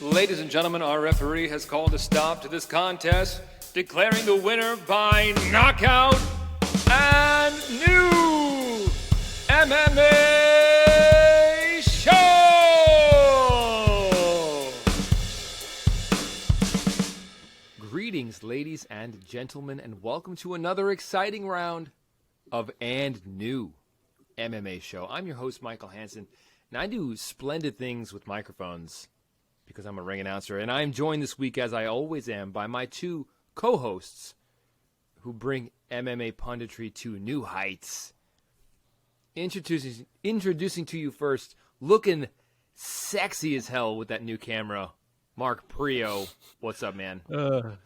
Ladies and gentlemen, our referee has called a stop to this contest, declaring the winner by knockout and new MMA show! Greetings, ladies and gentlemen, and welcome to another exciting round of and new MMA show. I'm your host, Michael Hansen, and I do splendid things with microphones because I'm a ring announcer, and I'm joined this week, as I always am, by my two co-hosts who bring MMA punditry to new heights. Introducing to you first, looking sexy as hell with that new camera, Mark Priaulx. What's up, man? I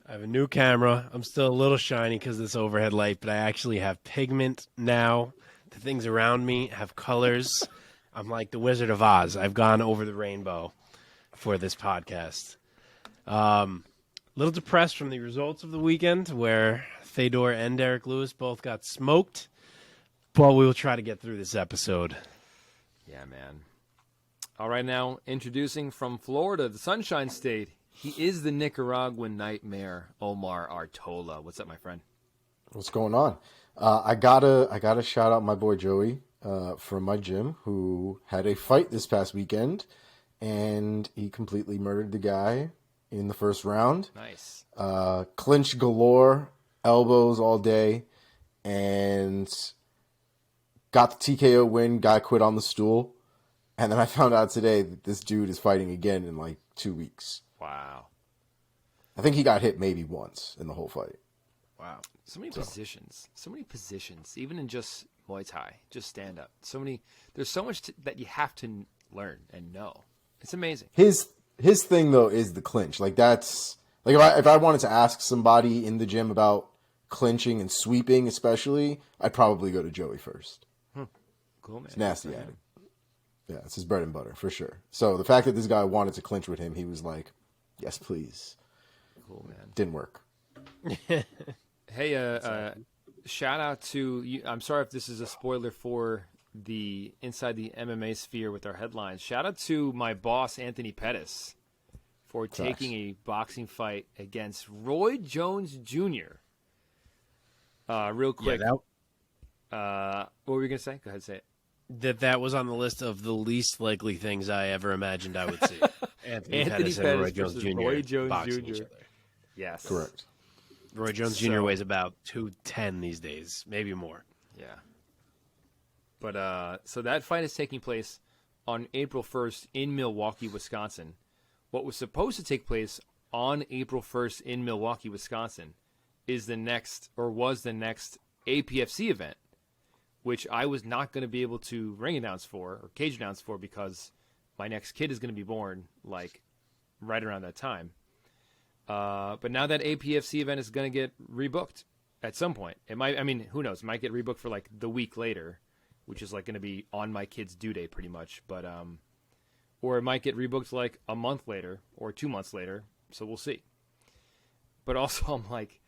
have a new camera. I'm still a little shiny because of this overhead light, but I actually have pigment now. The things around me have colors. I'm like the Wizard of Oz. I've gone over the rainbow for this podcast. A little depressed from the results of the weekend where Fedor and Derrick Lewis both got smoked, but we will try to get through this episode. Yeah, man. All right, now, introducing from Florida, the Sunshine State, he is the Nicaraguan nightmare, Omar Artola. What's up, my friend? What's going on? I gotta shout out my boy Joey from my gym, who had a fight this past weekend, and he completely murdered the guy in the first round. Nice. Clinch galore, elbows all day, and got the TKO win. Guy quit on the stool. And then I found out today that this dude is fighting again in like 2 weeks. Wow. I think he got hit maybe once in the whole fight. Wow. So many positions, even in just Muay Thai, just stand up. There's so much that you have to learn and know. It's amazing. His thing though is the clinch. Like that's like if I wanted to ask somebody in the gym about clinching and sweeping, especially, I'd probably go to Joey first. Cool, man. It's nasty at it. Yeah, it's his bread and butter for sure. So the fact that this guy wanted to clinch with him, he was like, "Yes, please." Cool, man. Didn't work. Hey, shout out to you. I'm sorry if this is a spoiler for the Inside the MMA Sphere with our headlines. Shout out to my boss, Anthony Pettis, for taking a boxing fight against Roy Jones Jr. Real quick. Yeah, what were you going to say? Go ahead, say it. That was on the list of the least likely things I ever imagined I would see. Anthony Pettis and Roy Jones Jr. Roy Jones boxing Jr. each other. Yes. Correct. Roy Jones Jr. weighs about 210 these days, maybe more. Yeah. But so that fight is taking place on April 1st in Milwaukee, Wisconsin. What was supposed to take place on April 1st in Milwaukee, Wisconsin was the next APFC event, which I was not going to be able to ring announce for or cage announce for because my next kid is going to be born like right around that time. But now that APFC event is going to get rebooked at some point. It might, who knows? It might get rebooked for like the week later, which is like going to be on my kid's due date pretty much. But, or it might get rebooked like a month later or 2 months later. So we'll see. But also I'm like,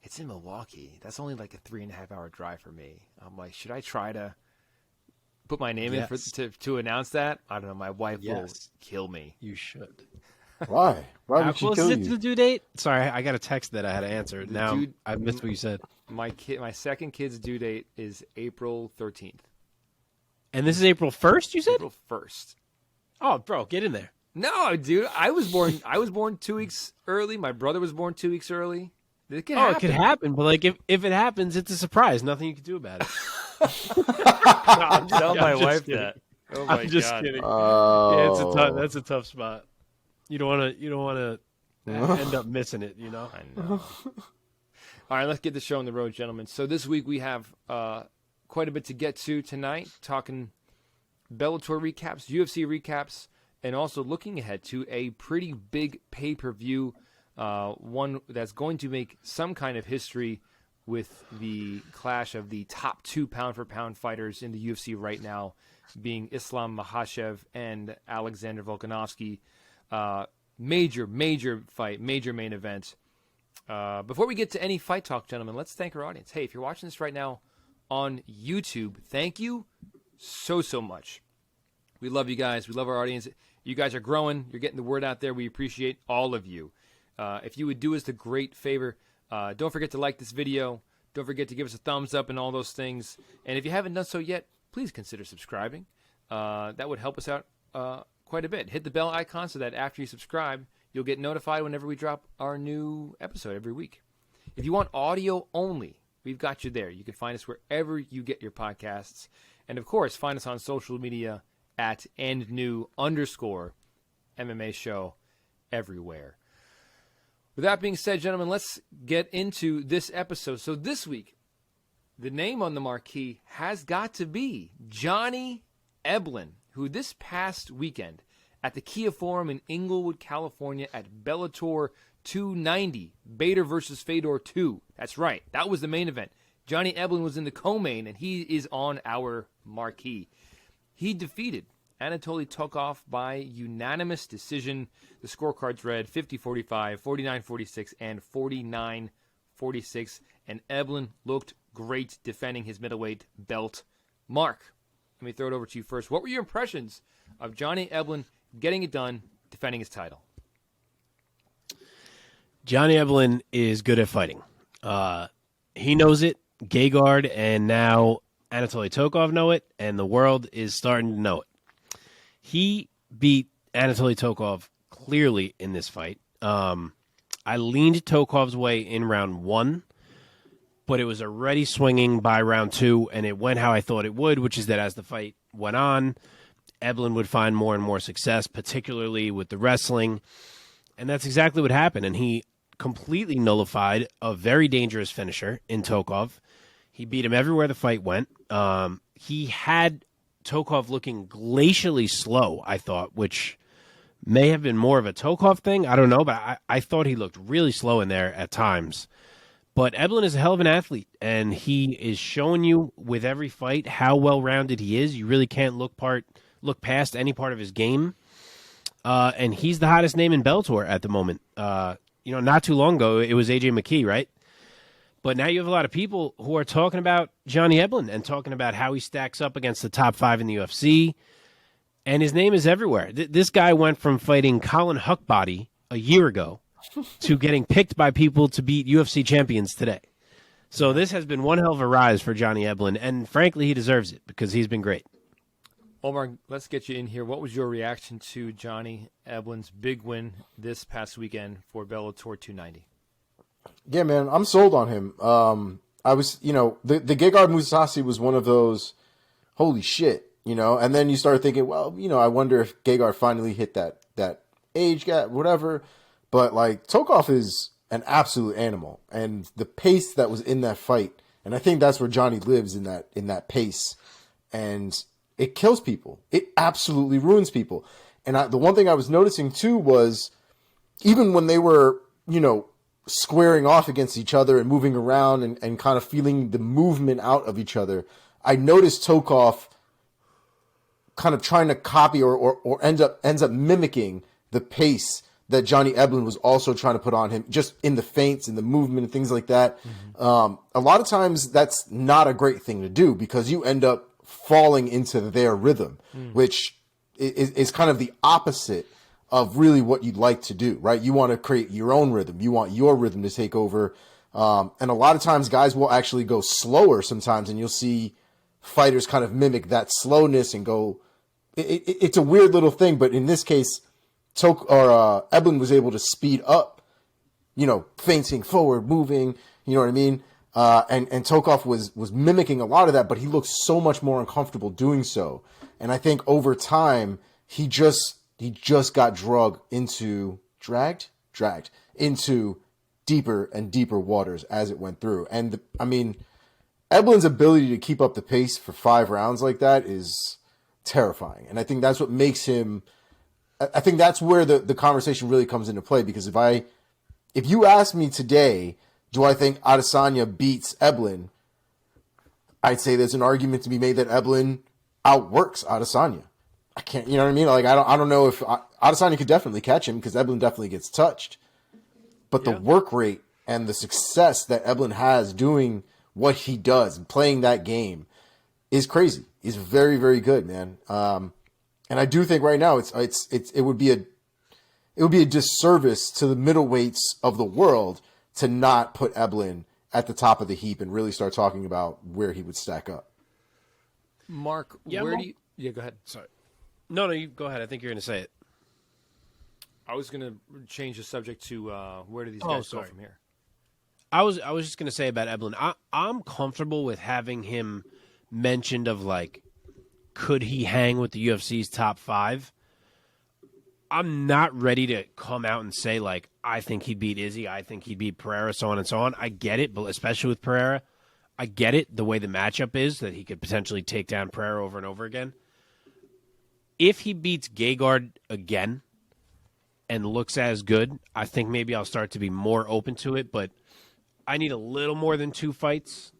it's in Milwaukee. That's only like a 3.5 hour drive for me. I'm like, should I try to put my name in to announce that? I don't know. My wife will kill me. You should. Why? Why would she kill you? How close is it to the due date? Sorry, I got a text that I had to answer. Now I missed what you said. My second kid's due date is April 13th. And this is April 1st, you said? April 1st. Oh, bro, get in there. No, dude. I was born 2 weeks early. My brother was born 2 weeks early. It could happen. It could happen, but like if it happens, it's a surprise. Nothing you can do about it. I'm telling my wife that. Oh my I'm just God. kidding. Oh. Yeah, that's a tough spot. You don't want to end up missing it, you know. I know. All right, let's get the show on the road, gentlemen. So this week we have quite a bit to get to tonight, talking Bellator recaps, UFC recaps, and also looking ahead to a pretty big pay-per-view, one that's going to make some kind of history with the clash of the top 2 pound-for-pound fighters in the UFC right now, being Islam Makhachev and Alexander Volkanovski. Major fight, major main event. Before we get to any fight talk, gentlemen, let's thank our audience. Hey, if you're watching this right now on YouTube, thank you so much. We love you guys. We love our audience. You guys are growing. You're getting the word out there. We appreciate all of you. If you would do us the great favor, don't forget to like this video. Don't forget to give us a thumbs up and all those things. And if you haven't done so yet, please consider subscribing. That would help us out quite a bit. Hit the bell icon so that after you subscribe, you'll get notified whenever we drop our new episode every week. If you want audio only, we've got you there. You can find us wherever you get your podcasts. And, of course, find us on social media at @AndNew_MMA show everywhere. With that being said, gentlemen, let's get into this episode. So this week, the name on the marquee has got to be Johnny Eblen, who this past weekend at the Kia Forum in Inglewood, California at Bellator 290, Bader versus Fedor 2. That's right. That was the main event. Johnny Eblen was in the co-main, and he is on our marquee. He defeated Anatoly Tokov by unanimous decision. The scorecards read 50-45, 49-46, and 49-46. And Eblen looked great defending his middleweight belt. Mark, let me throw it over to you first. What were your impressions of Johnny Eblen getting it done, defending his title? Johnny Eblen is good at fighting. He knows it. Gegard and now Anatoly Tokov know it, and the world is starting to know it. He beat Anatoly Tokov clearly in this fight. I leaned Tokov's way in round 1, but it was already swinging by round 2, and it went how I thought it would, which is that as the fight went on, Eblen would find more and more success, particularly with the wrestling, and that's exactly what happened, and he completely nullified a very dangerous finisher in Tokov. He beat him everywhere the fight went. He had Tokov looking glacially slow, I thought, which may have been more of a Tokov thing. I don't know, but I thought he looked really slow in there at times. But Eblen is a hell of an athlete, and he is showing you with every fight how well-rounded he is. You really can't look past any part of his game. And he's the hottest name in Bellator at the moment. Not too long ago, it was AJ McKee, right? But now you have a lot of people who are talking about Johnny Eblen and talking about how he stacks up against the top 5 in the UFC. And his name is everywhere. This guy went from fighting Colin Huckbody a year ago to getting picked by people to beat UFC champions today. So this has been one hell of a rise for Johnny Eblen. And frankly, he deserves it because he's been great. Omar, let's get you in here. What was your reaction to Johnny Eblen's big win this past weekend for Bellator 290? Yeah, man, I'm sold on him. I was, the Gegard Mousasi was one of those, holy shit, and then you start thinking, well, I wonder if Gegard finally hit that age gap, whatever. But like Tokov is an absolute animal, and the pace that was in that fight, and I think that's where Johnny lives in that pace, and it kills people. It absolutely ruins people. And the one thing I was noticing too was even when they were, squaring off against each other and moving around and kind of feeling the movement out of each other, I noticed Tokov kind of trying to copy or ends up mimicking the pace that Johnny Eblen was also trying to put on him, just in the feints and the movement and things like that. Mm-hmm. A lot of times that's not a great thing to do because you end up falling into their rhythm, which is kind of the opposite of really what you'd like to do, right? You want to create your own rhythm. You want your rhythm to take over. And a lot of times guys will actually go slower sometimes, and you'll see fighters kind of mimic that slowness and go, it's a weird little thing. But in this case, Eblen was able to speed up, feinting forward, moving, you know what I mean? And Tokov was mimicking a lot of that, but he looked so much more uncomfortable doing so. And I think over time, he just got dragged into deeper and deeper waters as it went through. And Eblen's ability to keep up the pace for 5 rounds like that is terrifying. And I think that's what makes him, I think that's where the conversation really comes into play. Because if you ask me today, do I think Adesanya beats Eblen? I'd say there's an argument to be made that Eblen outworks Adesanya. I can't, you know what I mean? Like, I don't know if Adesanya could definitely catch him because Eblen definitely gets touched. But the work rate and the success that Eblen has doing what he does and playing that game is crazy. He's very, very good, man. And I do think right now it would be a disservice to the middleweights of the world to not put Eblen at the top of the heap and really start talking about where he would stack up. Mark, where do you... Yeah, go ahead. Sorry. No, you go ahead. I think you're going to say it. I was going to change the subject to where do these guys go from here? I was just going to say about Eblen, I'm comfortable with having him mentioned of, like, could he hang with the UFC's top 5? I'm not ready to come out and say, like, I think he'd beat Izzy, I think he'd beat Pereira, so on and so on. I get it, but especially with Pereira, I get it, the way the matchup is, that he could potentially take down Pereira over and over again. If he beats Gegard again and looks as good, I think maybe I'll start to be more open to it, but I need a little more than 2 fights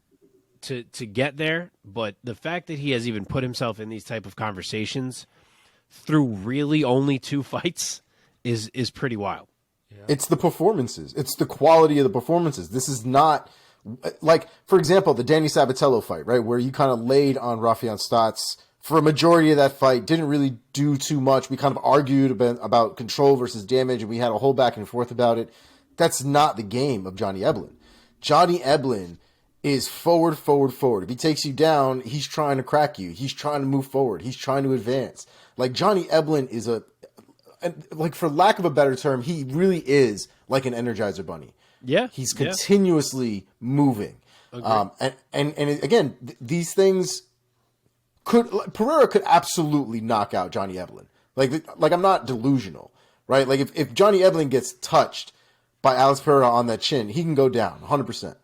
to get there. But the fact that he has even put himself in these type of conversations through really only 2 fights is pretty wild. Yeah. It's the performances. It's the quality of the performances. This is not like, for example, the Danny Sabatello fight, right? Where you kind of laid on Rafion Stotts for a majority of that fight, didn't really do too much. We kind of argued about control versus damage, and we had a whole back and forth about it. That's not the game of Johnny Eblen. Johnny Eblen is forward, forward, forward. If he takes you down, he's trying to crack you. He's trying to move forward. He's trying to advance. Like, Johnny Eblen is like, for lack of a better term, he really is like an Energizer Bunny. Yeah. He's continuously moving. And again, these things Pereira could absolutely knock out Johnny Eblen. Like I'm not delusional, right? Like if Johnny Eblen gets touched by Alex Pereira on that chin, he can go down 100%.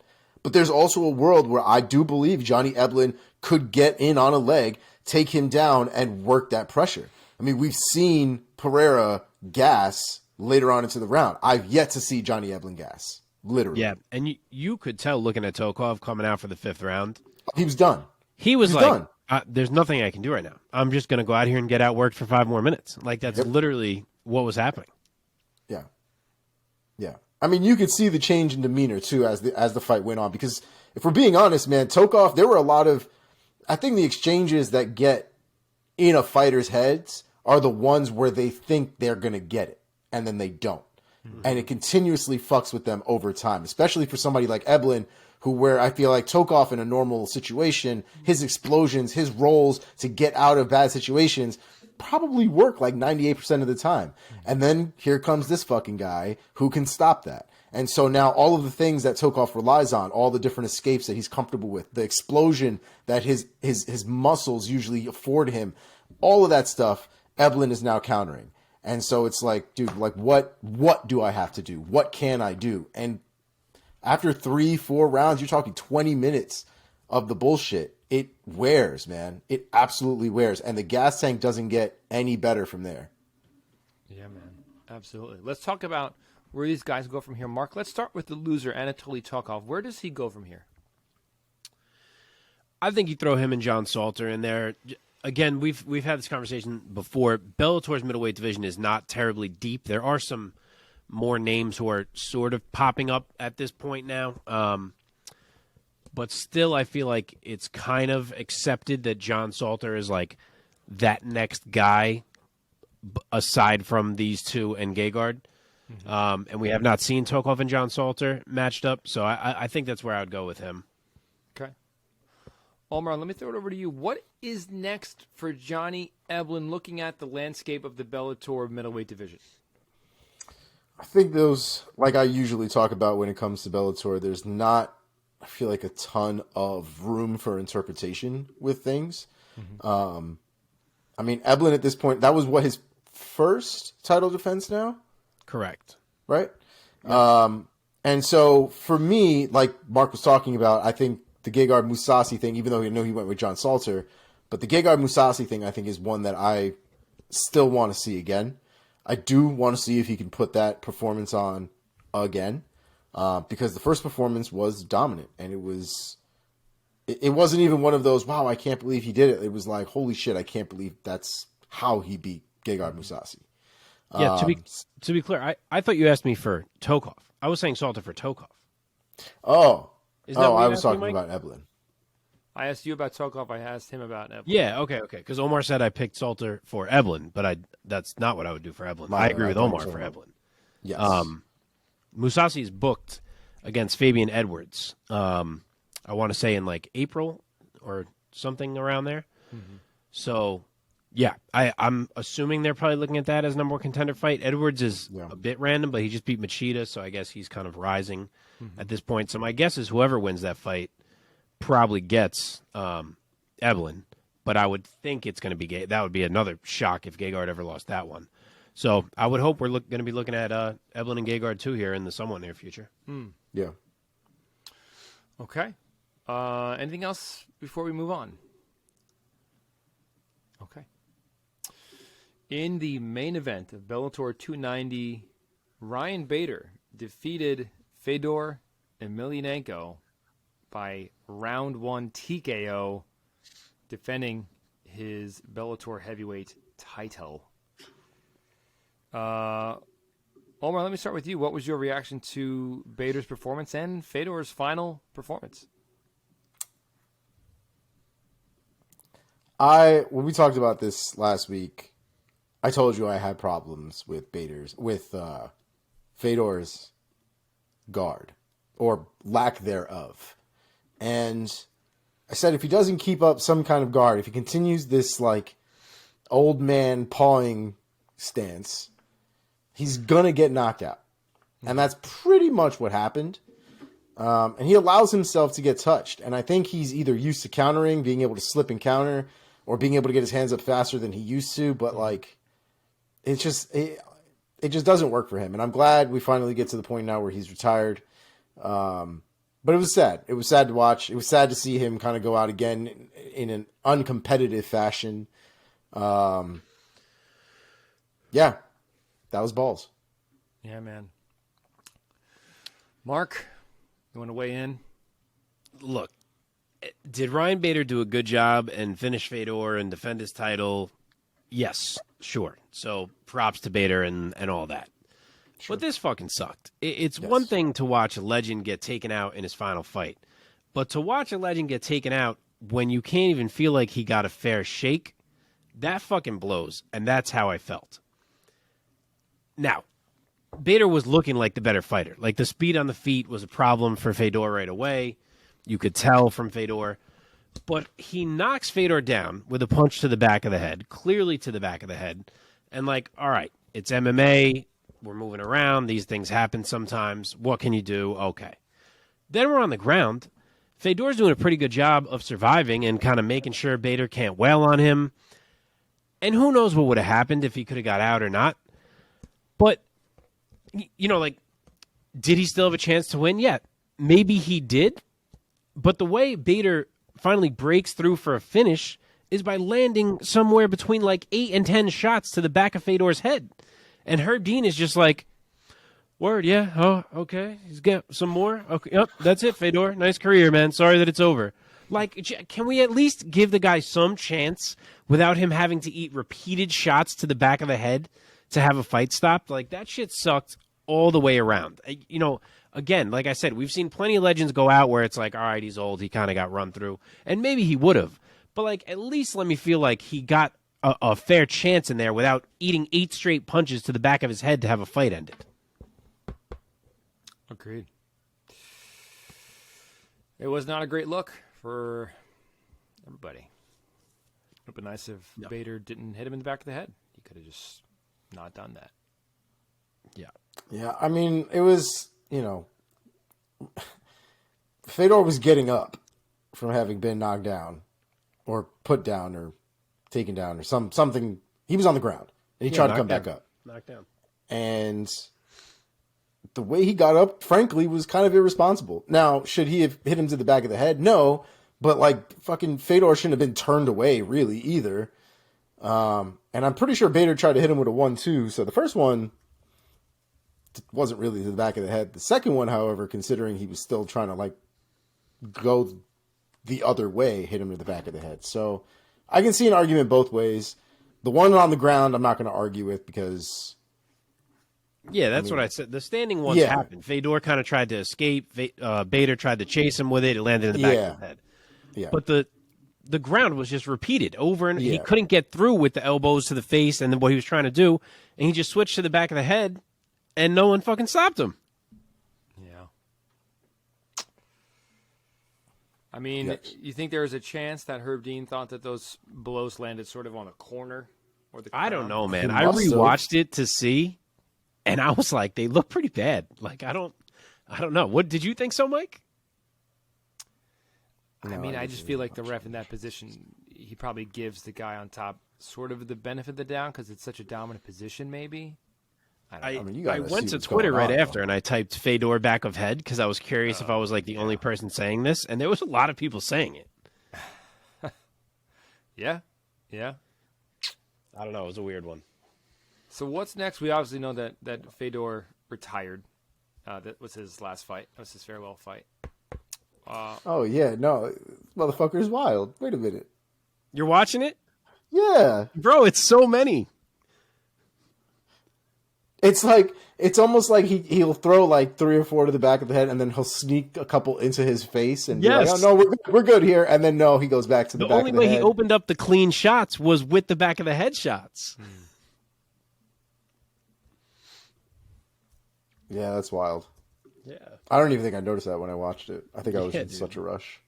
But there's also a world where I do believe Johnny Eblen could get in on a leg, take him down, and work that pressure. I mean, we've seen Pereira gas later on into the round. I've yet to see Johnny Eblen gas, literally. Yeah, and you could tell looking at Tokov coming out for the 5th round. He was done. He was done. There's nothing I can do right now. I'm just going to go out here and get outworked for 5 more minutes. Like, that's literally what was happening. Yeah. Yeah. I mean, you could see the change in demeanor, too, as the fight went on. Because if we're being honest, man, Tokov, there were a lot of... I think the exchanges that get in a fighter's heads are the ones where they think they're going to get it, and then they don't. Mm-hmm. And it continuously fucks with them over time, especially for somebody like Eblen, where I feel like Tokov in a normal situation, his explosions, his rolls to get out of bad situations probably work like 98% of the time. And then here comes this fucking guy who can stop that. And so now all of the things that Tokov relies on, all the different escapes that he's comfortable with, the explosion that his muscles usually afford him, all of that stuff, Eblen is now countering. And so it's like, dude, like what do I have to do? What can I do? And after 3-4 rounds, you're talking 20 minutes of the bullshit. It wears, man. It absolutely wears. And the gas tank doesn't get any better from there. Yeah, man. Absolutely. Let's talk about where these guys go from here. Mark, let's start with the loser, Anatoly Tokov. Where does he go from here? I think you throw him and John Salter in there. Again, we've had this conversation before. Bellator's middleweight division is not terribly deep. There are some more names who are sort of popping up at this point now. But still, I feel like it's kind of accepted that John Salter is like that next guy aside from these two and Gegard. Mm-hmm. And we have not seen Tokov and John Salter matched up, so I think that's where I would go with him. Okay. Omar, let me throw it over to you. What is next for Johnny Eblen looking at the landscape of the Bellator middleweight division? I think those, like I usually talk about when it comes to Bellator, there's not, I feel like, a ton of room for interpretation with things. Mm-hmm. I mean, Eblen at this point, that was his first title defense now? Correct. Right? Yeah. And so for me, like Mark was talking about, I think the Gegard Mousasi thing, even though I know he went with John Salter, but the Gegard Mousasi thing I think is one that I still want to see again. I do want to see if he can put that performance on again, because the first performance was dominant, and it wasn't even one of those, wow, I can't believe he did it. It was like, holy shit, I can't believe that's how he beat Gegard Mousasi. Yeah, to be clear, I thought you asked me for Tokov. I was saying Salter for Tokov. Oh, I was talking about Eblen. I asked you about Tokov. I asked him about Eblen. Yeah, okay. Because Omar said I picked Salter for Eblen, but that's not what I would do for Eblen. I agree with Omar for Eblen. Yes. Mousasi is booked against Fabian Edwards. I want to say in like April or something around there. Mm-hmm. So, yeah, I'm assuming they're probably looking at that as number one contender fight. Edwards is a bit random, but he just beat Machida, so I guess he's kind of rising at this point. So my guess is whoever wins that fight probably gets Eblen, but I would think it's going to be that would be another shock if Gegard ever lost that one. So I would hope we're going to be looking at Eblen and Gegard too here in the somewhat near future. Yeah. Okay. Anything else before we move on? Okay. In the main event of Bellator 290, Ryan Bader defeated Fedor Emelianenko by round 1 TKO, defending his Bellator heavyweight title. Omar, let me start with you. What was your reaction to Bader's performance and Fedor's final performance? When we talked about this last week, I told you I had problems with Fedor's guard, or lack thereof. And I said if he doesn't keep up some kind of guard, if he continues this like old man pawing stance, he's gonna get knocked out. And that's pretty much what happened. And he allows himself to get touched. And I think he's either used to countering, being able to slip and counter, or being able to get his hands up faster than he used to. But like, it just doesn't work for him. And I'm glad we finally get to the point now where he's retired. But it was sad. It was sad to watch. It was sad to see him kind of go out again in an uncompetitive fashion. Yeah, that was balls. Yeah, man. Mark, you want to weigh in? Look, did Ryan Bader do a good job and finish Fedor and defend his title? Yes, sure. So props to Bader and all that. Sure. But this fucking sucked. It's one thing to watch a legend get taken out in his final fight, but to watch a legend get taken out when you can't even feel like he got a fair shake, that fucking blows, and that's how I felt. Now, Bader was looking like the better fighter. Like, the speed on the feet was a problem for Fedor right away. You could tell from Fedor. But he knocks Fedor down with a punch to the back of the head, clearly to the back of the head. And like, all right, it's MMA. We're moving around. These things happen sometimes. What can you do? Okay. Then we're on the ground. Fedor's doing a pretty good job of surviving and kind of making sure Bader can't wail on him. And who knows what would have happened if he could have got out or not. But, you know, like, did he still have a chance to win? Yeah, maybe he did. But the way Bader finally breaks through for a finish is by landing somewhere between like 8 and 10 shots to the back of Fedor's head. And Herb Dean is just like, word, yeah, oh, okay. He's got some more. Okay, yep, that's it, Fedor. Nice career, man. Sorry that it's over. Like, can we at least give the guy some chance without him having to eat repeated shots to the back of the head to have a fight stopped? Like, that shit sucked all the way around. You know, again, like I said, we've seen plenty of legends go out where it's like, all right, he's old. He kind of got run through. And maybe he would have. But, like, at least let me feel like he got a fair chance in there without eating 8 straight punches to the back of his head to have a fight ended. Agreed. It was not a great look for everybody. It would have been nice if Bader didn't hit him in the back of the head. He could have just not done that. Yeah. Yeah, I mean, it was, you know, Fedor was getting up from having been knocked down or put down or taken down or something. He was on the ground and he tried to come back up. Knocked down. And the way he got up, frankly, was kind of irresponsible. Now, should he have hit him to the back of the head? No, but like fucking Fedor shouldn't have been turned away really either. And I'm pretty sure Bader tried to hit him with a 1-2. So the first one wasn't really to the back of the head. The second one, however, considering he was still trying to like go the other way, hit him to the back of the head. So I can see an argument both ways. The one on the ground, I'm not going to argue with because... Yeah, that's what I said. The standing ones happened. Fedor kind of tried to escape. Bader tried to chase him with it. It landed in the back of the head. Yeah. But the ground was just repeated over, and he Yeah. couldn't get through with the elbows to the face and then what he was trying to do, and he just switched to the back of the head, and no one fucking stopped him. Yeah. I mean, Yes. you think there was a chance that Herb Dean thought that those blows landed sort of on the corner or the I don't crown? know, man. He I must have. rewatched it to see, and I was like, they look pretty bad. Like, I don't know. What did you think so, Mike? I mean, I just feel like the ref in that position, he probably gives the guy on top sort of the benefit of the doubt because it's such a dominant position, maybe. I don't know. I mean, you I gotta went see to what's Twitter going right on, after, though. and I typed Fedor back of head because I was curious if I was like the only person saying this, and there was a lot of people saying it. Yeah. Yeah. I don't know. It was a weird one. So what's next? We obviously know that Fedor retired. That was his last fight. That was his farewell fight. Oh yeah, no, motherfucker's wild. Wait a minute. You're watching it? Yeah, Bro, it's so many. it's almost like he'll throw like 3 or 4 to the back of the head, and then he'll sneak a couple into his face and be like, Yes. "Oh no, we're good here," and then no, he goes back to the The back only of the way head. he opened up the clean shots was with the back of the head shots. Yeah, that's wild. Yeah. I don't even think I noticed that when I watched it. I think I was Yeah, in dude. such a rush.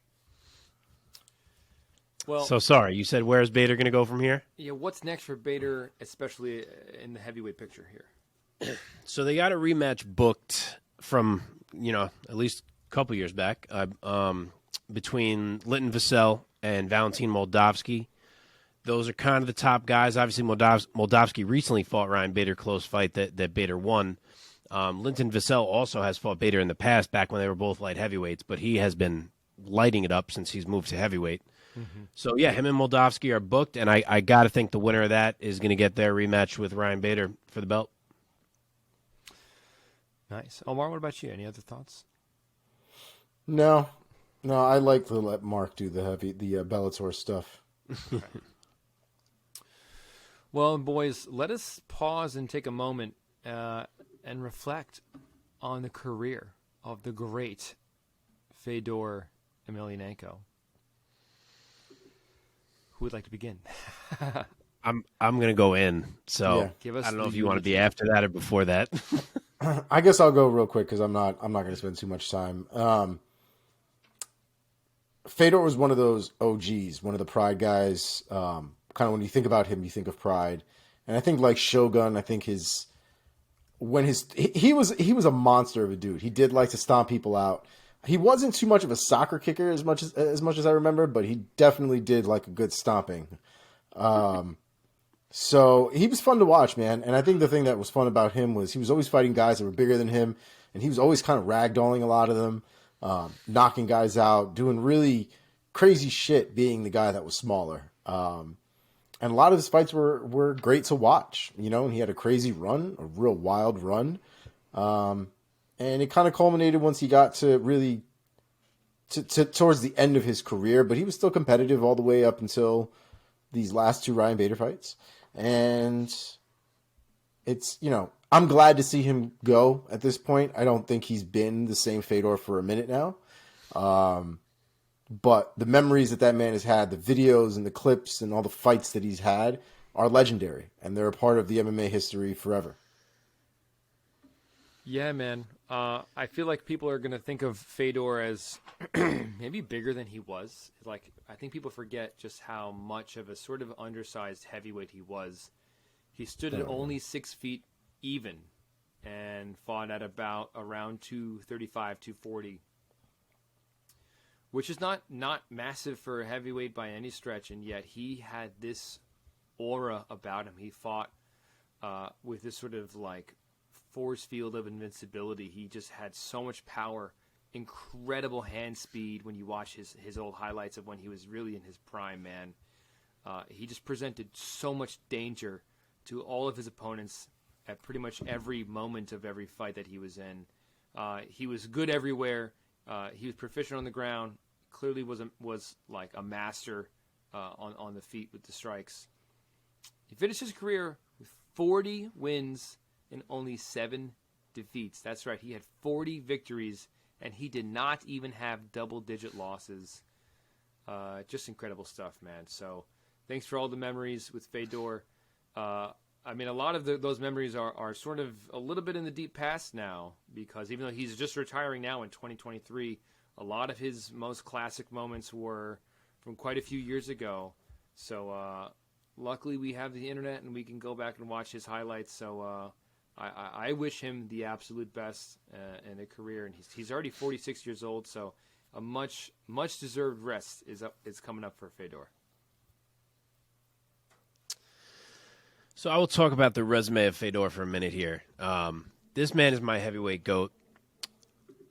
Well, So sorry, you said where's Bader going to go from here? yeah, what's next for Bader, especially in the heavyweight picture here? So they got a rematch booked from, at least a couple years back, between Linton Vassell and Valentin Moldavsky. Those are kind of the top guys. Obviously, Moldavsky recently fought Ryan Bader, close fight that Bader won. Linton Vassell also has fought Bader in the past, back when they were both light heavyweights, but he has been lighting it up since he's moved to heavyweight. So, yeah, him and Moldavsky are booked, and I got to think the winner of that is going to get their rematch with Ryan Bader for the belt. Nice. Omar, what about you? Any other thoughts? No, I like to let Mark do the Bellator stuff. Well, boys, let us pause and take a moment and reflect on the career of the great Fedor Emelianenko. Who would like to begin? I'm going to go in, so Yeah. Give us I don't know the if you want to be eulogy. after that or before that. I guess I'll go real quick because I'm not going to spend too much time. Fedor was one of those OGs, one of the Pride guys. Kind of when you think about him, you think of Pride, and I think like Shogun. I think he was a monster of a dude. He did like to stomp people out. He wasn't too much of a soccer kicker as much as I remember, but he definitely did like a good stomping. So he was fun to watch, man. And I think the thing that was fun about him was he was always fighting guys that were bigger than him, and he was always kind of ragdolling a lot of them, knocking guys out, doing really crazy shit, being the guy that was smaller. And a lot of his fights were great to watch, and he had a crazy run, a real wild run. And it kind of culminated once he got to really towards the end of his career, but he was still competitive all the way up until these last 2 Ryan Bader fights. And it's, I'm glad to see him go at this point. I don't think he's been the same Fedor for a minute now. But the memories that man has had, the videos and the clips and all the fights that he's had are legendary, and they're a part of the MMA history forever. Yeah, man. I feel like people are going to think of Fedor as maybe bigger than he was. Like, I think people forget just how much of a sort of undersized heavyweight he was. He stood at only 6 feet even and fought at around 235, 240, which is not massive for a heavyweight by any stretch. And yet he had this aura about him. He fought with this sort of like force field of invincibility. He just had so much power, incredible hand speed. When you watch his old highlights of when he was really in his prime, man, he just presented so much danger to all of his opponents at pretty much every moment of every fight that he was in. He was good everywhere. He was proficient on the ground. Clearly was like a master on the feet with the strikes. He finished his career with 40 wins and only 7 defeats. That's right. He had 40 victories, and he did not even have double-digit losses. Just incredible stuff, man. So thanks for all the memories with Fedor. I mean, a lot of those memories are sort of a little bit in the deep past now, because even though he's just retiring now in 2023, a lot of his most classic moments were from quite a few years ago. So luckily we have the internet and we can go back and watch his highlights. So I wish him the absolute best in a career, and he's already 46 years old. So a much deserved rest is coming up for Fedor. So I will talk about the resume of Fedor for a minute here. This man is my heavyweight GOAT.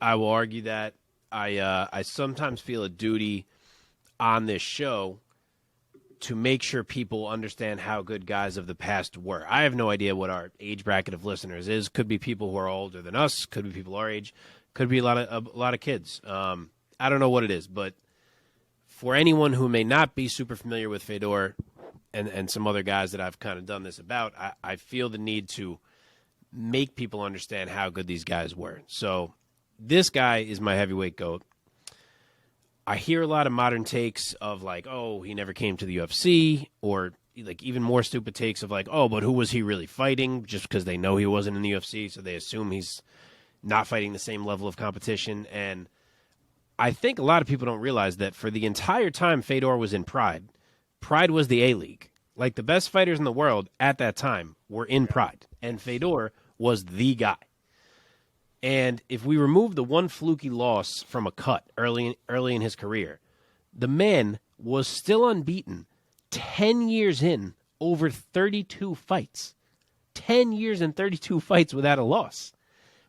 I will argue that. I sometimes feel a duty on this show to make sure people understand how good guys of the past were. I have no idea what our age bracket of listeners is. Could be people who are older than us. Could be people our age. Could be a lot of kids. I don't know what it is, but for anyone who may not be super familiar with Fedor and some other guys that I've kind of done this about, I feel the need to make people understand how good these guys were. So this guy is my heavyweight GOAT. I hear a lot of modern takes of like, oh, he never came to the UFC, or like even more stupid takes of like, oh, but who was he really fighting? Just because they know he wasn't in the UFC, so they assume he's not fighting the same level of competition. And I think a lot of people don't realize that for the entire time Fedor was in Pride was the A-League. Like the best fighters in the world at that time were in Pride, and Fedor was the guy. And if we remove the one fluky loss from a cut early in his career, the man was still unbeaten 10 years in, over 32 fights. 10 years and 32 fights without a loss.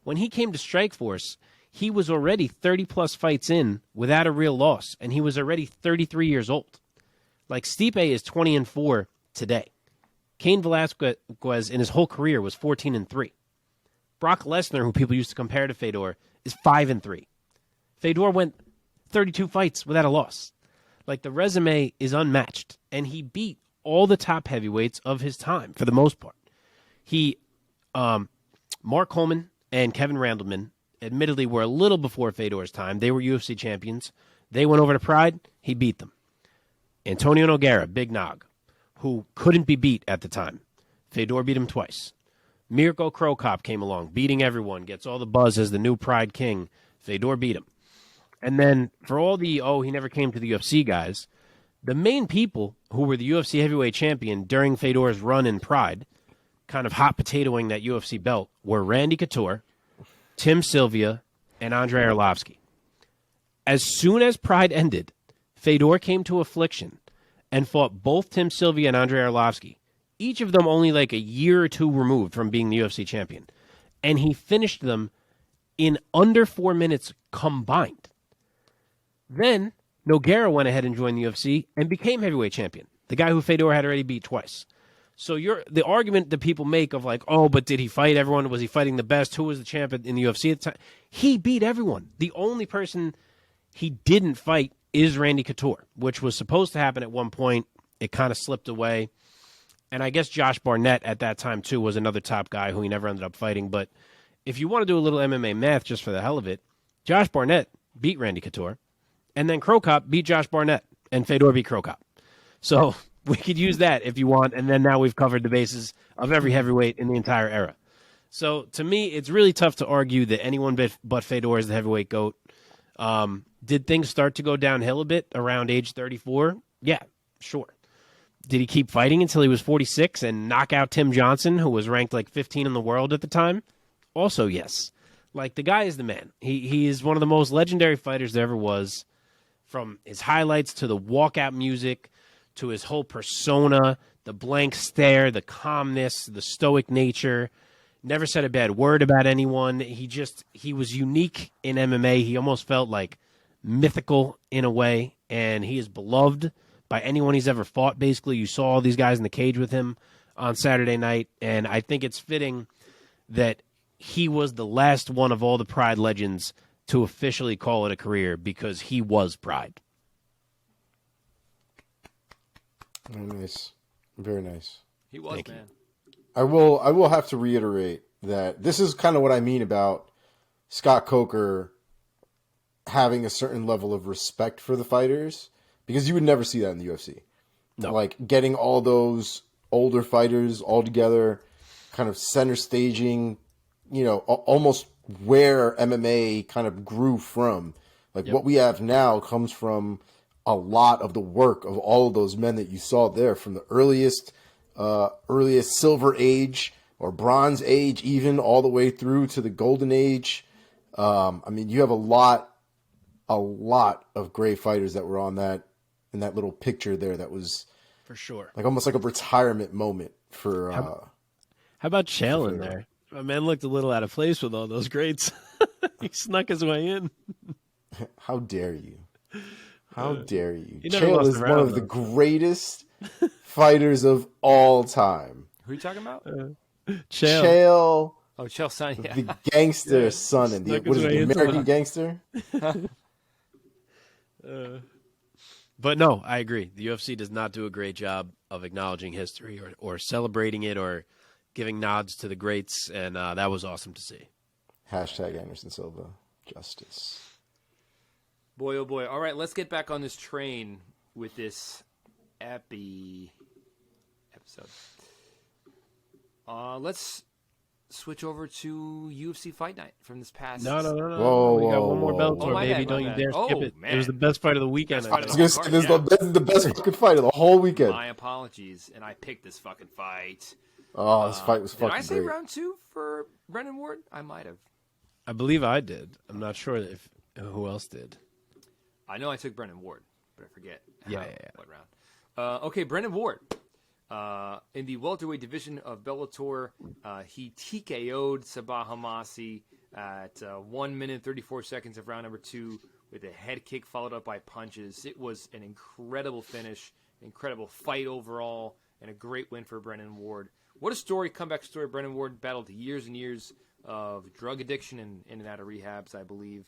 When he came to Strikeforce, he was already 30-plus fights in without a real loss, and he was already 33 years old. Like, Stipe is 20-4 today. Cain Velasquez in his whole career was 14-3. Brock Lesnar, who people used to compare to Fedor, is 5-3. Fedor went 32 fights without a loss. Like, the resume is unmatched, and he beat all the top heavyweights of his time for the most part. He, Mark Coleman and Kevin Randleman, admittedly were a little before Fedor's time. They were UFC champions. They went over to Pride. He beat them. Antonio Nogueira, Big Nog, who couldn't be beat at the time. Fedor beat him twice. Mirko Cro Cop came along, beating everyone, gets all the buzz as the new Pride King. Fedor beat him. And then for all the, he never came to the UFC guys, the main people who were the UFC heavyweight champion during Fedor's run in Pride, kind of hot potatoing that UFC belt, were Randy Couture, Tim Sylvia, and Andrei Arlovsky. As soon as Pride ended, Fedor came to Affliction and fought both Tim Sylvia and Andrei Arlovsky, each of them only like a year or two removed from being the UFC champion. And he finished them in under 4 minutes combined. Then Nogueira went ahead and joined the UFC and became heavyweight champion, the guy who Fedor had already beat twice. So the argument that people make of like, oh, but did he fight everyone? Was he fighting the best? Who was the champion in the UFC at the time? He beat everyone. The only person he didn't fight is Randy Couture, which was supposed to happen at one point. It kind of slipped away. And I guess Josh Barnett at that time, too, was another top guy who he never ended up fighting. But if you want to do a little MMA math just for the hell of it, Josh Barnett beat Randy Couture. And then Cro Cop beat Josh Barnett. And Fedor beat Cro Cop. So we could use that if you want. And then now we've covered the bases of every heavyweight in the entire era. So to me, it's really tough to argue that anyone but Fedor is the heavyweight GOAT. Did things start to go downhill a bit around age 34? Yeah, sure. Did he keep fighting until he was 46 and knock out Tim Johnson, who was ranked like 15 in the world at the time? Also, yes. Like, the guy is the man. He is one of the most legendary fighters there ever was, from his highlights to the walkout music to his whole persona, the blank stare, the calmness, the stoic nature. Never said a bad word about anyone. He was unique in MMA. He almost felt like mythical in a way, and he is beloved by anyone he's ever fought. Basically, you saw all these guys in the cage with him on Saturday night, and I think it's fitting that he was the last one of all the Pride legends to officially call it a career, because he was Pride. Very nice. Very nice. He was, man. I will have to reiterate that this is kind of what I mean about Scott Coker having a certain level of respect for the fighters, because you would never see that in the UFC. No. Like getting all those older fighters all together, kind of center staging, almost where MMA kind of grew from. Like what we have now comes from a lot of the work of all of those men that you saw there, from the earliest Silver Age or Bronze Age, even all the way through to the Golden Age. You have a lot of great fighters that were in that little picture there. That was for sure, like almost like a retirement moment for. How about Chael in there? My man looked a little out of place with all those greats. He snuck his way in. How dare you? How dare you? He never Chael lost is a one round, of the though. greatest fighters of all time. Who are you talking about? Chael. Chael, Oh, Chael Sonnen. Yeah. the gangster son, and Snuck what his is it, way the into American it. gangster? But no, I agree. The UFC does not do a great job of acknowledging history or celebrating it or giving nods to the greats, and that was awesome to see. Hashtag Anderson Silva justice. Boy, oh boy. All right, let's get back on this train with this episode. Let's switch over to UFC Fight Night from this past. No. Whoa, We got whoa, one more whoa, Bellator, whoa. Oh, my baby. bad, Don't my you bad. dare skip it. Man. It was the best fight of the weekend. Best I fight of I think. was gonna say this is the best fucking fight of the whole weekend. My apologies, and I picked this fucking fight. Oh, this fight was Did fucking I say great. round 2 for Brennan Ward? I might have. I believe I did. I'm not sure if who else did. I know I took Brennan Ward, but I forget Yeah. what round. Okay, Brennan Ward. In the welterweight division of Bellator, he TKO'd Sabah Homasi at 1 minute 34 seconds of round number 2 with a head kick followed up by punches. It was an incredible finish, incredible fight overall, and a great win for Brennan Ward. What a story, comeback story. Brennan Ward battled years and years of drug addiction and in and out of rehabs, I believe.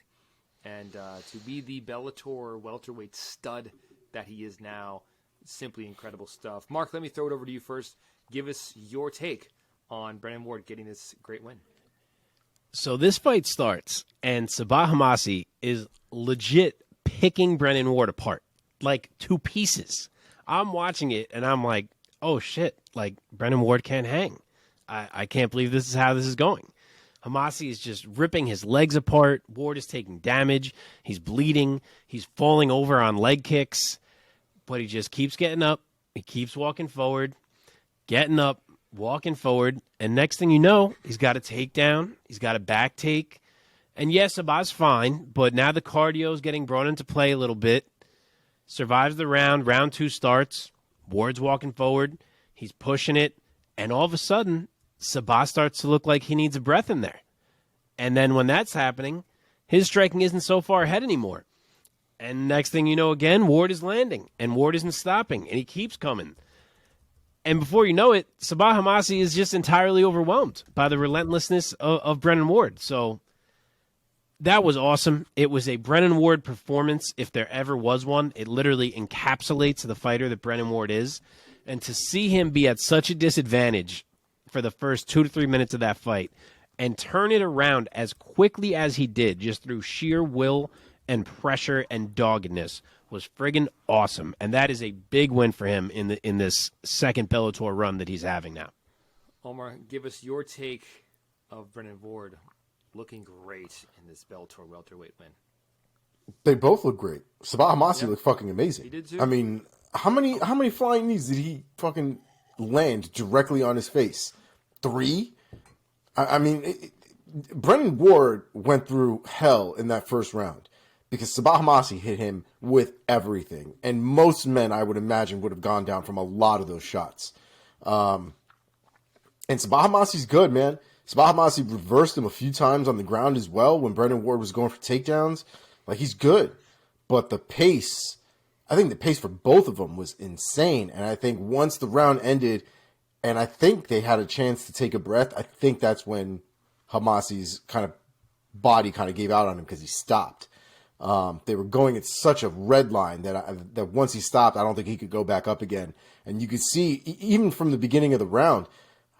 And to be the Bellator welterweight stud that he is now, simply incredible stuff. Mark, let me throw it over to you first. Give us your take on Brennan Ward getting this great win. So this fight starts, and Sabah Homasi is legit picking Brennan Ward apart, like to pieces. I'm watching it, and I'm like, oh, shit, like Brennan Ward can't hang. I can't believe this is how this is going. Homasi is just ripping his legs apart. Ward is taking damage. He's bleeding. He's falling over on leg kicks. But he just keeps getting up. He keeps walking forward, getting up, walking forward. And next thing you know, he's got a takedown. He's got a back take. And yes, Sabah's fine, but now the cardio is getting brought into play a little bit. Survives the round. Round 2 starts. Ward's walking forward. He's pushing it. And all of a sudden, Sabah starts to look like he needs a breath in there. And then when that's happening, his striking isn't so far ahead anymore. And next thing you know, again, Ward is landing, and Ward isn't stopping, and he keeps coming. And before you know it, Sabah Homasi is just entirely overwhelmed by the relentlessness of Brennan Ward. So that was awesome. It was a Brennan Ward performance, if there ever was one. It literally encapsulates the fighter that Brennan Ward is. And to see him be at such a disadvantage for the first 2 to 3 minutes of that fight and turn it around as quickly as he did, just through sheer will and pressure and doggedness, was friggin' awesome. And that is a big win for him in this second Bellator run that he's having now. Omar, give us your take of Brennan Ward looking great in this Bellator welterweight win. They both look great. Sabah Homasi looked fucking amazing. He did too. I mean, how many flying knees did he fucking land directly on his face? 3? Brennan Ward went through hell in that first round because Sabah Homasi hit him with everything. And most men, I would imagine, would have gone down from a lot of those shots. And Sabah Homasi's good, man. Sabah Homasi reversed him a few times on the ground as well when Brennan Ward was going for takedowns. Like, he's good. But the pace, I think the pace for both of them was insane. And I think once the round ended and I think they had a chance to take a breath, I think that's when Homasi's kind of body kind of gave out on him because he stopped. They were going at such a red line that once he stopped, I don't think he could go back up again. And you could see, even from the beginning of the round,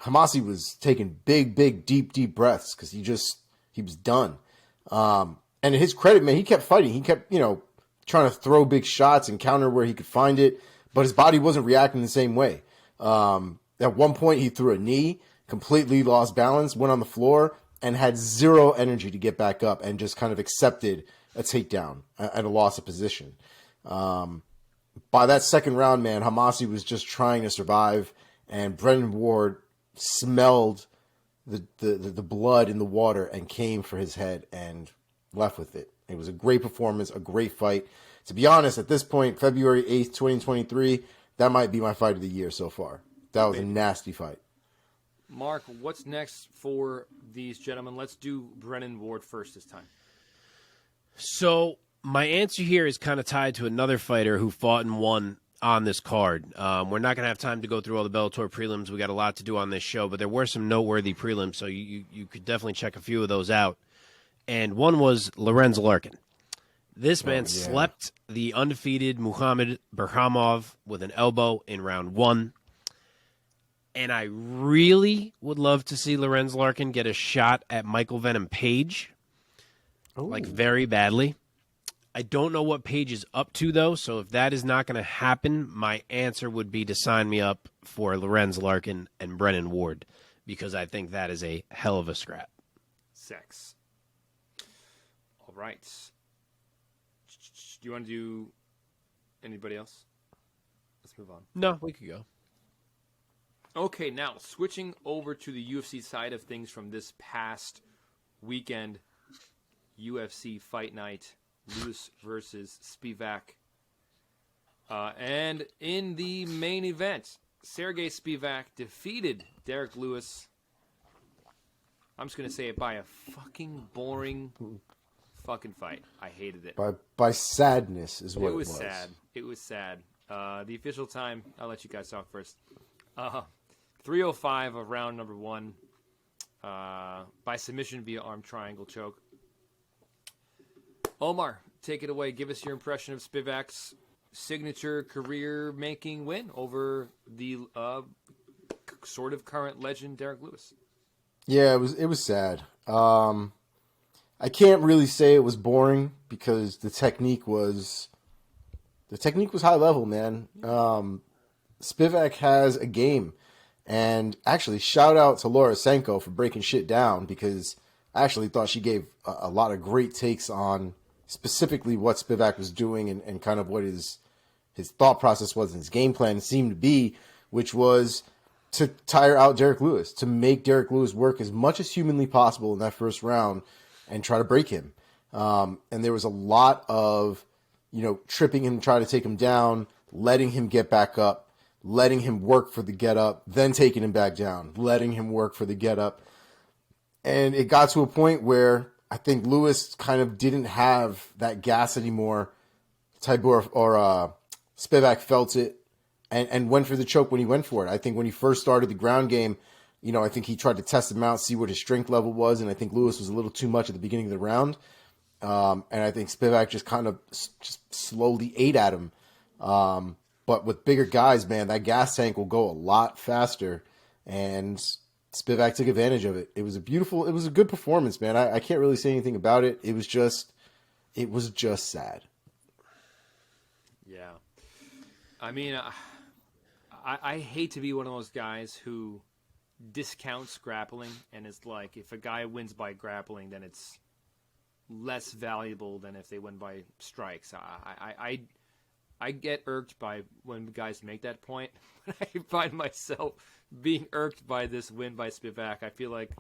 Homasi was taking big, deep breaths because he was done. And to his credit, man, he kept fighting. He kept, trying to throw big shots and counter where he could find it, but his body wasn't reacting the same way. At one point, he threw a knee, completely lost balance, went on the floor, and had zero energy to get back up and just kind of accepted a takedown and a loss of position. By that second round, man, Homasi was just trying to survive, and Brennan Ward smelled the blood in the water and came for his head and left with it. It was a great performance, a great fight. To be honest, at this point, February 8th, 2023, that might be my fight of the year so far. That was a nasty fight. Mark, what's next for these gentlemen? Let's do Brennan Ward first this time. So my answer here is kind of tied to another fighter who fought and won on this card. We're not going to have time to go through all the Bellator prelims. We got a lot to do on this show, but there were some noteworthy prelims, so you could definitely check a few of those out. And one was Lorenz Larkin. This man slept the undefeated Muhammad Berhamov with an elbow in round 1. And I really would love to see Lorenz Larkin get a shot at Michael Venom Page, like very badly. I don't know what Page is up to, though, so if that is not going to happen, my answer would be to sign me up for Lorenz Larkin and Brennan Ward, because I think that is a hell of a scrap. Sex. All right. Do you want to do anybody else? Let's move on. No, we could go. Okay, now switching over to the UFC side of things from this past weekend, UFC Fight Night, Lewis versus Spivac. And in the main event, Serghei Spivac defeated Derrick Lewis. I'm just going to say it by a fucking boring fucking fight. I hated it. By sadness is what it was. It was sad. It was sad. The official time, I'll let you guys talk first. 3:05 of round number 1 by submission via arm triangle choke. Omar, take it away. Give us your impression of Spivac's signature career-making win over the sort of current legend Derrick Lewis. Yeah, it was sad. I can't really say it was boring because the technique was high level, man. Spivac has a game. And actually, shout out to Laura Senko for breaking shit down, because I actually thought she gave a lot of great takes on specifically what Spivac was doing and kind of what his thought process was and his game plan seemed to be, which was to tire out Derrick Lewis, to make Derrick Lewis work as much as humanly possible in that first round and try to break him. And there was a lot of, tripping him, trying to take him down, letting him get back up, letting him work for the get up, then taking him back down, letting him work for the get up. And it got to a point where I think Lewis kind of didn't have that gas anymore. Tybura or Spivac felt it and went for the choke when he went for it. I think when he first started the ground game, I think he tried to test him out, see what his strength level was, and I think Lewis was a little too much at the beginning of the round. And I think Spivac just kind of just slowly ate at him. But with bigger guys, man, that gas tank will go a lot faster, and Spivac took advantage of it. It was a good performance, man. I can't really say anything about it. It was just sad. Yeah. I mean, I hate to be one of those guys who discounts grappling and is like, if a guy wins by grappling, then it's less valuable than if they win by strikes. I get irked by when guys make that point. I find myself being irked by this win by Spivac. I feel like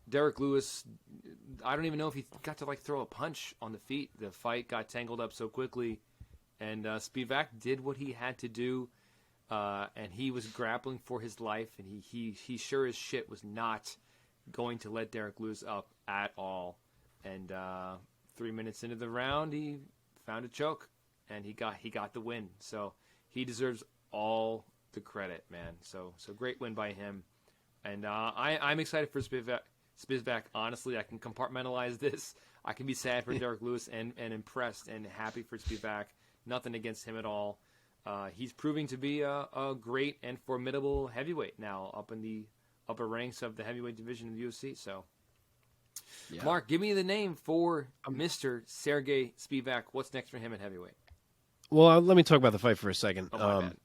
Derrick Lewis, I don't even know if he got to throw a punch on the feet. The fight got tangled up so quickly, and Spivac did what he had to do, and he was grappling for his life, and he sure as shit was not going to let Derrick Lewis up at all. And 3 minutes into the round, he found a choke. And he got the win, so he deserves all the credit, man. So great win by him, and I'm excited for Spivac. Honestly, I can compartmentalize this. I can be sad for Derrick Lewis and impressed and happy for Spivac. Nothing against him at all. He's proving to be a great and formidable heavyweight now, up in the upper ranks of the heavyweight division in the UFC. So Yeah. Mark, give me the name for Mr. Serghei Spivac. What's next for him at heavyweight? Well, let me talk about the fight for a second. Oh, my bad.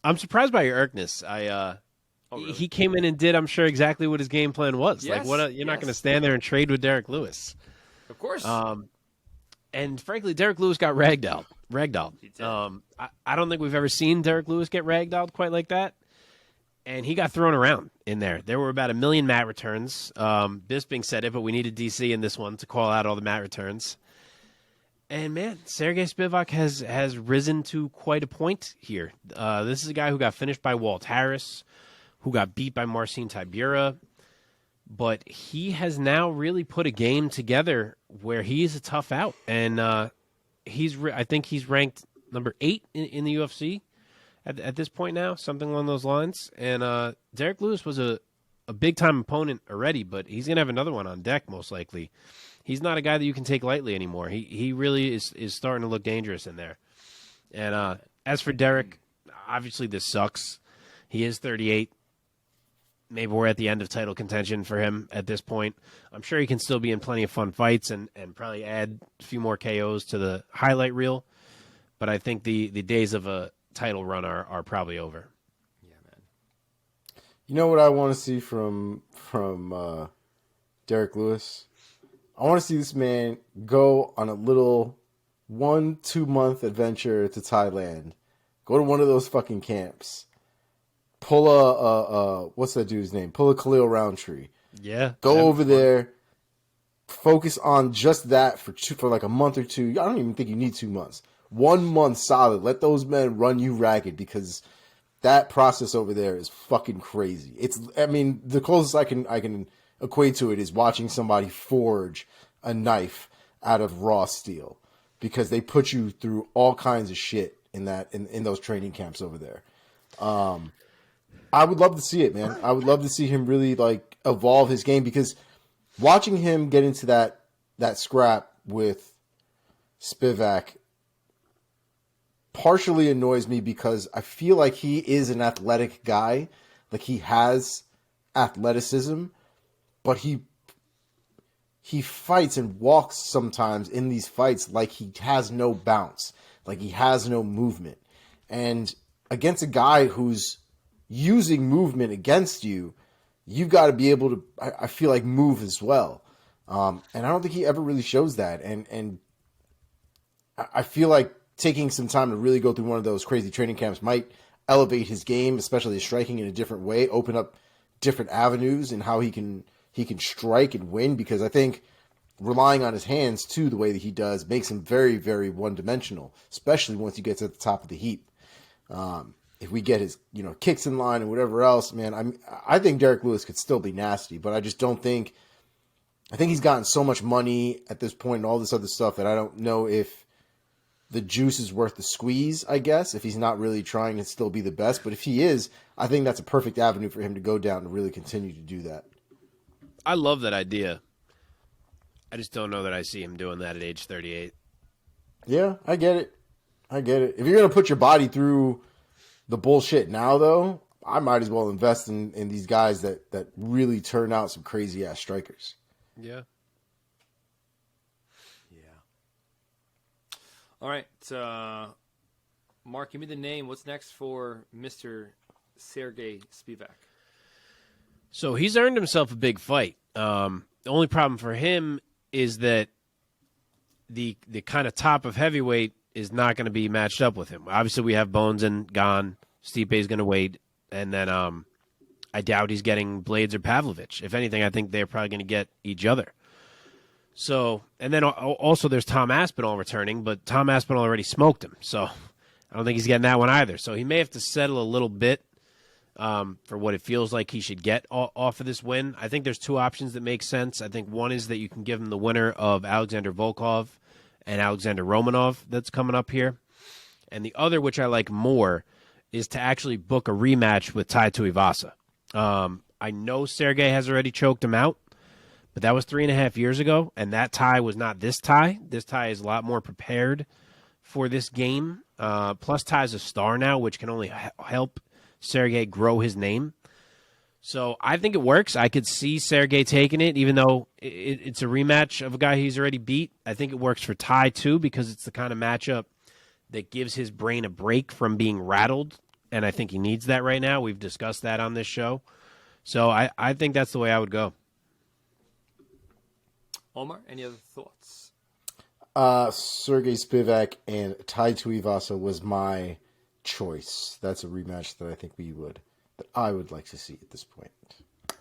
I'm surprised by your irkness. Really? He came in and did, I'm sure, exactly what his game plan was. Yes, You're not going to stand there and trade with Derrick Lewis. Of course. And frankly, Derrick Lewis got ragdolled. He did. I don't think we've ever seen Derrick Lewis get ragdolled quite like that. And he got thrown around in there. There were about 1 million mat returns. Bisping said it, but we needed DC in this one to call out all the mat returns. And, man, Serghei Spivac has risen to quite a point here. This is a guy who got finished by Walt Harris, who got beat by Marcin Tybura. But he has now really put a game together where he's a tough out. And I think he's ranked number 8 in the UFC at this point now, something along those lines. And Derrick Lewis was a big-time opponent already, but he's going to have another one on deck most likely. He's not a guy that you can take lightly anymore. He really is starting to look dangerous in there. And as for Derrick, obviously this sucks. He is 38. Maybe we're at the end of title contention for him at this point. I'm sure he can still be in plenty of fun fights and probably add a few more KOs to the highlight reel. But I think the days of a title run are probably over. Yeah, man. You know what I want to see from Derrick Lewis? I want to see this man go on a little 1-2 month adventure to Thailand. Go to one of those fucking camps. Pull a what's that dude's name? Pull a Khalil Roundtree. Yeah. Go over there. Focus on just that for like a month or two. I don't even think you need 2 months. 1 month solid. Let those men run you ragged because that process over there is fucking crazy. The closest I can equate to it is watching somebody forge a knife out of raw steel because they put you through all kinds of shit in those training camps over there. I would love to see it, man. I would love to see him really like evolve his game because watching him get into that scrap with Spivac partially annoys me because I feel like he is an athletic guy. Like he has athleticism, but he fights and walks sometimes in these fights like he has no bounce, like he has no movement. And against a guy who's using movement against you, you've got to be able to, I feel like, move as well. And I don't think he ever really shows that. And I feel like taking some time to really go through one of those crazy training camps might elevate his game, especially his striking in a different way, open up different avenues in how he can strike and win, because I think relying on his hands too, the way that he does, makes him very, very one-dimensional, especially once he gets at the top of the heap. If we get his, kicks in line and whatever else, man, I think Derrick Lewis could still be nasty, but I just don't think. I think he's gotten so much money at this point and all this other stuff that I don't know if the juice is worth the squeeze, I guess, if he's not really trying to still be the best. But if he is, I think that's a perfect avenue for him to go down and really continue to do that. I love that idea. I just don't know that I see him doing that at age 38. Yeah, I get it. If you're going to put your body through the bullshit now, though, I might as well invest in these guys that really turn out some crazy-ass strikers. Yeah. All right. Mark, give me the name. What's next for Mr. Serghei Spivac? So he's earned himself a big fight. The only problem for him is that the kind of top of heavyweight is not going to be matched up with him. Obviously, we have Bones and Gone. Stipe is going to wait. And then I doubt he's getting Blades or Pavlovich. If anything, I think they're probably going to get each other. So, and then also there's Tom Aspinall returning, but Tom Aspinall already smoked him. So I don't think he's getting that one either. So he may have to settle a little bit for what it feels like he should get off of this win. I think there's two options that make sense. I think one is that you can give him the winner of Alexander Volkov and Alexander Romanov that's coming up here. And the other, which I like more, is to actually book a rematch with Tai Tuivasa. I know Serghei has already choked him out, but that was 3.5 years ago, and that tie was not this tie. This tie is a lot more prepared for this game. Plus, Ty's a star now, which can only help Serghei grow his name. So I think it works. I could see Serghei taking it, even though it's a rematch of a guy he's already beat. I think it works for Ty, too, because it's the kind of matchup that gives his brain a break from being rattled, and I think he needs that right now. We've discussed that on this show. So I think that's the way I would go. Omar, any other thoughts? Serghei Spivac and Tai Tuivasa was my choice. That's a rematch that I would like to see at this point.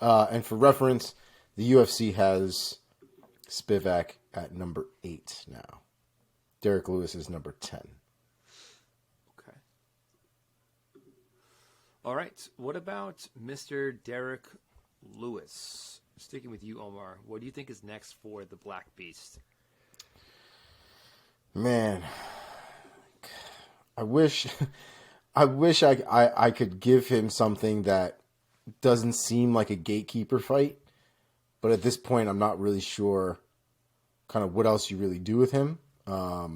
And for reference, the UFC has Spivac at number 8 now. Derrick Lewis is number 10. Okay. All right. What about Mr. Derrick Lewis? Sticking with you, Omar. What do you think is next for the Black Beast? Man, I wish I could give him something that doesn't seem like a gatekeeper fight, but at this point, I'm not really sure kind of what else you really do with him. I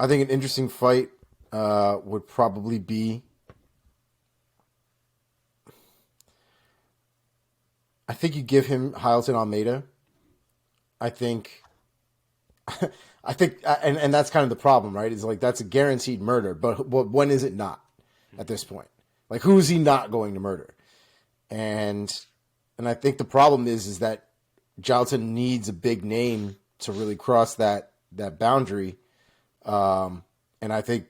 think an interesting fight would probably be. I think you give him Jailton Almeida. I think, and that's kind of the problem, right? It's like that's a guaranteed murder, but when is it not at this point? Like, who is he not going to murder? And I think the problem is that Jailton needs a big name to really cross that boundary. And I think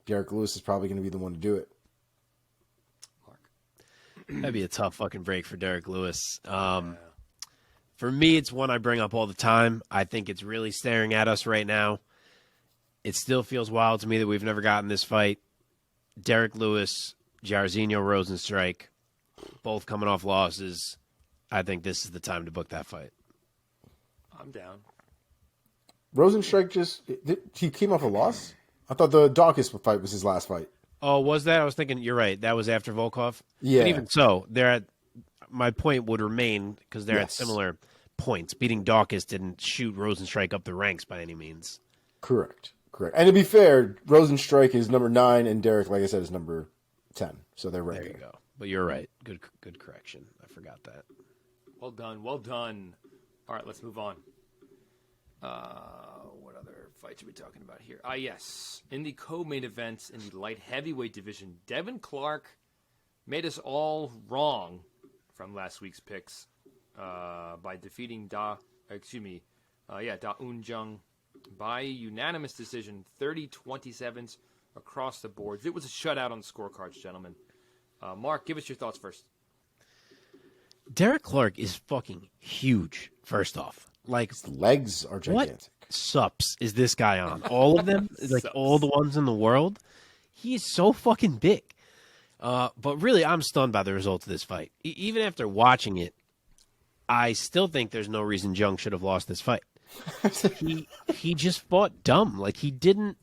Derrick Lewis is probably going to be the one to do it. That'd be a tough fucking break for Derrick Lewis. For me, it's one I bring up all the time. I think it's really staring at us right now. It still feels wild to me that we've never gotten this fight. Derrick Lewis, Jairzinho Rozenstruik, both coming off losses. I think this is the time to book that fight. I'm down. Rozenstruik he came off a loss? I thought the Dawkins fight was his last fight. Oh, was that? I was thinking, you're right. That was after Volkov. Yeah. But even so, my point would remain because they're at similar points. Beating Dawkins didn't shoot Rozenstruik up the ranks by any means. Correct. And to be fair, Rozenstruik is number 9, and Derrick, like I said, is number 10. So they're right there. You go. But you're right. Good correction. I forgot that. Well done. All right, let's move on. What other fights are we talking about here? Yes. In the co-main events in the light heavyweight division, Devin Clark made us all wrong from last week's picks by defeating Da Un Jung by unanimous decision, 30-27 across the boards. It was a shutout on the scorecards, gentlemen. Mark, give us your thoughts first. Derrick Clark is fucking huge, first off. Like, his legs are gigantic. What sups is this guy on? All of them? Like, all the ones in the world? He is so fucking big. But really, I'm stunned by the results of this fight. Even after watching it, I still think there's no reason Jung should have lost this fight. He just fought dumb. Like, he didn't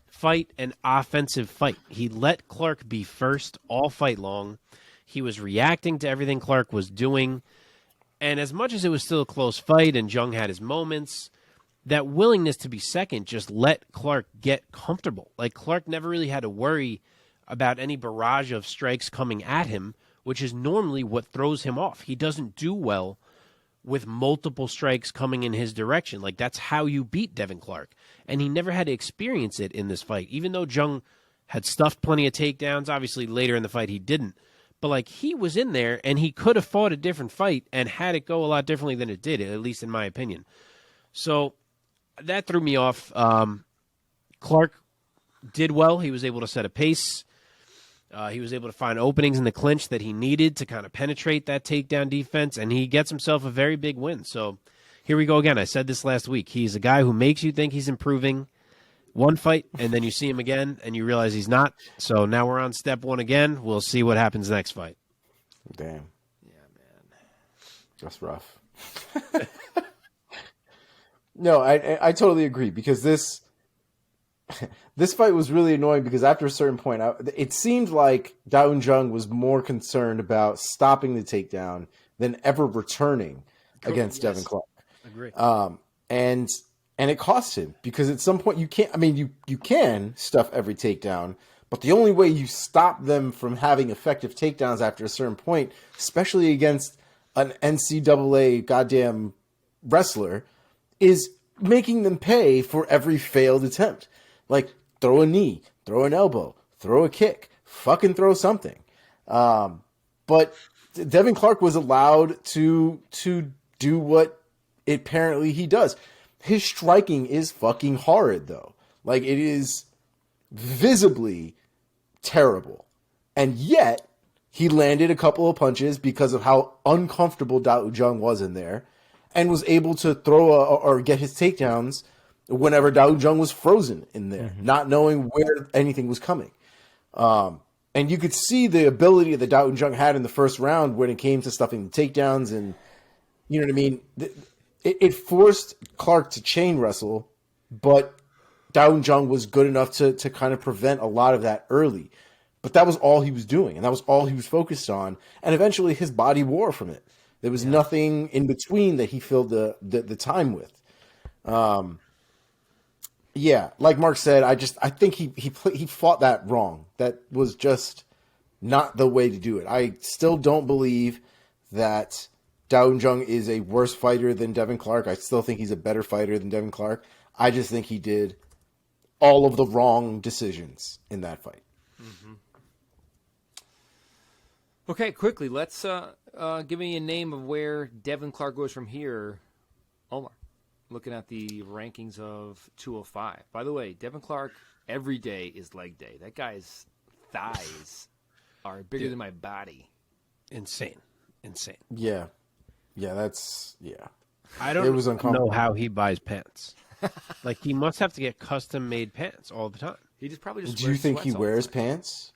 fight an offensive fight. He let Clark be first all fight long. He was reacting to everything Clark was doing. And as much as it was still a close fight and Jung had his moments, that willingness to be second just let Clark get comfortable. Like, Clark never really had to worry about any barrage of strikes coming at him, which is normally what throws him off. He doesn't do well with multiple strikes coming in his direction. Like, that's how you beat Devin Clark. And he never had to experience it in this fight, even though Jung had stuffed plenty of takedowns. Obviously, later in the fight, he didn't. But, like, he was in there, and he could have fought a different fight and had it go a lot differently than it did, at least in my opinion. So that threw me off. Clark did well. He was able to set a pace. He was able to find openings in the clinch that he needed to kind of penetrate that takedown defense, and he gets himself a very big win. So here we go again. I said this last week. He's a guy who makes you think he's improving one fight, and then you see him again, and you realize he's not. So now we're on step 1 again. We'll see what happens next fight. Damn. Yeah, man. That's rough. No, I totally agree, because this fight was really annoying because after a certain point, it seemed like Da Un Jung was more concerned about stopping the takedown than ever returning against Devin Clark. Agree. And it cost him, because at some point you can't. I mean, you can stuff every takedown, But the only way you stop them from having effective takedowns after a certain point, especially against an NCAA goddamn wrestler, is making them pay for every failed attempt. Like, throw a knee, throw an elbow, throw a kick, fucking throw something. But Devin Clark was allowed to do what apparently he does. His striking is fucking horrid, though. Like, it is visibly terrible. And yet, he landed a couple of punches because of how uncomfortable Dao Jung was in there, and was able to throw or get his takedowns whenever Dao Jung was frozen in there, not knowing where anything was coming. And you could see the ability that Dao Jung had in the first round when it came to stuffing the takedowns, and you know what I mean? It forced Clark to chain wrestle, but Dao Jung was good enough to kind of prevent a lot of that early. But that was all he was doing, and that was all he was focused on. And eventually his body wore from it. There was nothing in between that he filled the time with. Like Mark said, I think he fought that wrong. That was just not the way to do it. I still don't believe that Dao Jung is a worse fighter than Devin Clark. I still think he's a better fighter than Devin Clark. I just think he did all of the wrong decisions in that fight. Mm-hmm. Okay, quickly, let's give me a name of where Devin Clark goes from here. Omar, looking at the rankings of 205. By the way, Devin Clark, every day is leg day. That guy's thighs are bigger than my body. Insane. Yeah. I don't know how he buys pants. Like, he must have to get custom-made pants all the time. He just probably just. Do you think he wears pants?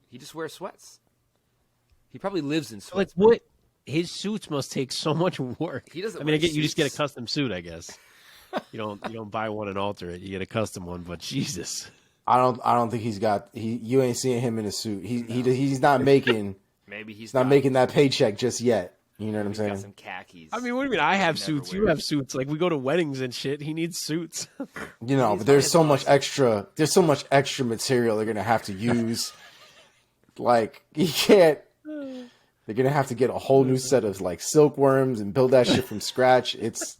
He just wears sweats. He probably lives in sweats. Like, what? His suits must take so much work. He doesn't. I mean, you just get a custom suit, I guess. You don't buy one and alter it. You get a custom one. But Jesus, I don't think he's got. You ain't seeing him in a suit. He's not making. Maybe he's not making that paycheck just yet. You know what I'm saying? Got some khakis. I mean, what do you mean? I have suits. You have suits. Like, we go to weddings and shit. He needs suits. But there's so much extra. There's so much extra material they're gonna have to use. Like, he can't. They're gonna have to get a whole new set of like silkworms and build that shit from scratch. It's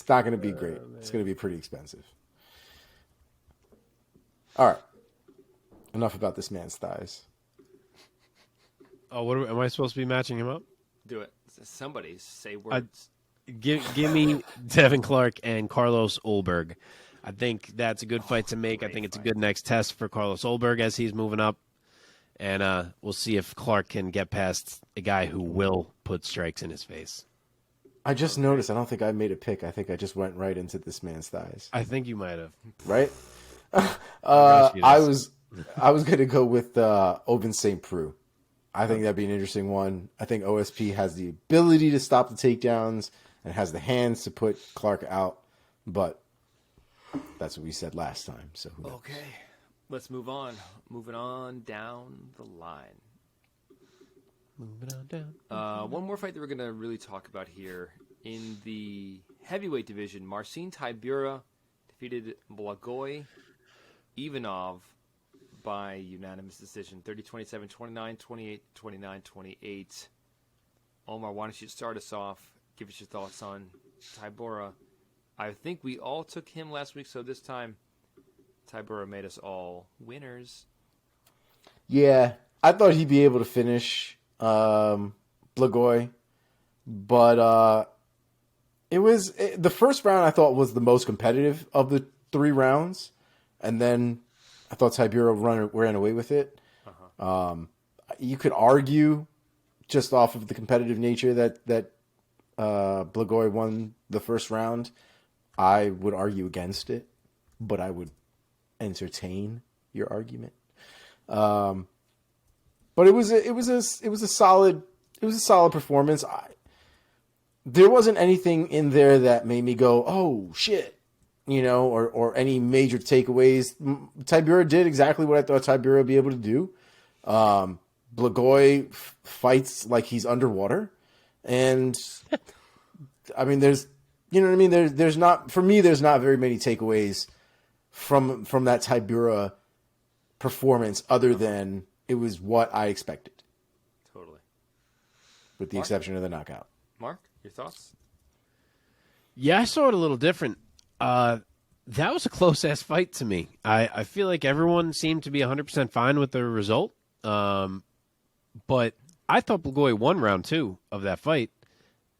not gonna be great. It's gonna be pretty expensive. All right. Enough about this man's thighs. Oh, am I supposed to be matching him up? Do it. Somebody say words. Give me Devin Clark and Carlos Olberg. I think that's a good fight to make. I think it's a good next test for Carlos Olberg as he's moving up. And we'll see if Clark can get past a guy who will put strikes in his face. I just noticed. I don't think I made a pick. I think I just went right into this man's thighs. I think you might have. Right? I was going to go with Ovince St. Preux. I think that'd be an interesting one. I think OSP has the ability to stop the takedowns and has the hands to put Clark out. But that's what we said last time. So okay. Let's move on. Moving on down the line. Moving on down. One more fight that we're going to really talk about here. In the heavyweight division, Marcin Tybura defeated Blagoy Ivanov by unanimous decision. 30-27, 29-28, 29-28. Omar, why don't you start us off? Give us your thoughts on Tybura. I think we all took him last week, so this time Tybura made us all winners. Yeah, I thought he'd be able to finish Blagoy, but the first round I thought was the most competitive of the 3 rounds, and then I thought Tybura ran away with it. You could argue, just off of the competitive nature, that Blagoy won the first round. I would argue against it, but I would entertain your argument. But it was a solid performance. There wasn't anything in there that made me go, oh shit, or any major takeaways. Tybura did exactly what I thought Tybura would be able to do. Blagoy fights like he's underwater, and I mean, there's not very many takeaways from that Tybura performance other than it was what I expected, Totally. with the Mark? exception of the knockout. Mark, your thoughts? Yeah, I saw it a little different. That was a close-ass fight to me. I feel like everyone seemed to be 100% fine with the result. But I thought Blagoy won round 2 of that fight.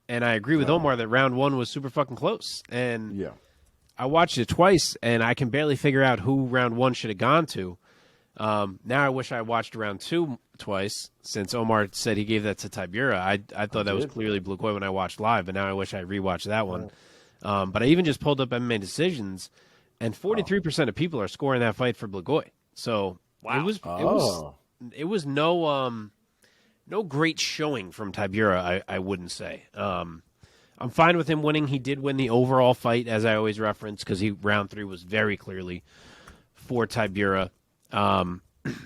And I agree with Omar that round 1 was super fucking close. And Yeah. I watched it twice, and I can barely figure out who round 1 should have gone to. Now I wish I watched round 2 twice, since Omar said he gave that to Tybura. I thought that was clearly Blagoy when I watched live, but now I wish I rewatched that one. But I even just pulled up MMA decisions, and 43% of people are scoring that fight for Blagoy. So it was no great showing from Tybura, I wouldn't say. I'm fine with him winning. He did win the overall fight, as I always reference, because round 3 was very clearly for Tybura.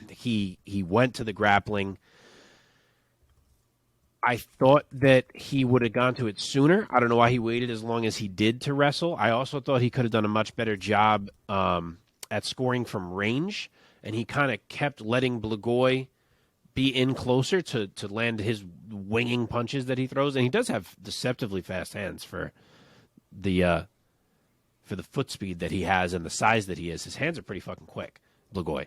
He went to the grappling. I thought that he would have gone to it sooner. I don't know why he waited as long as he did to wrestle. I also thought he could have done a much better job at scoring from range, and he kind of kept letting Blagoy be in closer to land his winging punches that he throws. And he does have deceptively fast hands for the foot speed that he has and the size that he is. His hands are pretty fucking quick, Blagoy.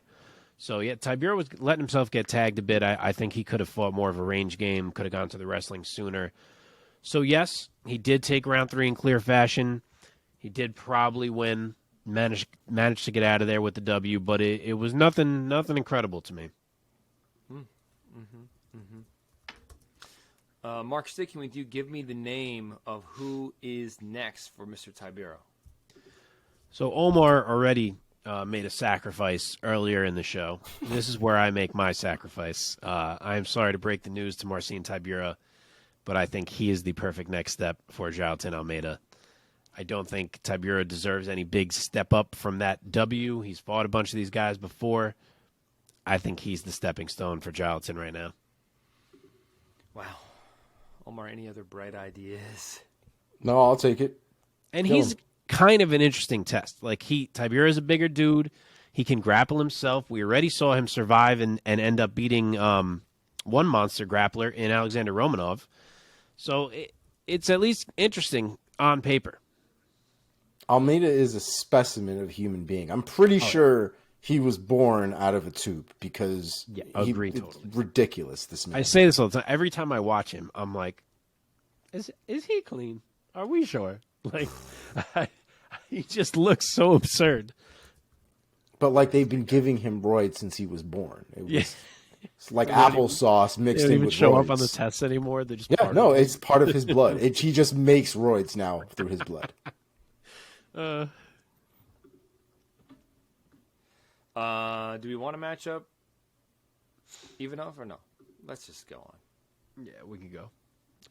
So, yeah, Tybura was letting himself get tagged a bit. I think he could have fought more of a range game, could have gone to the wrestling sooner. So, yes, he did take round 3 in clear fashion. He did probably win, managed to get out of there with the W, but it was nothing incredible to me. Mark, sticking with you, give me the name of who is next for Mr. Tybura. So, Omar already made a sacrifice earlier in the show. This is where I make my sacrifice. I am sorry to break the news to Marcin Tybura, but I think he is the perfect next step for Jailton Almeida. I don't think Tybura deserves any big step up from that W. He's fought a bunch of these guys before. I think he's the stepping stone for Jailton right now. Wow. Omar, any other bright ideas? No, I'll take it. And he's kind of an interesting test. Like, Tybura is a bigger dude. He can grapple himself. We already saw him survive and end up beating one monster grappler in Alexander Romanov. So it's at least interesting on paper. Almeida is a specimen of human being. I'm pretty sure he was born out of a tube because totally. It's ridiculous, this man. I say this all the time. Every time I watch him, I'm like, is he clean? Are we sure? Like, he just looks so absurd. But like they've been giving him roids since he was born. It was it's like applesauce mixed They don't in even with show roids. up on the tests anymore. They're just it's part of his blood. He just makes roids now through his blood. Do we want to match up Ivanov or no? Let's just go on. Yeah, we can go.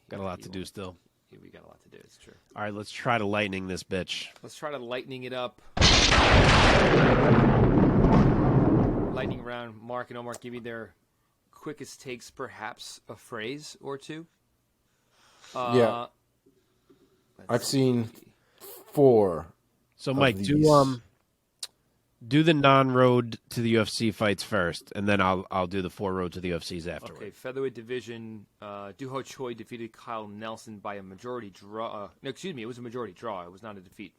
Got a lot to do still. Yeah, we got a lot to do. It's true. All right, let's try to lightning this bitch. Let's try to lightning it up. Lightning round. Mark and Omar, give me their quickest takes, perhaps a phrase or two. Yeah. I've seen 4. So, Mike, do the non-road to the UFC fights first, and then I'll do the 4 road to the UFCs afterward. Okay, featherweight division. Duho Choi defeated Kyle Nelson by a majority draw. No, excuse me, it was a majority draw. It was not a defeat.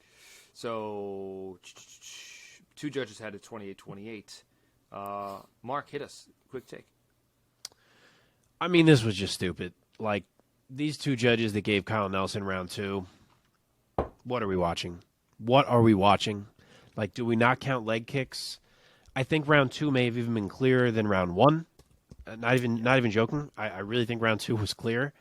So, 2 judges had a 28-28. Mark, hit us. Quick take. I mean, this was just stupid. Like, these 2 judges that gave Kyle Nelson round 2, what are we watching? What are we watching? Like, do we not count leg kicks? I think round 2 may have even been clearer than round 1. Not even joking. I really think round 2 was clear.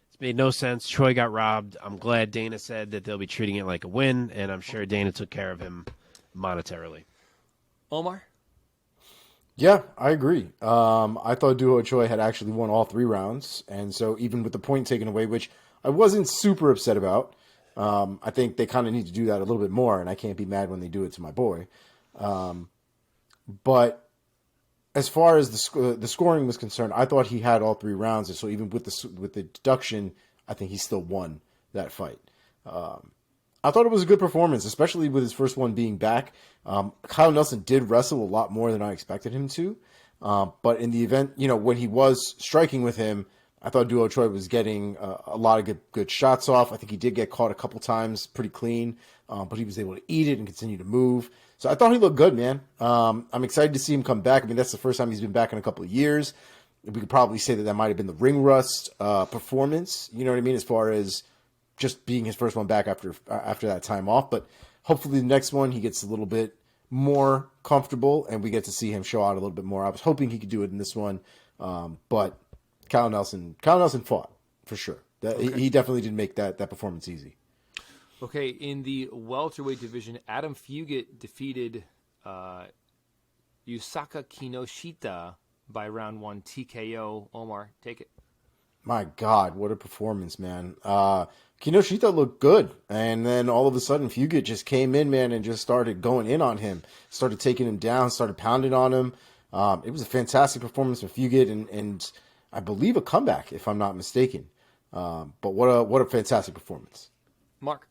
It's made no sense. Choi got robbed. I'm glad Dana said that they'll be treating it like a win, and I'm sure Dana took care of him monetarily. Omar? Yeah, I agree. I thought Duho Choi had actually won all 3 rounds, and so even with the point taken away, which I wasn't super upset about, I think they kind of need to do that a little bit more, and I can't be mad when they do it to my boy. But as far as the scoring was concerned, I thought he had all 3 rounds, and so even with the deduction, I think he still won that fight. I thought it was a good performance, especially with his first one being back. Kyle Nelson did wrestle a lot more than I expected him to. But in the event, when he was striking with him, I thought Duo Choi was getting a lot of good shots off. I think he did get caught a couple times pretty clean, but he was able to eat it and continue to move. So I thought he looked good, man. I'm excited to see him come back. I mean, that's the first time he's been back in a couple of years. We could probably say that might have been the ring rust performance, you know what I mean, as far as just being his first one back after that time off. But hopefully the next one he gets a little bit more comfortable and we get to see him show out a little bit more. I was hoping he could do it in this one, but Kyle Nelson fought for sure. He definitely did make that performance easy. Okay, in the welterweight division, Adam Fugit defeated Yusaka Kinoshita by round 1 TKO. Omar, take it. My God, what a performance, man. Kinoshita looked good, and then all of a sudden Fugit just came in, man, and just started going in on him, started taking him down, started pounding on him. It was a fantastic performance for Fugit, and I believe a comeback, if I'm not mistaken. But what a fantastic performance. Mark?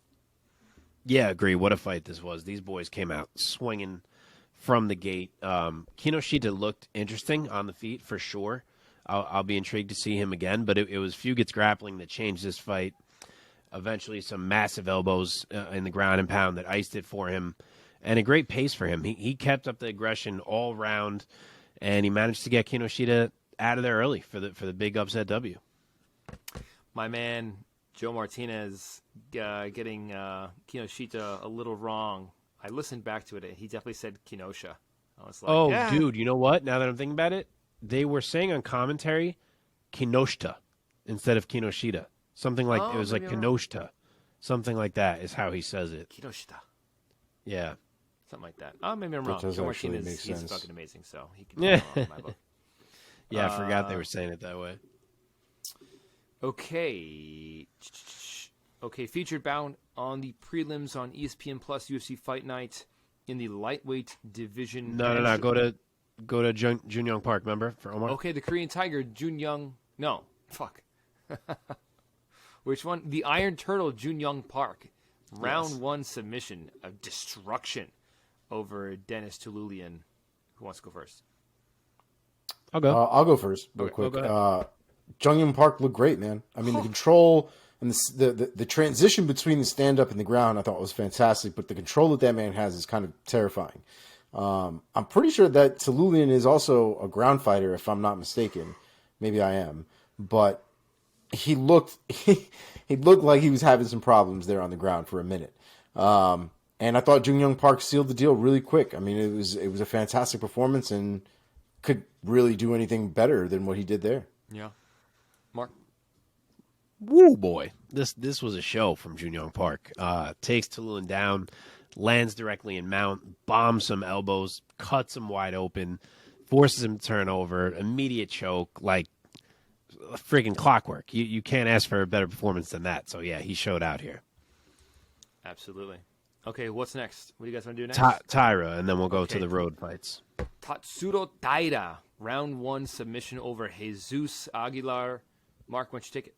Yeah, agree. What a fight this was. These boys came out swinging from the gate. Kinoshita looked interesting on the feet for sure. I'll be intrigued to see him again, but it was Fugit's grappling that changed this fight. Eventually, some massive elbows in the ground and pound that iced it for him, and a great pace for him. He kept up the aggression all round, and he managed to get Kinoshita out of there early for the big upset W. My man Joe Martinez getting Kinoshita a little wrong. I listened back to it. He definitely said Kenosha. I was like, dude, you know what? Now that I'm thinking about it, they were saying on commentary Kinoshita instead of Kinoshita. Something like it was like Kinoshita. Something like that is how he says it. Kinoshita. Yeah. Something like that. Oh, maybe I'm wrong. Joe Martinez, he's fucking amazing, so he can do it in my book. Yeah, I forgot they were saying it that way. Okay, featured bout on the prelims on ESPN Plus UFC Fight Night in the lightweight division. No. Go to Jun Young Park, remember, for Omar? Okay, the Korean Tiger, Jun Young. No, fuck. Which one? The Iron Turtle, Jun Young Park. Round 1 submission of destruction over Dennis Tululian. Who wants to go first? I'll go. I'll go first real quick. Jung Park looked great, man. I mean, the control and the transition between the stand-up and the ground I thought was fantastic, but the control that man has is kind of terrifying. I'm pretty sure that Tululian is also a ground fighter, if I'm not mistaken. Maybe I am. But he looked like he was having some problems there on the ground for a minute. And I thought Jung Young Park sealed the deal really quick. I mean, it was a fantastic performance and could really do anything better than what he did there. Yeah. Mark? Woo, boy. This was a show from Jun Young Park. Takes Tululian down, lands directly in mount, bombs some elbows, cuts him wide open, forces him to turn over, immediate choke, like freaking clockwork. You can't ask for a better performance than that. So, yeah, he showed out here. Absolutely. Okay, what's next? What do you guys want to do next? Tyra, and then we'll go to the road fights. Tatsuro Taira, round 1 submission over Jesus Aguilar. Mark, why don't you take it?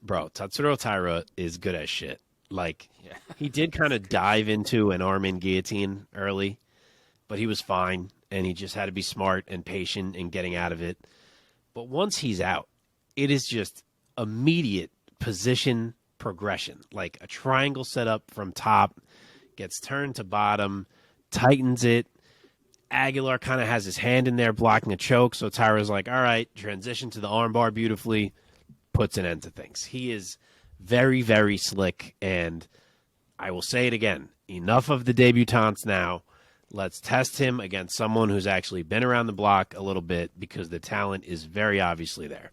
Bro, Tatsuro Taira is good as shit. Like, he did kind of dive into an arm-in guillotine early, but he was fine, and he just had to be smart and patient in getting out of it. But once he's out, it is just immediate position progression. Like a triangle set up from top, gets turned to bottom, tightens it. Aguilar kind of has his hand in there blocking a choke, so Tyra's like, all right, transition to the armbar beautifully, puts an end to things. He is very, very slick, and I will say it again, enough of the debutantes now. Let's test him against someone who's actually been around the block a little bit because the talent is very obviously there.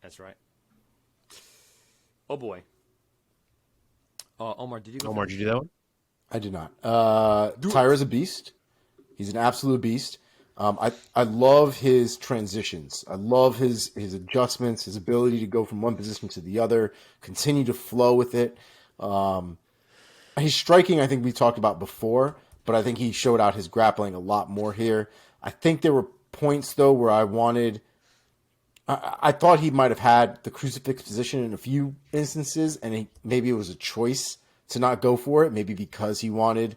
That's right. Oh, boy. Omar, did you go Omar, did you do that one? I did not. Tyra's a beast. He's an absolute beast. I love his transitions. I love his adjustments, his ability to go from one position to the other, continue to flow with it. His striking, I think we talked about before, but I think he showed out his grappling a lot more here. I think there were points, though, where I wanted I thought he might have had the crucifix position in a few instances, and maybe it was a choice to not go for it, maybe because he wanted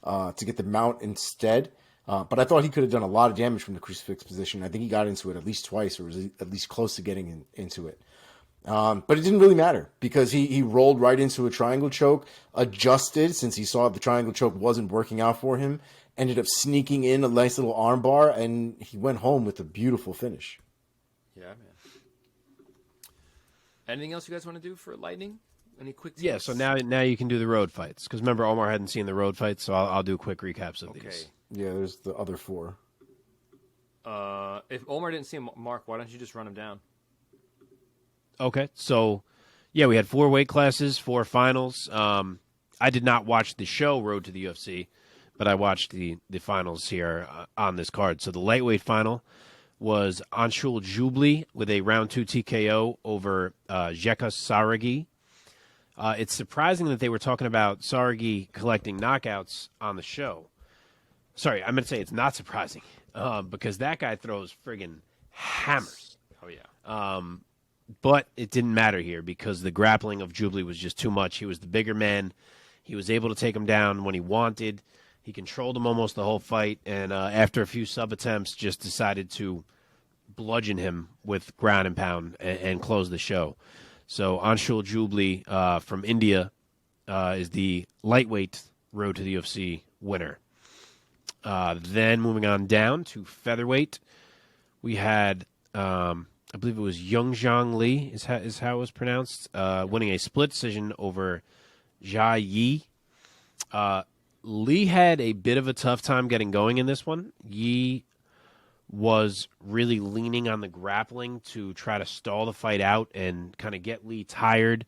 to get the mount instead. But I thought he could have done a lot of damage from the crucifix position. I think he got into it at least twice, or was at least close to getting into it. But it didn't really matter because he rolled right into a triangle choke, adjusted since he saw the triangle choke wasn't working out for him, ended up sneaking in a nice little armbar, and he went home with a beautiful finish. Yeah, man. Anything else you guys want to do for Lightning? Any quick tips? Yeah, so now you can do the road fights. Because remember, Omar hadn't seen the road fights, so I'll do quick recaps of these. Yeah, there's the other 4. If Omar didn't see him, Mark, why don't you just run him down? Okay, so, yeah, we had 4 weight classes, 4 finals. I did not watch the show Road to the UFC, but I watched the finals here on this card. So the lightweight final was Anshul Jubli with a round 2 TKO over Serghei. It's surprising that they were talking about Serghei collecting knockouts on the show. Sorry, I'm going to say it's not surprising because that guy throws friggin' hammers. Oh, yeah. But it didn't matter here because the grappling of Jubli was just too much. He was the bigger man. He was able to take him down when he wanted. He controlled him almost the whole fight, and after a few sub-attempts, just decided to bludgeon him with ground and pound and close the show. So Anshul Jubli from India is the lightweight Road to the UFC winner. Then moving on down to featherweight, we had, I believe it was Jung Lee is how it was pronounced, winning a split decision over Jia Yi. Lee had a bit of a tough time getting going in this one. Yi was really leaning on the grappling to try to stall the fight out and kind of get Lee tired.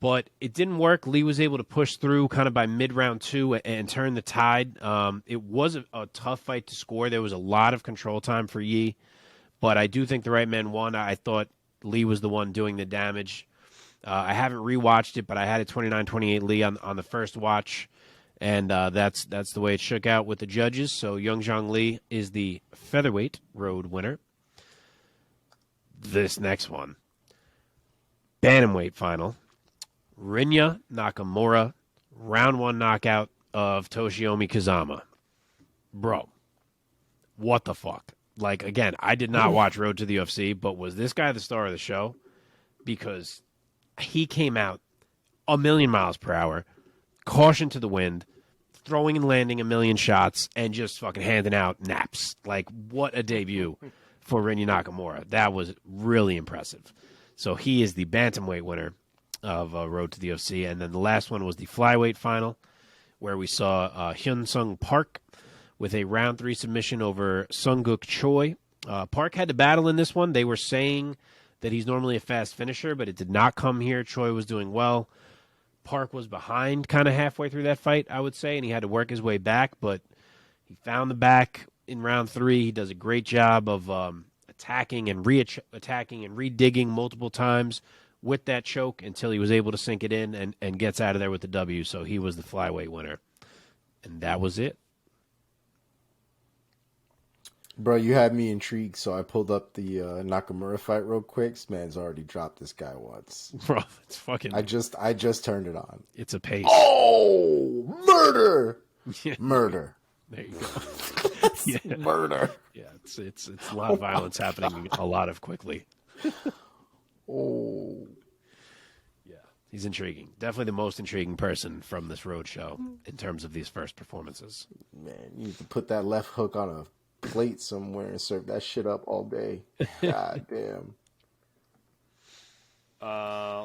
But it didn't work. Lee was able to push through kind of by mid-round 2 and turn the tide. It was a tough fight to score. There was a lot of control time for Yi. But I do think the right man won. I thought Lee was the one doing the damage. I haven't rewatched it, but I had a 29-28 Lee on the first watch. And that's the way it shook out with the judges. So Jung Lee is the featherweight road winner. This next one, bantamweight final. Rinya Nakamura, round 1 knockout of Toshiomi Kazama. Bro, what the fuck? Like, again, I did not watch Road to the UFC, but was this guy the star of the show? Because he came out a million miles per hour, caution to the wind, throwing and landing a million shots, and just fucking handing out naps. Like, what a debut for Rinya Nakamura. That was really impressive. So he is the bantamweight winner of Road to the UFC. And then the last one was the flyweight final, where we saw Hyun Sung Park with a round 3 submission over Sunguk Choi. Park had to battle in this one. They were saying that he's normally a fast finisher, but it did not come here. Choi was doing well. Park was behind kind of halfway through that fight, I would say, and he had to work his way back, but he found the back in round 3. He does a great job of attacking and re-attacking and re-digging multiple times with that choke until he was able to sink it in and gets out of there with the W, so he was the flyweight winner. And that was it. Bro, you had me intrigued, so I pulled up the Nakamura fight real quick. This man's already dropped this guy once. Bro, it's fucking... I just turned it on. It's a pace. Oh, murder! Yeah. Murder. There you go. Yeah. Murder. Yeah, it's a lot of violence happening a lot of quickly. Oh. Yeah, he's intriguing. Definitely the most intriguing person from this road show in terms of these first performances. Man, you need to put that left hook on a plate somewhere and serve that shit up all day. God damn.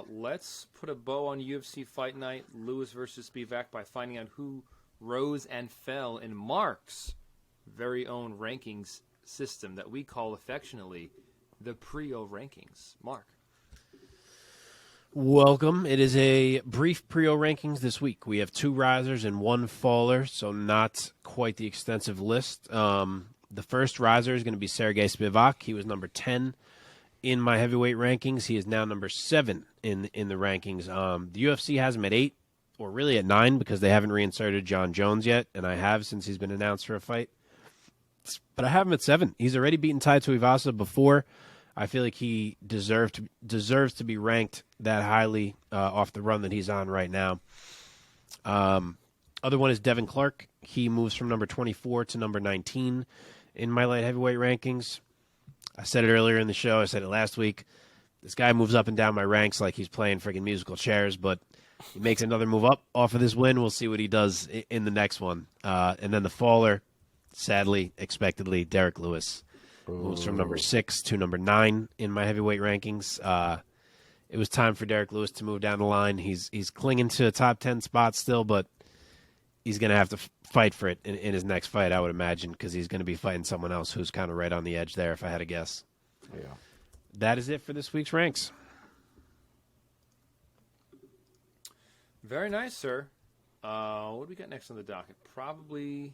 Let's put a bow on UFC Fight Night, Lewis versus Spivac, by finding out who rose and fell in Mark's very own rankings system that we call affectionately the Priaulx Rankings. Mark. Welcome. It is a brief Priaulx Rankings this week. We have 2 risers and 1 faller, so not quite the extensive list. The first riser is going to be Serghei Spivac. He was number 10 in my heavyweight rankings. He is now number 7 in the rankings. The UFC has him at 8, or really at 9, because they haven't reinserted John Jones yet, and I have since he's been announced for a fight. But I have him at 7. He's already beaten Tai Tuivasa before. I feel like he deserves to be ranked that highly off the run that he's on right now. Other one is Devin Clark. He moves from number 24 to number 19 in my light heavyweight rankings. I said it earlier in the show. I said it last week. This guy moves up and down my ranks like he's playing freaking musical chairs, but he makes another move up off of this win. We'll see what he does in the next one. And then the faller, sadly, expectedly, Derrick Lewis moves from number 6 to number 9 in my heavyweight rankings. It was time for Derrick Lewis to move down the line. He's clinging to a top 10 spot still, but he's going to have to fight for it in his next fight, I would imagine, because he's going to be fighting someone else who's kind of right on the edge there, if I had to guess. Yeah. That is it for this week's ranks. Very nice, sir. What do we got next on the docket? Probably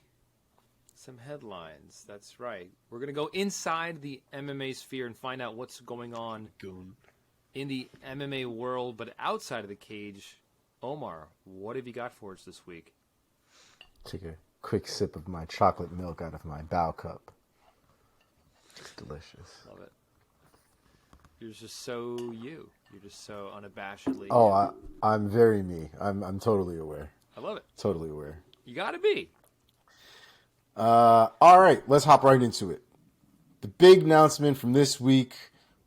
some headlines. That's right. We're going to go inside the MMA sphere and find out what's going on in the MMA world, but outside of the cage. Omar, what have you got for us this week? Take a quick sip of my chocolate milk out of my bow cup. It's delicious. Love it. You're just so you. You're just so unabashedly. Oh, I'm very me. I'm totally aware. I love it. Totally aware. You got to be. All right, let's hop right into it. The big announcement from this week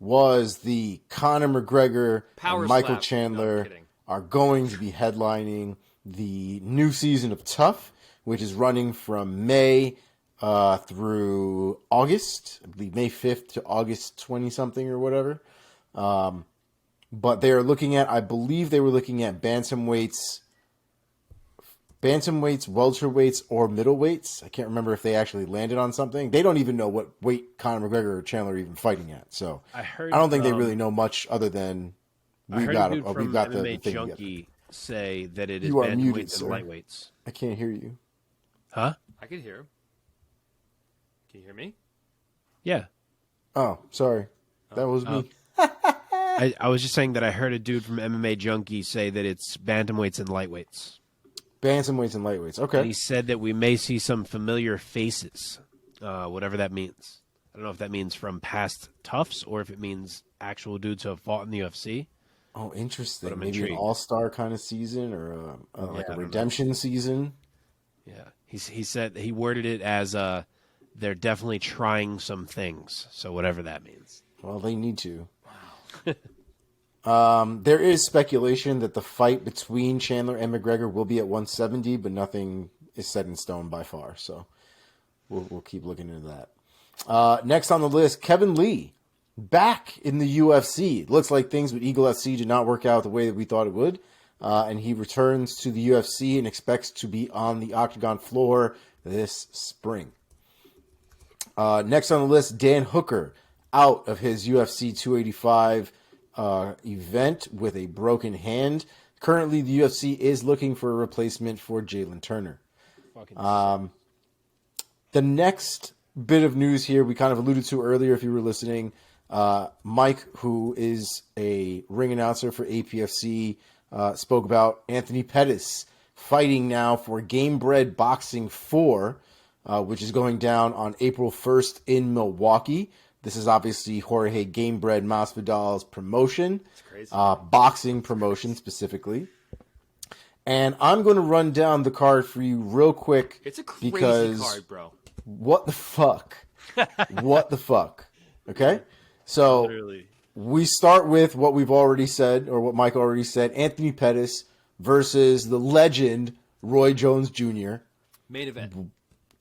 was the Conor McGregor Power and Michael slap. Chandler No, I'm kidding. are going to be headlining the new season of Tough, which is running from May through August, I believe May 5th to August 20-something or whatever. But they are looking at, I believe they were looking at bantamweights, welterweights, or middleweights. I can't remember if they actually landed on something. They don't even know what weight Conor McGregor or Chandler are even fighting at. So I don't think they really know much other than we've got the MMA thing Junkie together. say that it is You are bantamweights muted, and sir. lightweights. I can't hear you. Huh? I can hear him. Can you hear me? Yeah. Oh, sorry. That was me. I was just saying that I heard a dude from MMA Junkie say that it's bantamweights and lightweights. Bantamweights and lightweights. Okay. And he said that we may see some familiar faces, whatever that means. I don't know if that means from past toughs or if it means actual dudes who have fought in the UFC. Oh, interesting. I'm Maybe intrigued. an all-star kind of season or like a redemption season. Yeah. He said he worded it as they're definitely trying some things. So whatever that means. Well, they need to. There is speculation that the fight between Chandler and McGregor will be at 170, but nothing is set in stone by far. So we'll keep looking into that. Next on the list, Kevin Lee, back in the UFC. Looks like things with Eagle FC did not work out the way that we thought it would. And he returns to the UFC and expects to be on the octagon floor this spring. Next on the list, Dan Hooker, out of his UFC 285 event with a broken hand. Currently, the UFC is looking for a replacement for Jalen Turner. The next bit of news here, we kind of alluded to earlier if you were listening. Mike, who is a ring announcer for APFC, spoke about Anthony Pettis fighting now for Gamebred Boxing 4, which is going down on April 1st in Milwaukee. This is obviously Jorge Gamebred Masvidal's promotion, boxing promotion specifically. And I'm going to run down the card for you real quick. It's a crazy card, bro. What the fuck? What the fuck? Okay? So Literally. we start with what we've already said, or what Mike already said, Anthony Pettis versus the legend Roy Jones Jr. Main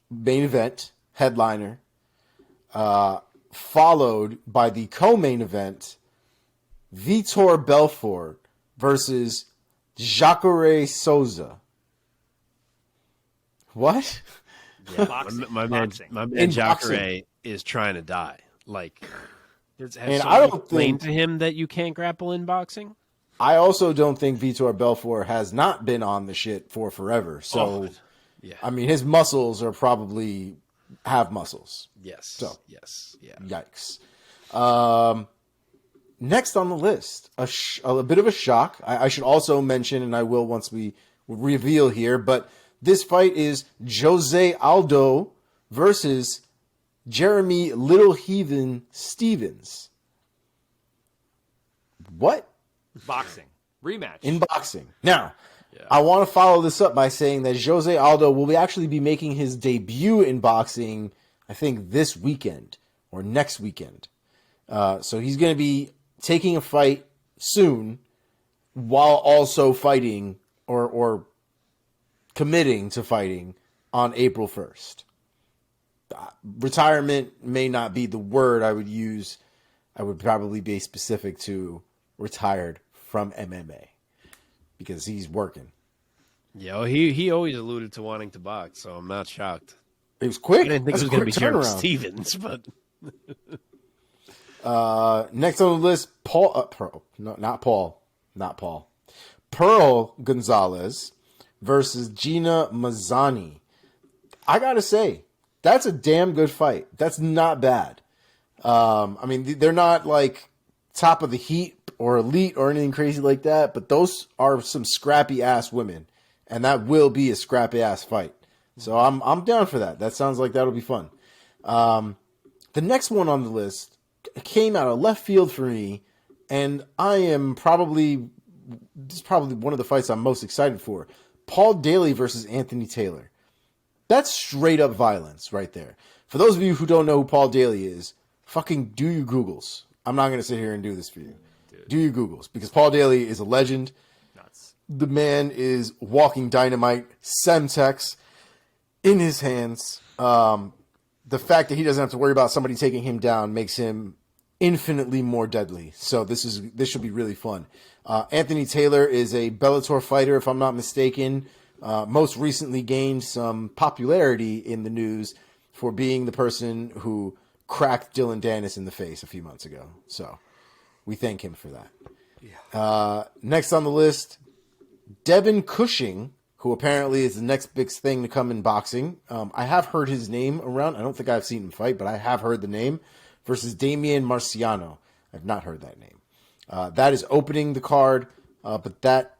event, headliner. Followed by the co-main event, Vitor Belfort versus Jacare Souza. What? Yeah, Boxing. my man In Jacare is trying to die. Like, has And someone I don't explained think- to him that you can't grapple in boxing? I also don't think Vitor Belfort has not been on the shit for forever. So, Yeah. I mean, his muscles are probably have muscles. Yes. So. Yes. Yeah. Yikes. Next on the list, a bit of a shock. I should also mention, and I will once we reveal here, but this fight is Jose Aldo versus Jeremy Little Heathen Stevens. What? Boxing. Rematch. In boxing. Now, I want to follow this up by saying that Jose Aldo will actually be making his debut in boxing, I think, this weekend or next weekend. So he's going to be taking a fight soon while also fighting or committing to fighting on April 1st. Retirement may not be the word I would use. I would probably be specific to retired from MMA because he's working. Yeah, he always alluded to wanting to box, so I'm not shocked. It was quick. I didn't think That's it was going to be Jeremy turnaround. Stevens, but Next on the list, Pearl. No, not Paul. Not Paul. Pearl Gonzalez versus Gina Mazzani. I gotta say, that's a damn good fight. That's not bad. I mean, they're not like top of the heat or elite or anything crazy like that, but those are some scrappy ass women, and that will be a scrappy ass fight. So I'm down for that. That sounds like that'll be fun. The next one on the list came out of left field for me, and this is probably one of the fights I'm most excited for. Paul Daly versus Anthony Taylor. That's straight up violence right there. For those of you who don't know who Paul Daly is, fucking do your Googles. I'm not going to sit here and do this for you. Dude. Do your Googles, because Paul Daly is a legend. Nuts. The man is walking dynamite, Semtex in his hands. The fact that he doesn't have to worry about somebody taking him down makes him infinitely more deadly. So this should be really fun. Anthony Taylor is a Bellator fighter, if I'm not mistaken. Most recently gained some popularity in the news for being the person who cracked Dylan Dennis in the face a few months ago. So we thank him for that. Yeah. Next on the list, Devin Cushing, who apparently is the next big thing to come in boxing. I have heard his name around. I don't think I've seen him fight, but I have heard the name. Versus Damian Marciano. I've not heard that name. That is opening the card, but that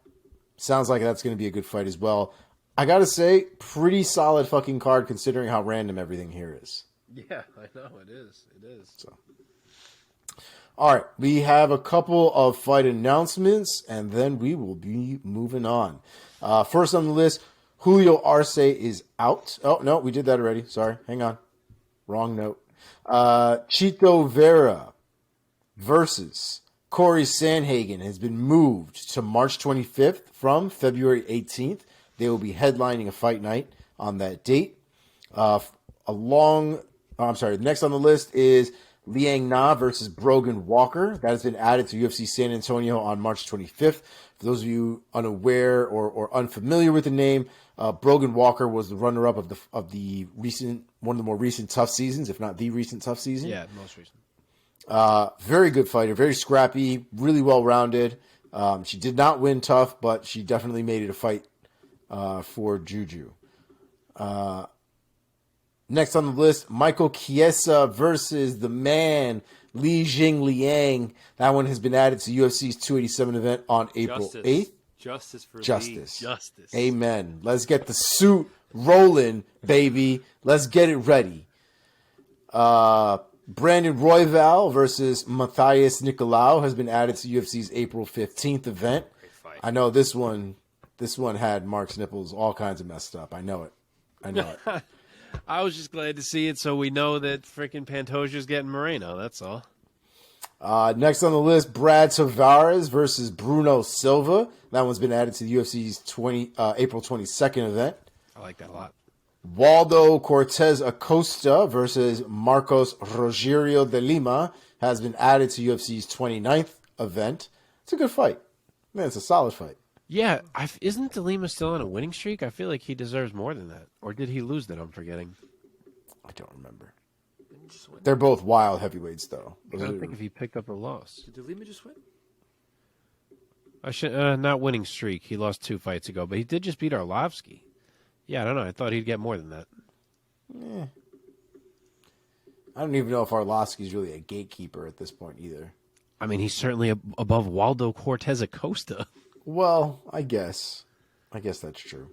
sounds like that's going to be a good fight as well. I got to say, pretty solid fucking card considering how random everything here is. yeah, I know it is. It is. So, all right, we have a couple of fight announcements, and then we will be moving on. First on the list, Julio Arce is out. Oh, no, we did that already. Sorry, hang on. Wrong note. Chito Vera versus Corey Sandhagen has been moved to March 25th from February 18th. They will be headlining a fight night on that date. Next on the list is Liang Na versus Brogan Walker. That has been added to UFC San Antonio on March 25th. For those of you unaware or unfamiliar with the name, Brogan Walker was the runner-up of the recent, one of the more recent tough seasons, if not the recent tough season. Yeah, most recent. Very good fighter, very scrappy, really well-rounded. She did not win tough, but she definitely made it a fight for Juju. Next on the list, Michael Chiesa versus the man, Li Jing Liang. That one has been added to UFC's 287 event on April 8th. Justice for Justice. Lee. Justice. Amen. Let's get the suit rolling, baby. Let's get it ready. Brandon Royval versus Matthias Nicolau has been added to UFC's April 15th event. Great fight. I know this one had Mark's nipples all kinds of messed up. I know it. I was just glad to see it so we know that freaking Pantoja's getting Moreno. That's all. Next on the list, Brad Tavares versus Bruno Silva. That one's been added to the UFC's April 22nd event. I like that a lot. Waldo Cortez Acosta versus Marcos Rogerio de Lima has been added to UFC's 29th event. It's a good fight. Man, it's a solid fight. Yeah, isn't De Lima still on a winning streak? I feel like he deserves more than that. Or did he lose that? I'm forgetting. I don't remember. They're both wild heavyweights, though. I don't think if he picked up a loss. Did Lima just win? I should not winning streak. He lost 2 fights ago, but he did just beat Arlovsky. Yeah, I don't know. I thought he'd get more than that. Yeah. I don't even know if Arlovsky's really a gatekeeper at this point either. I mean, he's certainly above Waldo Cortez Acosta. Well, I guess that's true.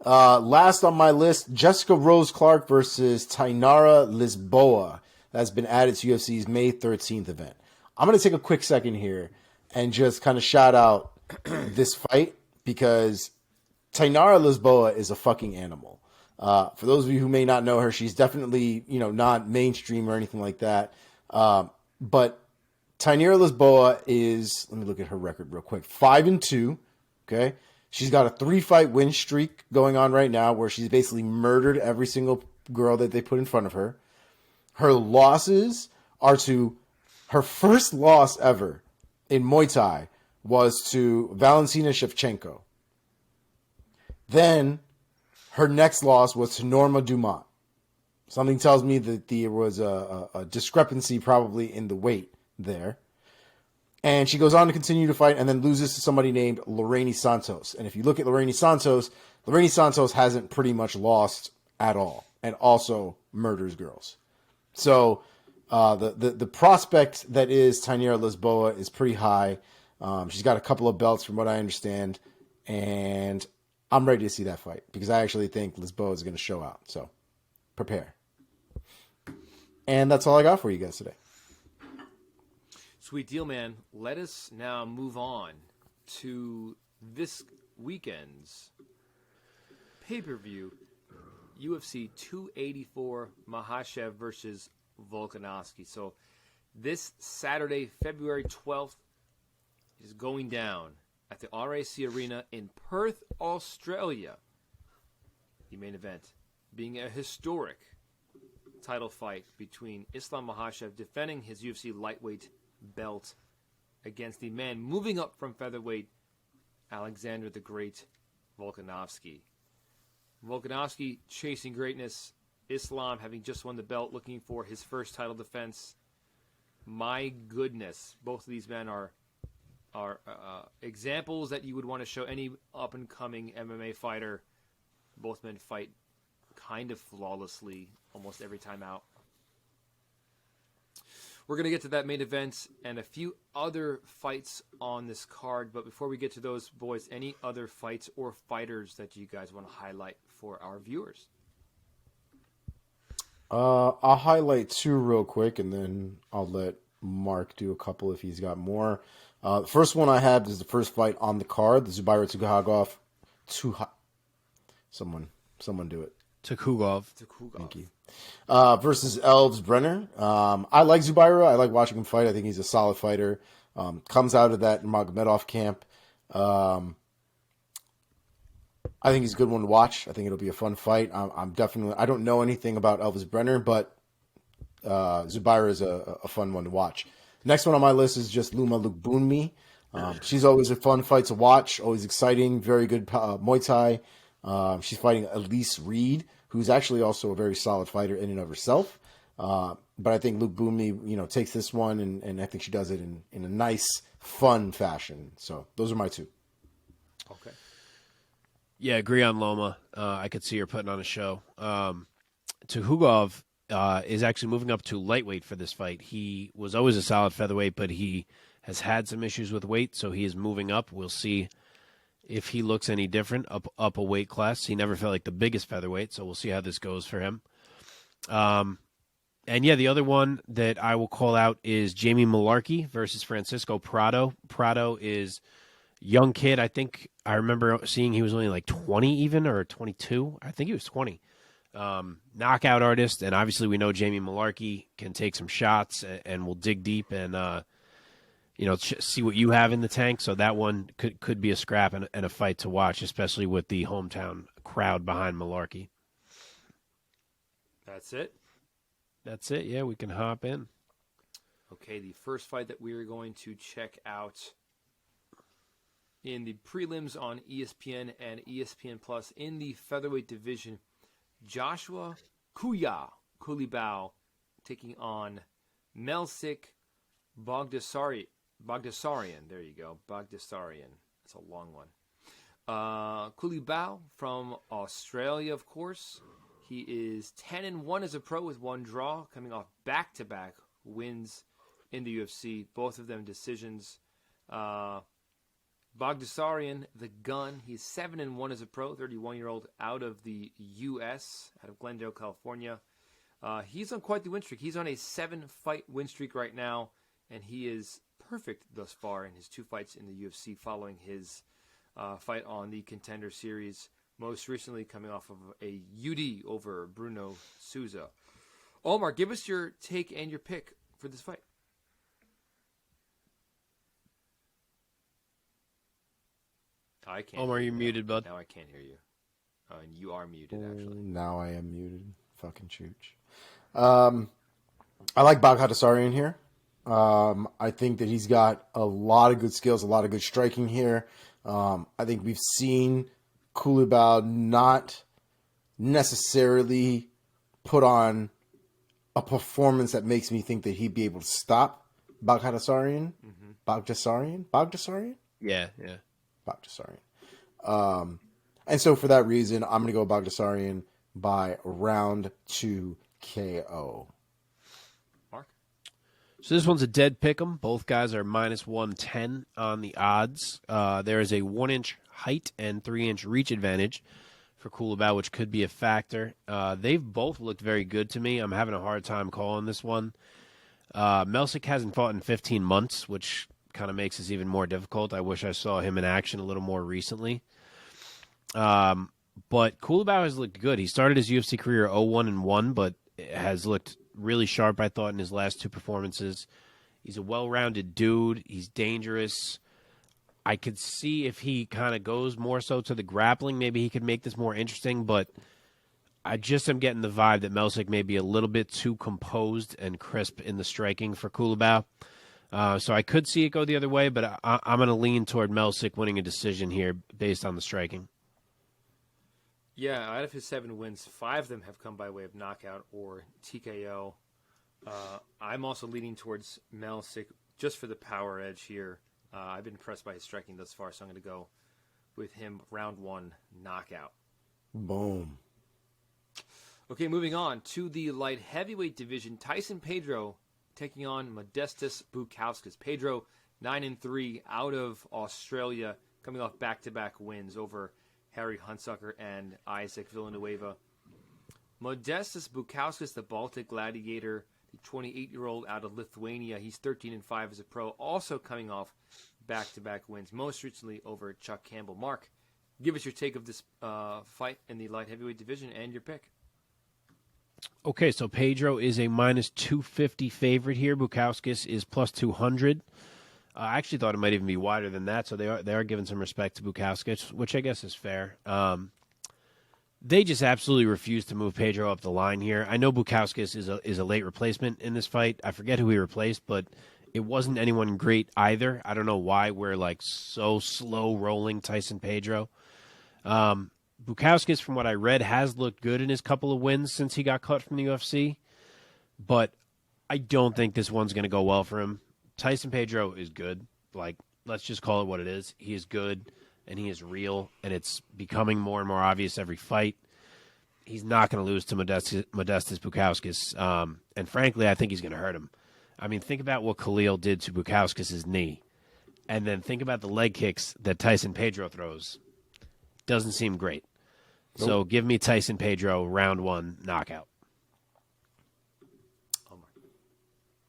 Last on my list, Jessica Rose Clark versus Tainara Lisboa. That's been added to UFC's May 13th event. I'm going to take a quick second here and just kind of shout out this fight because Tainara Lisboa is a fucking animal. For those of you who may not know her, she's definitely, not mainstream or anything like that. But Tainara Lisboa is, let me look at her record real quick, 5-2. Okay. She's got a 3-fight win streak going on right now where she's basically murdered every single girl that they put in front of her. Her losses are to her first loss ever in Muay Thai was to Valentina Shevchenko. Then her next loss was to Norma Dumont. Something tells me that there was a discrepancy probably in the weight there. And she goes on to continue to fight and then loses to somebody named Lorraine Santos. And if you look at Lorraine Santos hasn't pretty much lost at all and also murders girls. So the prospect that is Tainara Lisboa is pretty high. She's got a couple of belts from what I understand. And I'm ready to see that fight because I actually think Lisboa is going to show out. So prepare. And that's all I got for you guys today. Sweet deal, man. Let us now move on to this weekend's pay-per-view, UFC 284, Makhachev versus Volkanovski. So this Saturday, February 12th, is going down at the RAC Arena in Perth, Australia. The main event being a historic title fight between Islam Makhachev defending his UFC lightweight belt against the man moving up from featherweight, Alexander the Great Volkanovski. Volkanovski chasing greatness. Islam having just won the belt, looking for his first title defense. My goodness, both of these men are examples that you would want to show any up-and-coming MMA fighter. Both men fight kind of flawlessly almost every time out. We're going to get to that main event and a few other fights on this card. But before we get to those, boys, any other fights or fighters that you guys want to highlight for our viewers? I'll highlight two real quick, and then I'll let Mark do a couple if he's got more. The first one I have is the first fight on the card, the Zubaira Tukhugov. Someone do it. Tukhugov. Thank you. Versus Elves Brenner. I like Zubaira. I like watching him fight. I think he's a solid fighter. Comes out of that Magomedov camp. I think he's a good one to watch. I think it'll be a fun fight. I don't know anything about Elvis Brenner, but Zubaira is a fun one to watch. Next one on my list is just Luma Lukbunmi. She's always a fun fight to watch, always exciting, very good Muay Thai. She's fighting Elise Reed, who's actually also a very solid fighter in and of herself. But I think Lukbunmi, takes this one, and I think she does it in a nice, fun fashion. So those are my two. Okay. Yeah, agree on Loma. I could see her putting on a show. Tukhugov is actually moving up to lightweight for this fight. He was always a solid featherweight, but he has had some issues with weight, so he is moving up. We'll see if he looks any different up a weight class. He never felt like the biggest featherweight, so we'll see how this goes for him. And yeah, the other one that I will call out is Jamie Mullarkey versus Francisco Prado. Prado is young kid. I think I remember seeing he was only like 20 even, or 22. I think he was 20. Knockout artist, and obviously we know Jamie Mullarkey can take some shots and will dig deep and see what you have in the tank. So that one could be a scrap and a fight to watch, especially with the hometown crowd behind Mullarkey. That's it? That's it. Yeah, we can hop in. Okay, the first fight that we are going to check out in the prelims on ESPN and ESPN Plus in the featherweight division, Joshua Culibao taking on Melsik Baghdasaryan. There you go. Baghdasaryan. That's a long one. Culibao from Australia, of course. He is 10-1 as a pro with one draw, coming off back-to-back wins in the UFC. Both of them decisions. Baghdasaryan, the gun. He's 7-1 as a pro, 31-year-old out of the U.S., out of Glendale, California. He's on quite the win streak. He's on a 7-fight win streak right now, and he is perfect thus far in his 2 fights in the UFC following his fight on the Contender Series, most recently coming off of a UD over Bruno Souza. Omar, give us your take and your pick for this fight. I can't. Omar, you're muted, bud. Now I can't hear you. And you are muted, actually. Now I am muted. Fucking chooch. I like Baghdasaryan here. I think that he's got a lot of good skills, a lot of good striking here. I think we've seen Culibao not necessarily put on a performance that makes me think that he'd be able to stop Baghdasaryan. Baghdasaryan? Yeah. Baghdasaryan. And so for that reason, I'm going to go Baghdasaryan by round 2 KO. Mark? So this one's a dead pick'em. Both guys are minus 110 on the odds. There is a 1-inch height and 3-inch reach advantage for Culibao, which could be a factor. They've both looked very good to me. I'm having a hard time calling this one. Melsik hasn't fought in 15 months, which kind of makes this even more difficult. I wish I saw him in action a little more recently. But Culibao has looked good. He started his UFC career 0-1-1, but has looked really sharp, I thought, in his last 2 performances. He's a well-rounded dude. He's dangerous. I could see if he kind of goes more so to the grappling, maybe he could make this more interesting, but I just am getting the vibe that Melsik may be a little bit too composed and crisp in the striking for Culibao. So I could see it go the other way, but I'm going to lean toward Melsik winning a decision here based on the striking. Yeah, out of his 7 wins, 5 of them have come by way of knockout or TKO. I'm also leaning towards Melsik just for the power edge here. I've been impressed by his striking thus far, so I'm going to go with him round 1 knockout. Boom. Okay, moving on to the light heavyweight division. Tyson Pedro taking on Modestas Bukauskas. Pedro 9-3 out of Australia, coming off back-to-back wins over Harry Hunsucker and Isaac Villanueva. Modestas Bukauskas, the Baltic Gladiator, the 28-year-old out of Lithuania. He's 13-5 as a pro, also coming off back-to-back wins, most recently over Chuck Campbell. Mark, give us your take of this fight in the light heavyweight division and your pick. Okay, so Pedro is a minus 250 favorite here. Bukauskas is plus 200. I actually thought it might even be wider than that, so they are giving some respect to Bukauskas, which I guess is fair. They just absolutely refuse to move Pedro up the line here. I know Bukauskas is a late replacement in this fight. I forget who he replaced, but it wasn't anyone great either. I don't know why we're like so slow rolling Tyson Pedro. Bukauskas, from what I read, has looked good in his couple of wins since he got cut from the UFC, but I don't think this one's going to go well for him. Tyson Pedro is good. Like, let's just call it what it is. He is good, and he is real, and it's becoming more and more obvious every fight. He's not going to lose to Modestas Bukauskas, and frankly, I think he's going to hurt him. I mean, think about what Khalil did to Bukauskas' knee, and then think about the leg kicks that Tyson Pedro throws. Doesn't seem great. Nope. So give me Tyson Pedro, round 1, knockout.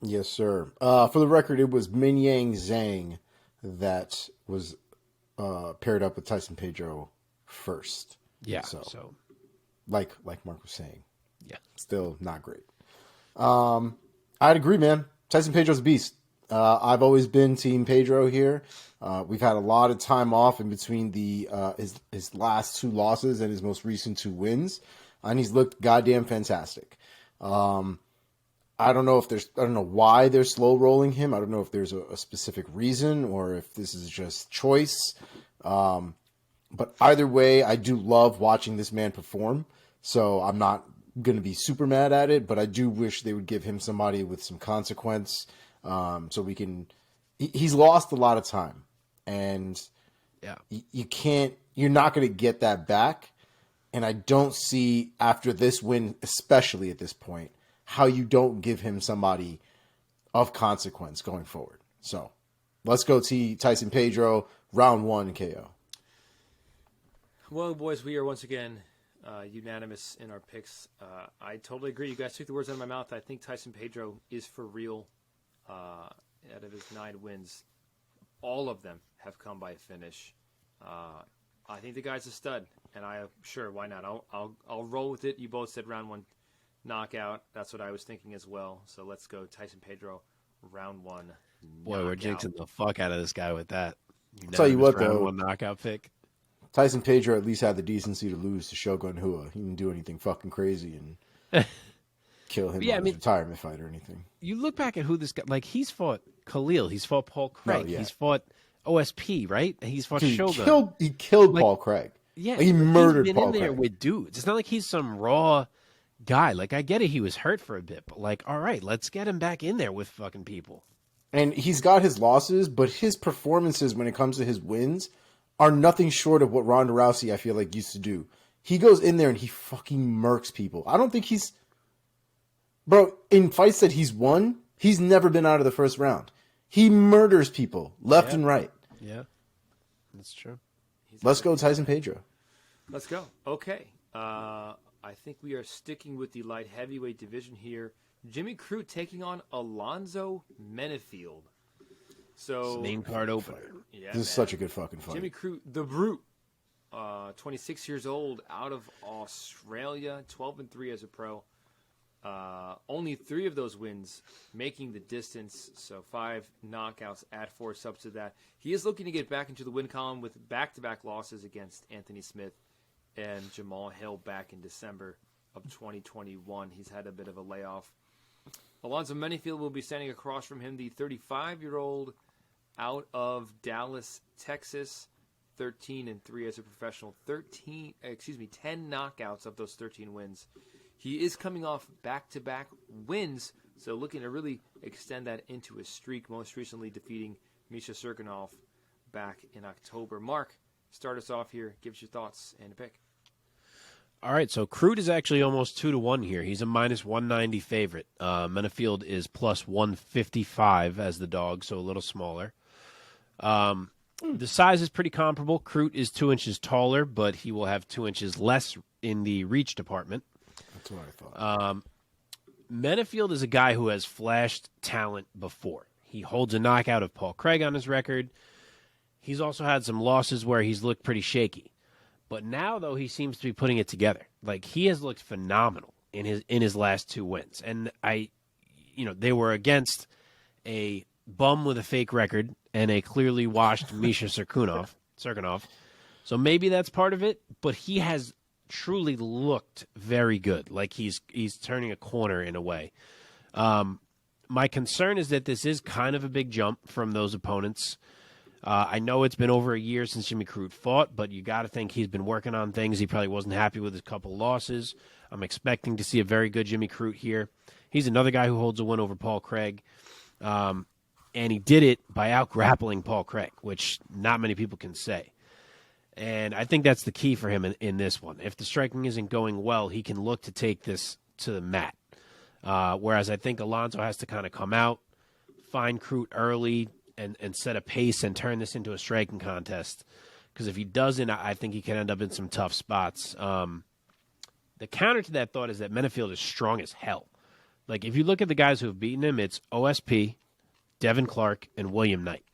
Yes, sir. For the record, it was Minyang Zhang that was paired up with Tyson Pedro first. Yeah. So like Mark was saying, yeah, still not great. I'd agree, man. Tyson Pedro's a beast. I've always been Team Pedro here. We've had a lot of time off in between his last 2 losses and his most recent 2 wins, and he's looked goddamn fantastic. I don't know why they're slow rolling him. I don't know if there's a specific reason or if this is just choice. But either way, I do love watching this man perform. So I'm not going to be super mad at it, but I do wish they would give him somebody with some consequence. So we can, he's lost a lot of time, and yeah, you're not going to get that back. And I don't see, after this win, especially at this point, how you don't give him somebody of consequence going forward. So let's go Tyson Pedro, round 1 KO. Well, boys, we are once again unanimous in our picks. I totally agree. You guys took the words out of my mouth. I think Tyson Pedro is for real. out of his 9 wins, all of them have come by a finish. I think the guy's a stud, and sure, why not? I'll roll with it. You both said round 1 knockout. That's what I was thinking as well. So let's go Tyson Pedro, round 1 Boy, knockout. we're jinxing the fuck out of this guy with that. I'll tell you what, round though. 1 knockout pick. Tyson Pedro at least had the decency to lose to Shogun Rua. He didn't do anything fucking crazy and kill him on his retirement fight or anything. You look back at who this guy, like, he's fought Khalil, he's fought Paul Craig, he's fought OSP, right? He's fought Shogun. He killed Paul Craig. Yeah, he murdered he's been Paul in there Craig with dudes. It's not like he's some raw guy. Like, I get it, he was hurt for a bit, but like, all right, let's get him back in there with fucking people. And he's got his losses, but his performances when it comes to his wins are nothing short of what Ronda Rousey, I feel like, used to do. He goes in there and he fucking murks people. I don't think he's... Bro, in fights that he's won, he's never been out of the first round. He murders people left and right. Yeah, that's true. Let's go Tyson Pedro. Let's go. Okay. I think we are sticking with the light heavyweight division here. Jimmy Crute taking on Alonzo Menefield. So Name card opener. Yeah, this is such a good fucking fight. Jimmy Crute, the Brute, 26 years old, out of Australia, 12-3 as a pro. Only 3 of those wins making the distance, so 5 knockouts, add 4 subs to that. He is looking to get back into the win column with back-to-back losses against Anthony Smith and Jamal Hill back in December of 2021. He's had a bit of a layoff. Alonzo Menefield will be standing across from him, the 35-year-old out of Dallas, Texas, 13-3 as a professional, 10 knockouts of those 13 wins. He is coming off back-to-back wins, so looking to really extend that into a streak, most recently defeating Misha Serghei back in October. Mark, start us off here. Give us your thoughts and a pick. All right, so Crute is actually almost 2-1 here. He's a minus 190 favorite. Menefield is plus 155 as the dog, so a little smaller. The size is pretty comparable. Crute is 2 inches taller, but he will have 2 inches less in the reach department. That's what I thought. Menefield is a guy who has flashed talent before. He holds a knockout of Paul Craig on his record. He's also had some losses where he's looked pretty shaky. But now, though, he seems to be putting it together. Like, he has looked phenomenal in his last 2 wins. And they were against a bum with a fake record and a clearly washed Misha Serghei. So maybe that's part of it, but he has truly looked very good. Like, he's turning a corner in a way. My concern is that this is kind of a big jump from those opponents. I know it's been over a year since Jimmy Crute fought, but you got to think he's been working on things. He probably wasn't happy with his couple losses. I'm expecting to see a very good Jimmy Crute here. He's another guy who holds a win over Paul Craig, and he did it by out-grappling Paul Craig, which not many people can say. And I think that's the key for him in this one. If the striking isn't going well, he can look to take this to the mat. Whereas I think Alonzo has to kind of come out, find Crute early, and set a pace and turn this into a striking contest. Because if he doesn't, I think he can end up in some tough spots. The counter to that thought is that Menefield is strong as hell. Like, if you look at the guys who have beaten him, it's OSP, Devin Clark, and William Knight.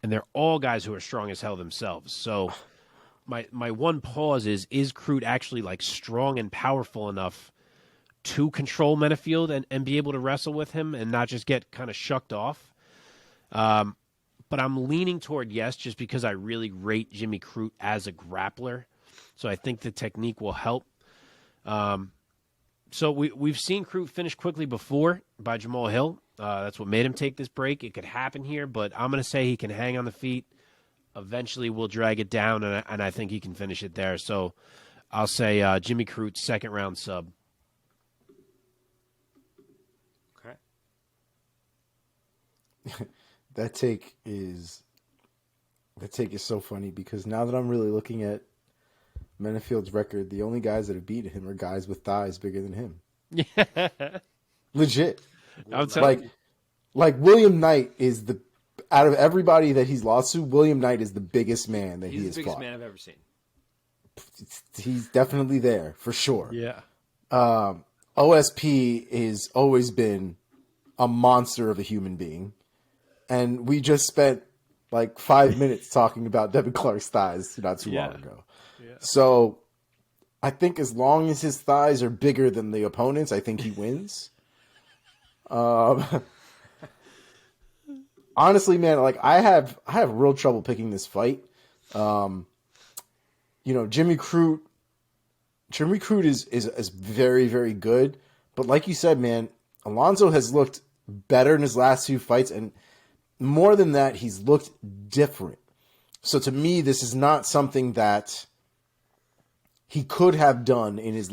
And they're all guys who are strong as hell themselves. So my one pause is Crute actually, like, strong and powerful enough to control Menefield and be able to wrestle with him and not just get kind of shucked off? But I'm leaning toward yes, just because I really rate Jimmy Crute as a grappler. So I think the technique will help. So we've seen Crute finish quickly before by Jamal Hill. That's what made him take this break. It could happen here, but I'm going to say he can hang on the feet. Eventually we'll drag it down, and I think he can finish it there. So I'll say Jimmy Crute, second round sub. Okay. That take is so funny because now that I'm really looking at Menefield's record, the only guys that have beaten him are guys with thighs bigger than him. Yeah. Legit. Like William Knight is out of everybody that he's lost to, William Knight is the biggest man that he has fought. He's the biggest man I've ever seen. He's definitely there for sure. Yeah. OSP has always been a monster of a human being. And we just spent like 5 minutes talking about Devin Clark's thighs not too long ago. Yeah. So I think as long as his thighs are bigger than the opponent's, I think he wins. Honestly, man, like I have real trouble picking this fight. Jimmy Crute is very, very good. But like you said, man, Alonzo has looked better in his last 2 fights, and more than that, he's looked different. So to me, this is not something that he could have done in his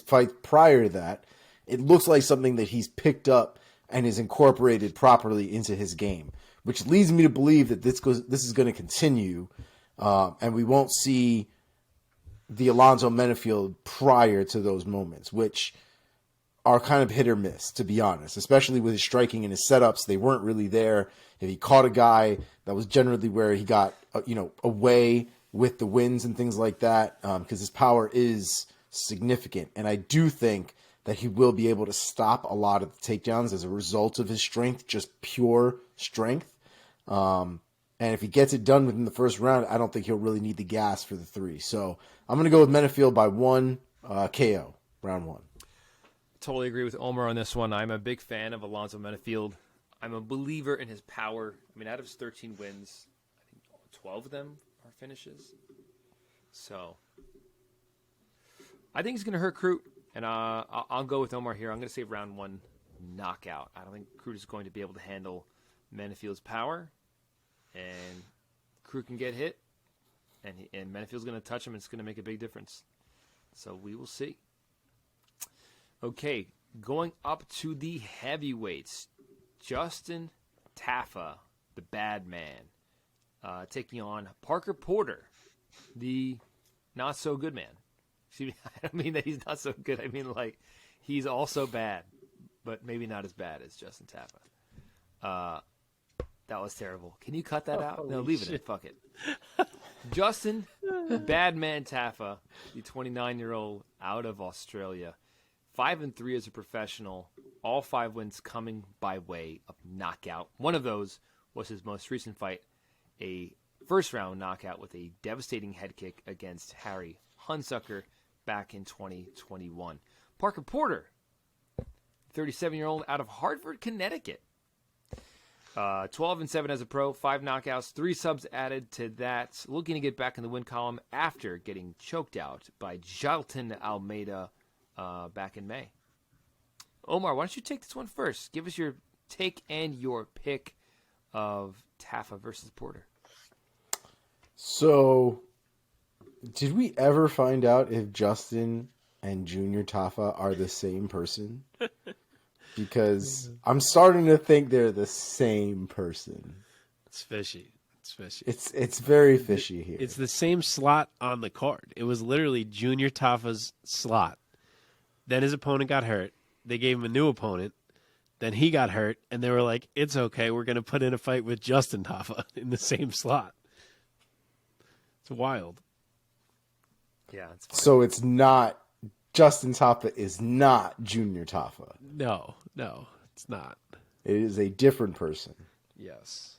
fight prior to that. It looks like something that he's picked up and is incorporated properly into his game, which leads me to believe that this is going to continue, and we won't see the Alonzo Menafield prior to those moments, which are kind of hit or miss, to be honest, especially with his striking and his setups. They weren't really there. If he caught a guy, that was generally where he got away with the wins and things like that, because his power is significant. And I do think that he will be able to stop a lot of the takedowns as a result of his strength, just pure strength. And if he gets it done within the first round, I don't think he'll really need the gas for the 3. So I'm going to go with Menafield by 1 KO, round 1. Totally agree with Omar on this one. I'm a big fan of Alonzo Menafield. I'm a believer in his power. I mean, out of his 13 wins, I think 12 of them are finishes. So I think he's going to hurt Crute. And I'll go with Omar here. I'm going to say round 1 knockout. I don't think Crute is going to be able to handle Menafield's power. And Crute can get hit. And Menafield's going to touch him, and it's going to make a big difference. So we will see. Okay, going up to the heavyweights. Justin Tafa, the bad man, taking on Parker Porter, the not-so-good man. I don't mean that he's not so good. I mean, like, he's also bad, but maybe not as bad as Justin Tafa. That was terrible. Can you cut that out? No, leave it in. Fuck it. Justin, bad man Tafa, the 29-year-old out of Australia, 5-3 as a professional. All 5 wins coming by way of knockout. One of those was his most recent fight, a first-round knockout with a devastating head kick against Harry Hunsucker back in 2021. Parker Porter, 37-year-old out of Hartford, Connecticut. 12-7 as a pro, 5 knockouts, 3 subs added to that. Looking to get back in the win column after getting choked out by Jailton Almeida back in May. Omar, why don't you take this one first? Give us your take and your pick of Tafa versus Porter. So, did we ever find out if Justin and Junior Tafa are the same person? Because I'm starting to think they're the same person. It's fishy. It's fishy. It's very fishy here. It's the same slot on the card. It was literally Junior Tafa's slot. Then his opponent got hurt. They gave him a new opponent. Then he got hurt, and they were like, it's okay. We're going to put in a fight with Justin Tafa in the same slot. It's wild. Yeah, it's fine. So it's not, Justin Tafa is not Junior Tafa. No, it's not. It is a different person. Yes.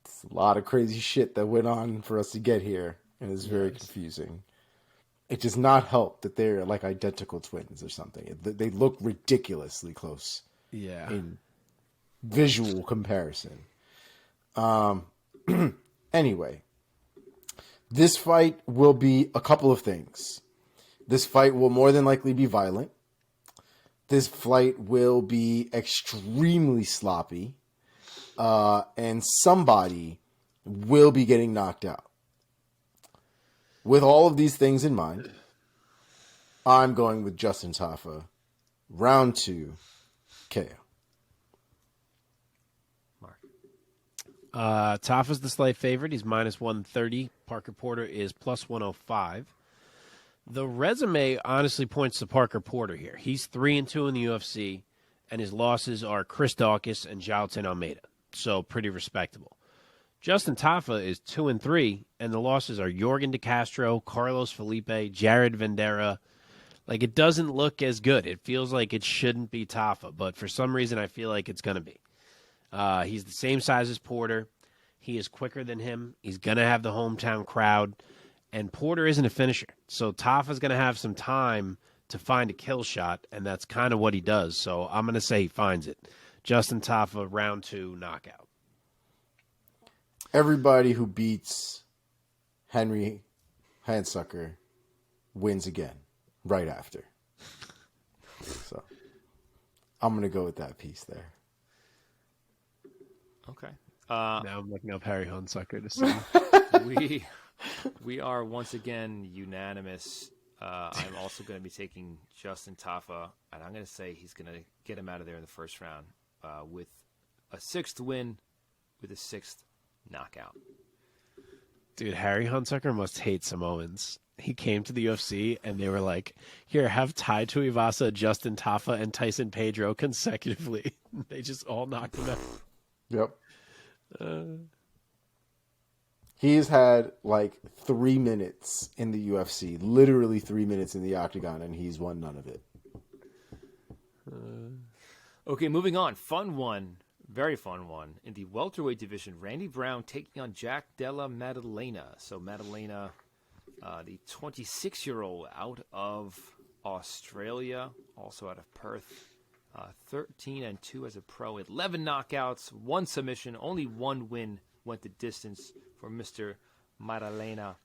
It's a lot of crazy shit that went on for us to get here, and it's very confusing. It does not help that they're like identical twins or something. They look ridiculously close. Yeah. In visual comparison. Anyway, this fight will be a couple of things. This fight will more than likely be violent. This fight will be extremely sloppy. And somebody will be getting knocked out. With all of these things in mind, I'm going with Justin Tafa. Round 2, KO. Mark. Tafa's the slight favorite. He's minus 130. Parker Porter is plus 105. The resume honestly points to Parker Porter here. He's 3-2 in the UFC, and his losses are Chris Daukaus and Jailton Almeida. So pretty respectable. Justin Tafa is 2-3, and the losses are Jorgen De Castro, Carlos Felipe, Jared Vendera. Like, it doesn't look as good. It feels like it shouldn't be Tafa, but for some reason I feel like it's going to be. He's the same size as Porter. He is quicker than him. He's going to have the hometown crowd. And Porter isn't a finisher. So Tafa's going to have some time to find a kill shot, and that's kind of what he does. So I'm going to say he finds it. Justin Tafa, round 2, knockout. Everybody who beats Henry Handsucker wins again right after. So I'm going to go with that piece there. Okay. Now I'm looking up Harry Handsucker to see. We are once again unanimous. I'm also going to be taking Justin Tafa, and I'm going to say he's going to get him out of there in the first round with a 6th win, with a 6th knockout. Dude, Harry Handsucker must hate Samoans. He came to the UFC, and they were like, here, have Tai Tuivasa, Justin Tafa, and Tyson Pedro consecutively. They just all knocked him out. Yep. He's had like 3 minutes in the UFC, literally 3 minutes in the octagon, and he's won none of it. Okay, moving on. Fun one. Very fun one. In the welterweight division, Randy Brown taking on Jack Della Maddalena. So Maddalena, the 26-year-old out of Australia, also out of Perth. 13-2 as a pro, 11 knockouts, 1 submission, only 1 win went the distance for Mr. Maddalena.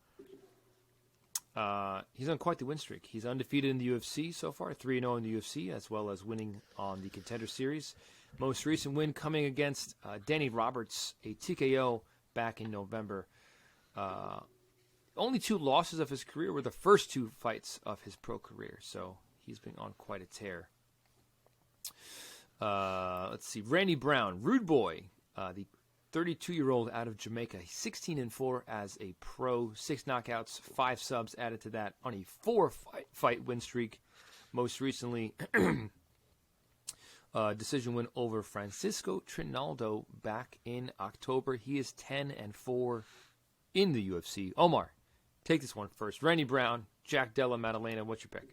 He's on quite the win streak. He's undefeated in the UFC so far, 3-0 in the UFC, as well as winning on the Contender Series. Most recent win coming against Danny Roberts, a TKO back in November. Only 2 losses of his career were the first 2 fights of his pro career, so he's been on quite a tear. Let's see. Randy Brown, Rude Boy, the 32-year-old out of Jamaica, 16-4 as a pro, 6 knockouts, 5 subs added to that on a 4-fight win streak. Most recently, decision win over Francisco Trinaldo back in October. He is 10-4 in the UFC. Omar, take this one first. Randy Brown, Jack Della Maddalena, what's your pick?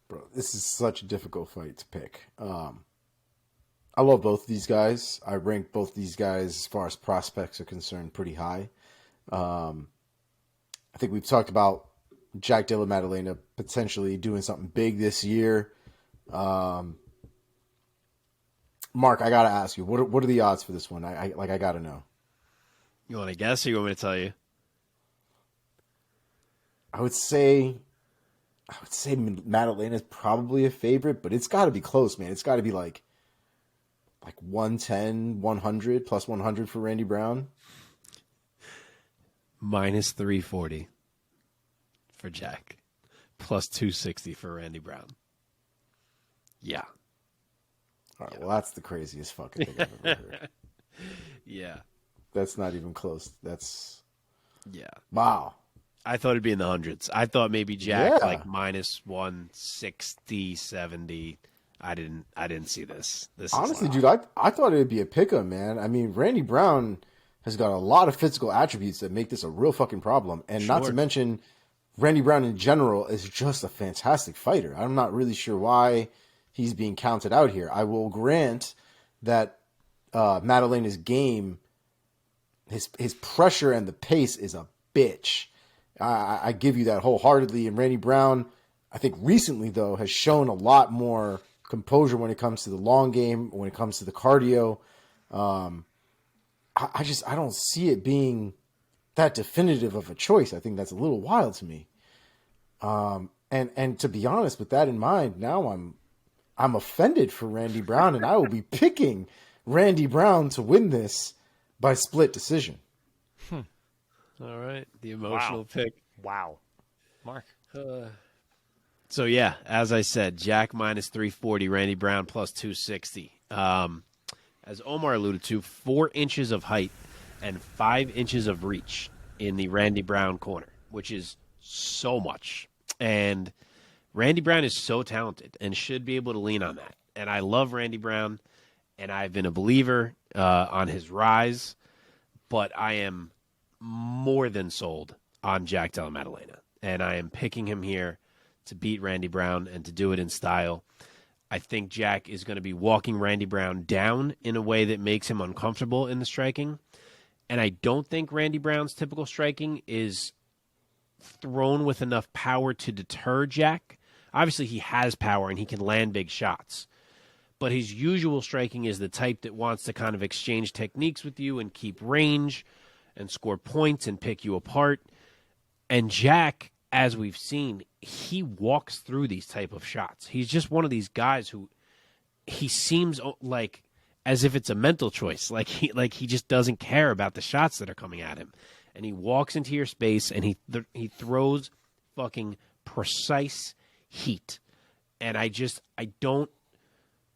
Bro, this is such a difficult fight to pick. I love both of these guys. I rank both these guys, as far as prospects are concerned, pretty high. I think we've talked about Jack Della Maddalena potentially doing something big this year. Mark, I got to ask you, what are the odds for this one? I got to know. You want to guess or you want me to tell you? I would say Maddalena's probably a favorite, but it's got to be close, man. It's got to be like 110, 100, plus 100 for Randy Brown. Minus 340 for Jack. Plus 260 for Randy Brown. Yeah. All right, well, that's the craziest fucking thing I've ever heard. Yeah. That's not even close. That's... Yeah. Wow. I thought it'd be in the hundreds. I thought maybe Jack like minus 160, 70. I didn't see this. Honestly, dude, I thought it'd be a pick'em, man. I mean, Randy Brown has got a lot of physical attributes that make this a real fucking problem. And not to mention, Randy Brown in general is just a fantastic fighter. I'm not really sure why he's being counted out here. I will grant that Maddalena's game, his pressure and the pace is a bitch. I give you that wholeheartedly. And Randy Brown, I think recently, though, has shown a lot more composure when it comes to the long game, when it comes to the cardio. I don't see it being that definitive of a choice. I think that's a little wild to me. And to be honest, with that in mind, now I'm offended for Randy Brown, and I will be picking Randy Brown to win this by split decision. All right, the emotional pick. Wow. Mark. So, yeah, as I said, Jack minus 340, Randy Brown plus 260. As Omar alluded to, 4 inches of height and 5 inches of reach in the Randy Brown corner, which is so much. And Randy Brown is so talented and should be able to lean on that. And I love Randy Brown, and I've been a believer on his rise, but I am more than sold on Jack Della Maddalena. And I am picking him here to beat Randy Brown and to do it in style. I think Jack is going to be walking Randy Brown down in a way that makes him uncomfortable in the striking. And I don't think Randy Brown's typical striking is thrown with enough power to deter Jack. Obviously, he has power and he can land big shots. But his usual striking is the type that wants to kind of exchange techniques with you and keep range and score points and pick you apart. And Jack, as we've seen, he walks through these type of shots. He's just one of these guys who he seems like as if it's a mental choice. Like he just doesn't care about the shots that are coming at him. And he walks into your space and he throws fucking precise heat. And I don't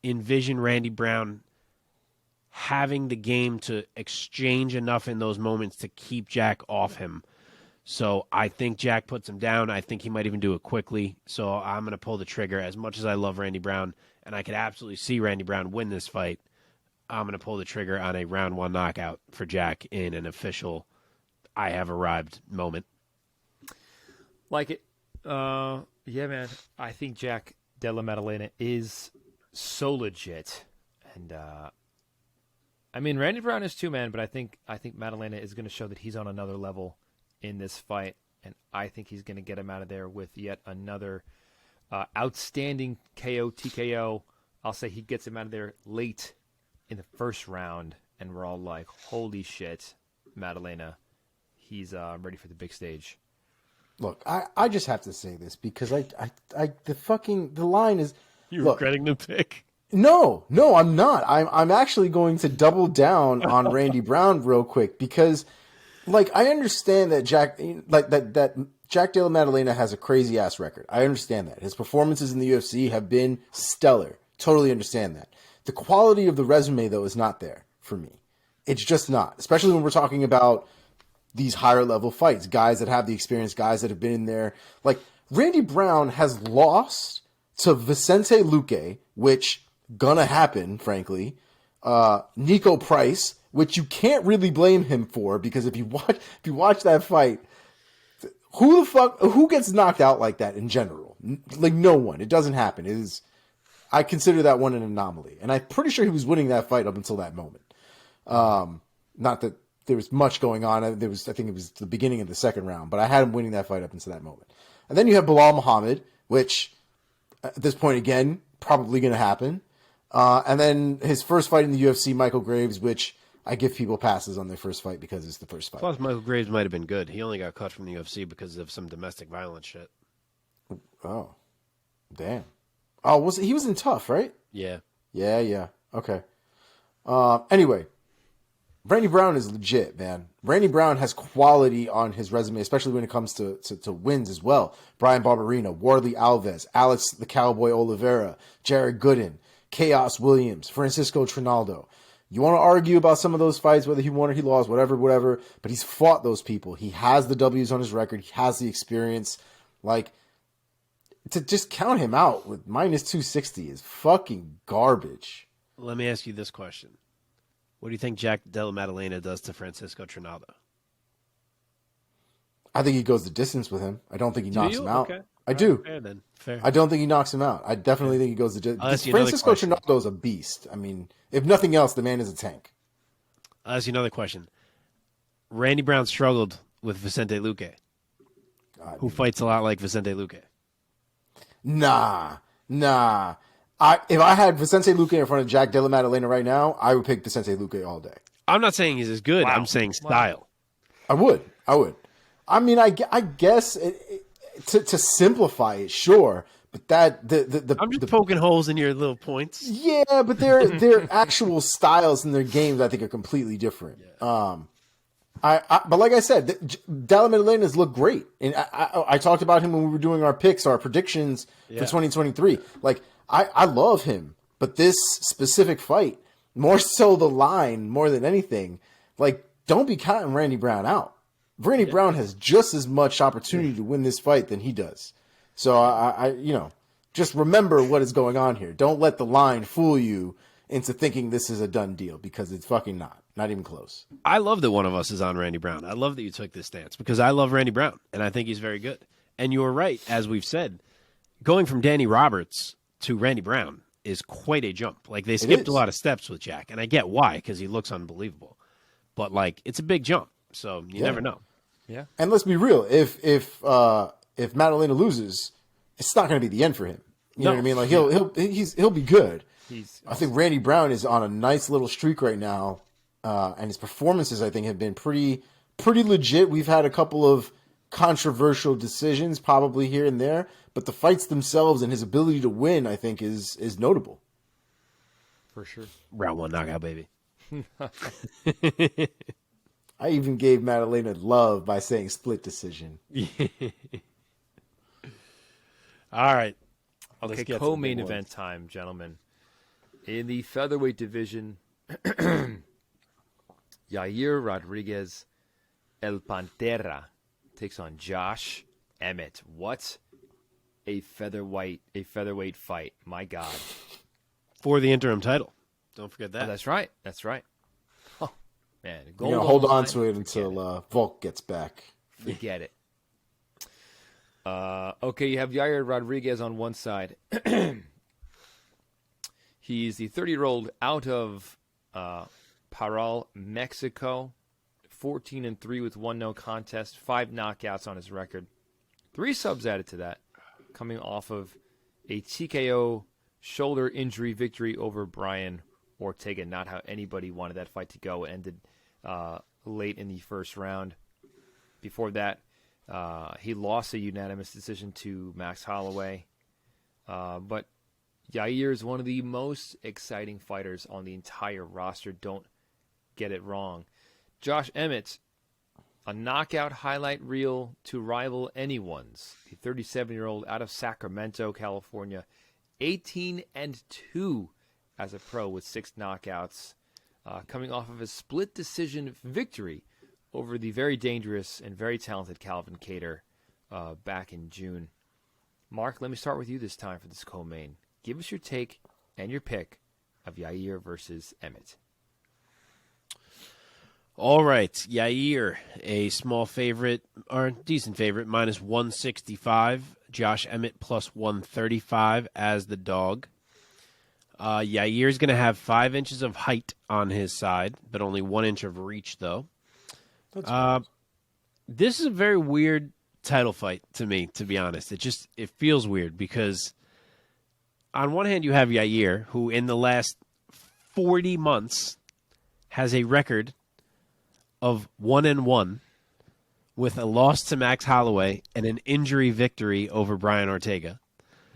envision Randy Brown having the game to exchange enough in those moments to keep Jack off him. So I think Jack puts him down. I think he might even do it quickly. So I'm going to pull the trigger. As much as I love Randy Brown, and I could absolutely see Randy Brown win this fight, I'm going to pull the trigger on a round 1 knockout for Jack in an official I have arrived moment. Like it. Yeah, man. I think Jack Della Maddalena is so legit. And, I mean, Randy Brown is too, man, but I think Maddalena is going to show that he's on another level in this fight, and I think he's going to get him out of there with yet another outstanding KO, TKO. I'll say he gets him out of there late in the first round, and we're all like, holy shit, Maddalena, he's ready for the big stage. Look, I just have to say this because the line is... You're regretting the pick? No, I'm not. I'm actually going to double down on Randy Brown real quick because... Like, I understand that Jack Della Maddalena has a crazy ass record. I understand that. His performances in the UFC have been stellar. Totally understand that. The quality of the resume, though, is not there for me. It's just not. Especially when we're talking about these higher level fights. Guys that have the experience, guys that have been in there. Like, Randy Brown has lost to Vicente Luque, which gonna happen, frankly. Nico Price, which you can't really blame him for because if you watch that fight, who gets knocked out like that in general? Like no one. It doesn't happen. I consider that one an anomaly, and I'm pretty sure he was winning that fight up until that moment. Not that there was much going on. I think it was the beginning of the second round, but I had him winning that fight up until that moment. And then you have Belal Muhammad, which at this point again probably going to happen. And then his first fight in the UFC, Michael Graves, which I give people passes on their first fight because it's the first fight. Plus, Michael Graves might have been good. He only got cut from the UFC because of some domestic violence shit. Oh, damn. Oh, he was in Tough, right? Yeah. Yeah. Okay. Anyway, Randy Brown is legit, man. Randy Brown has quality on his resume, especially when it comes to wins as well. Brian Barberina, Warley Alves, Alex the Cowboy Oliveira, Jared Gooden, Chaos Williams, Francisco Trinaldo. You want to argue about some of those fights, whether he won or he lost, whatever, but he's fought those people. He has the W's on his record. He has the experience. Like, to just count him out with minus 260 is fucking garbage. Let me ask you this question. What do you think Jack Della Maddalena does to Francisco Trinaldo? I think he goes the distance with him. I don't think he knocks him out. Okay. I do. Fair then. Fair. I don't think he knocks him out. I definitely think he goes the distance. Francisco Trinaldo is a beast. I mean, if nothing else, the man is a tank. I'll ask you another question. Randy Brown struggled with Vicente Luque, who fights a lot like Vicente Luque. Nah. If I had Vicente Luque in front of Jack Della Maddalena right now, I would pick Vicente Luque all day. I'm not saying he's as good. Wow. I'm saying style. I would. I mean, I guess to simplify it, sure, but I'm just poking holes in your little points. Yeah, but their actual styles and their games, I think, are completely different. Yeah. But like I said, Della Maddalena's look great, and I talked about him when we were doing our picks, our predictions for 2023. Like I love him, but this specific fight, more so the line, more than anything, like don't be counting Randy Brown out. Randy Brown has just as much opportunity to win this fight than he does. So I just remember what is going on here. Don't let the line fool you into thinking this is a done deal because it's fucking not even close. I love that one of us is on Randy Brown. I love that you took this stance because I love Randy Brown and I think he's very good. And you're right, as we've said, going from Danny Roberts to Randy Brown is quite a jump. Like, they skipped a lot of steps with Jack, and I get why, because he looks unbelievable. But, like, it's a big jump, so you never know. Yeah. And let's be real. If Madalena loses, it's not going to be the end for him. You know what I mean? Like he'll be good. I think Randy Brown is on a nice little streak right now, and his performances I think have been pretty legit. We've had a couple of controversial decisions probably here and there, but the fights themselves and his ability to win I think is notable. For sure. Round 1 knockout, baby. I even gave Madalena love by saying split decision. All right. Okay, co-main event time, gentlemen. In the featherweight division, Yair Rodriguez El Pantera takes on Josh Emmett. What a featherweight fight. My God. For the interim title. Don't forget that. Oh, that's right. That's right. Oh, man. You're going to hold on to it until Volk gets back. Forget it. Okay, you have Yair Rodriguez on one side. He's the 30-year-old out of Parral, Mexico. 14-3 with 1 no contest, 5 knockouts on his record. 3 subs added to that, coming off of a TKO shoulder injury victory over Brian Ortega. Not how anybody wanted that fight to go. It ended late in the first round. Before that, he lost a unanimous decision to Max Holloway. But Yair is one of the most exciting fighters on the entire roster. Don't get it wrong. Josh Emmett, a knockout highlight reel to rival anyone's. The 37-year-old out of Sacramento, California, 18-2 as a pro with 6 knockouts, coming off of a split decision victory over the very dangerous and very talented Calvin Kattar back in June. Mark, let me start with you this time for this co-main. Give us your take and your pick of Yair versus Emmett. All right, Yair, a small favorite, or decent favorite, minus 165. Josh Emmett plus 135 as the dog. Yair's going to have 5 inches of height on his side, but only 1 inch of reach, though. This is a very weird title fight to me, to be honest. It feels weird because on one hand you have Yair, who in the last 40 months has a record of 1-1 with a loss to Max Holloway and an injury victory over Brian Ortega.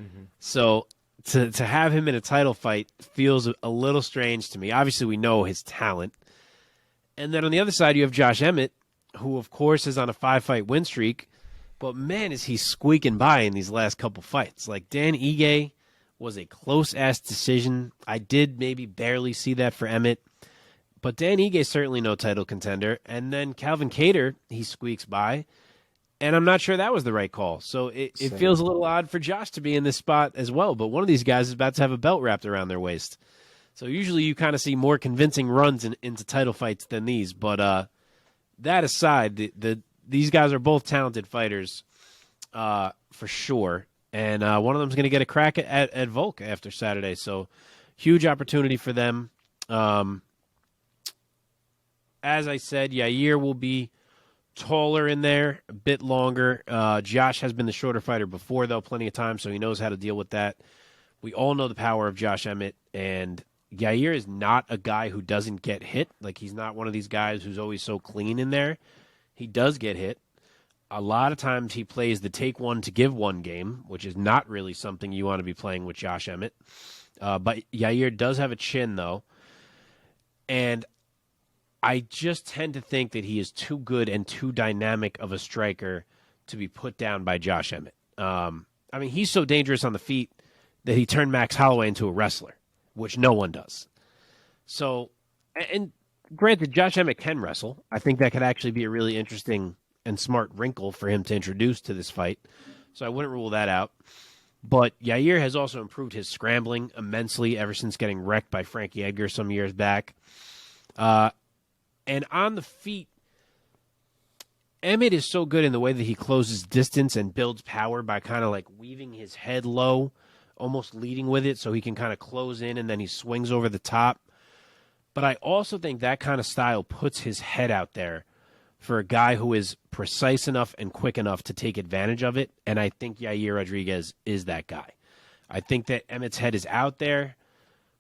Mm-hmm. So to have him in a title fight feels a little strange to me. Obviously, we know his talent. And then on the other side, you have Josh Emmett, who, of course, is on a 5-fight win streak. But, man, is he squeaking by in these last couple fights. Like, Dan Ige was a close-ass decision. I did maybe barely see that for Emmett. But Dan Ige is certainly no title contender. And then Calvin Kattar, he squeaks by. And I'm not sure that was the right call. So it feels a little odd for Josh to be in this spot as well. But one of these guys is about to have a belt wrapped around their waist. So usually you kind of see more convincing runs into title fights than these. But that aside, these guys are both talented fighters for sure. And one of them is going to get a crack at Volk after Saturday. So huge opportunity for them. As I said, Yair will be taller in there, a bit longer. Josh has been the shorter fighter before, though, plenty of time, so he knows how to deal with that. We all know the power of Josh Emmett, and Yair is not a guy who doesn't get hit. Like, he's not one of these guys who's always so clean in there. He does get hit. A lot of times he plays the take one to give one game, which is not really something you want to be playing with Josh Emmett. But Yair does have a chin, though, and I just tend to think that he is too good and too dynamic of a striker to be put down by Josh Emmett. I mean, he's so dangerous on the feet that he turned Max Holloway into a wrestler, which no one does. So, and granted, Josh Emmett can wrestle. I think that could actually be a really interesting and smart wrinkle for him to introduce to this fight. So I wouldn't rule that out. But Yair has also improved his scrambling immensely ever since getting wrecked by Frankie Edgar some years back. And on the feet, Emmett is so good in the way that he closes distance and builds power by kind of like weaving his head low almost leading with it so he can kind of close in and then he swings over the top. But I also think that kind of style puts his head out there for a guy who is precise enough and quick enough to take advantage of it, and I think Yair Rodriguez is that guy. I think that Emmett's head is out there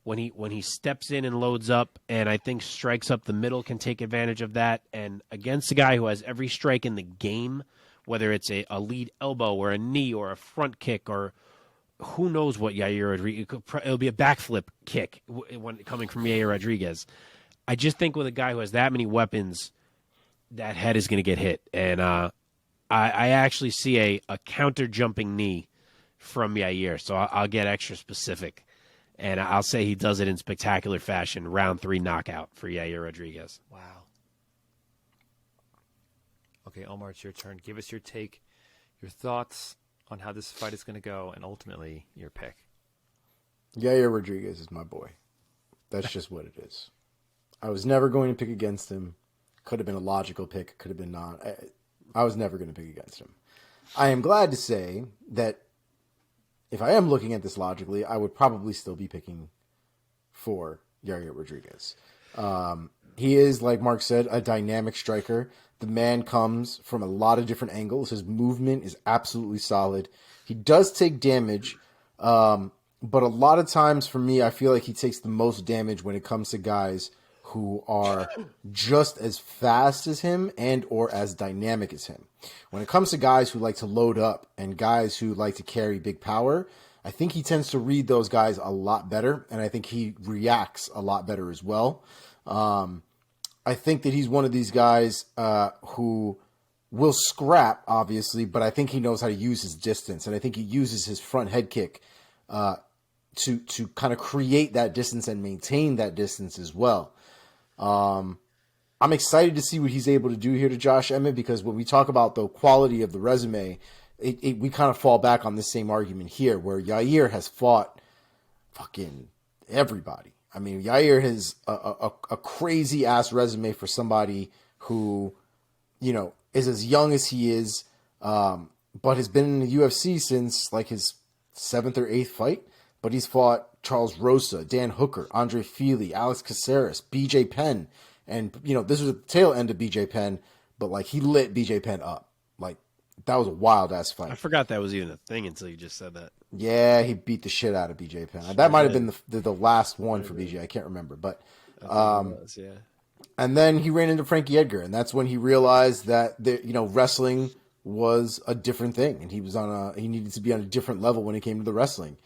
when he steps in and loads up, and I think strikes up the middle can take advantage of that. And against a guy who has every strike in the game, whether it's a lead elbow or a knee or a front kick or who knows what Yair Rodriguez, it'll be a backflip kick when coming from Yair Rodriguez. I just think with a guy who has that many weapons, that head is going to get hit. And I actually see a counter-jumping knee from Yair, so I'll get extra specific. And I'll say he does it in spectacular fashion, round 3 knockout for Yair Rodriguez. Wow. Okay, Omar, it's your turn. Give us your take, your thoughts on how this fight is going to go, and ultimately your pick. Yair Rodriguez is my boy. That's just what it is. I was never going to pick against him. Could have been a logical pick. Could have been not. I was never going to pick against him. I am glad to say that if I am looking at this logically, I would probably still be picking for Yair Rodriguez. He is, like Mark said, a dynamic striker. The man comes from a lot of different angles. His movement is absolutely solid. He does take damage, but a lot of times for me, I feel like he takes the most damage when it comes to guys who are just as fast as him and or as dynamic as him. When it comes to guys who like to load up and guys who like to carry big power, I think he tends to read those guys a lot better, and I think he reacts a lot better as well. I think that he's one of these guys who will scrap, obviously, but I think he knows how to use his distance, and I think he uses his front head kick to kind of create that distance and maintain that distance as well. I'm excited to see what he's able to do here to Josh Emmett, because when we talk about the quality of the resume, we kind of fall back on the same argument here, where Yair has fought fucking everybody. I mean, Yair has a crazy ass resume for somebody who, you know, is as young as he is, but has been in the UFC since like his 7th or 8th fight. But he's fought Charles Rosa, Dan Hooker, Andre Fili, Alex Caceres, BJ Penn. And, you know, this was the tail end of BJ Penn, but like he lit BJ Penn up. Like that was a wild ass fight. I forgot that was even a thing until you just said that. Yeah, he beat the shit out of BJ Penn. That might have been the last one for BJ. I can't remember, but yeah. And then he ran into Frankie Edgar, and that's when he realized that wrestling was a different thing, and he needed to be on a different level when it came to the wrestling.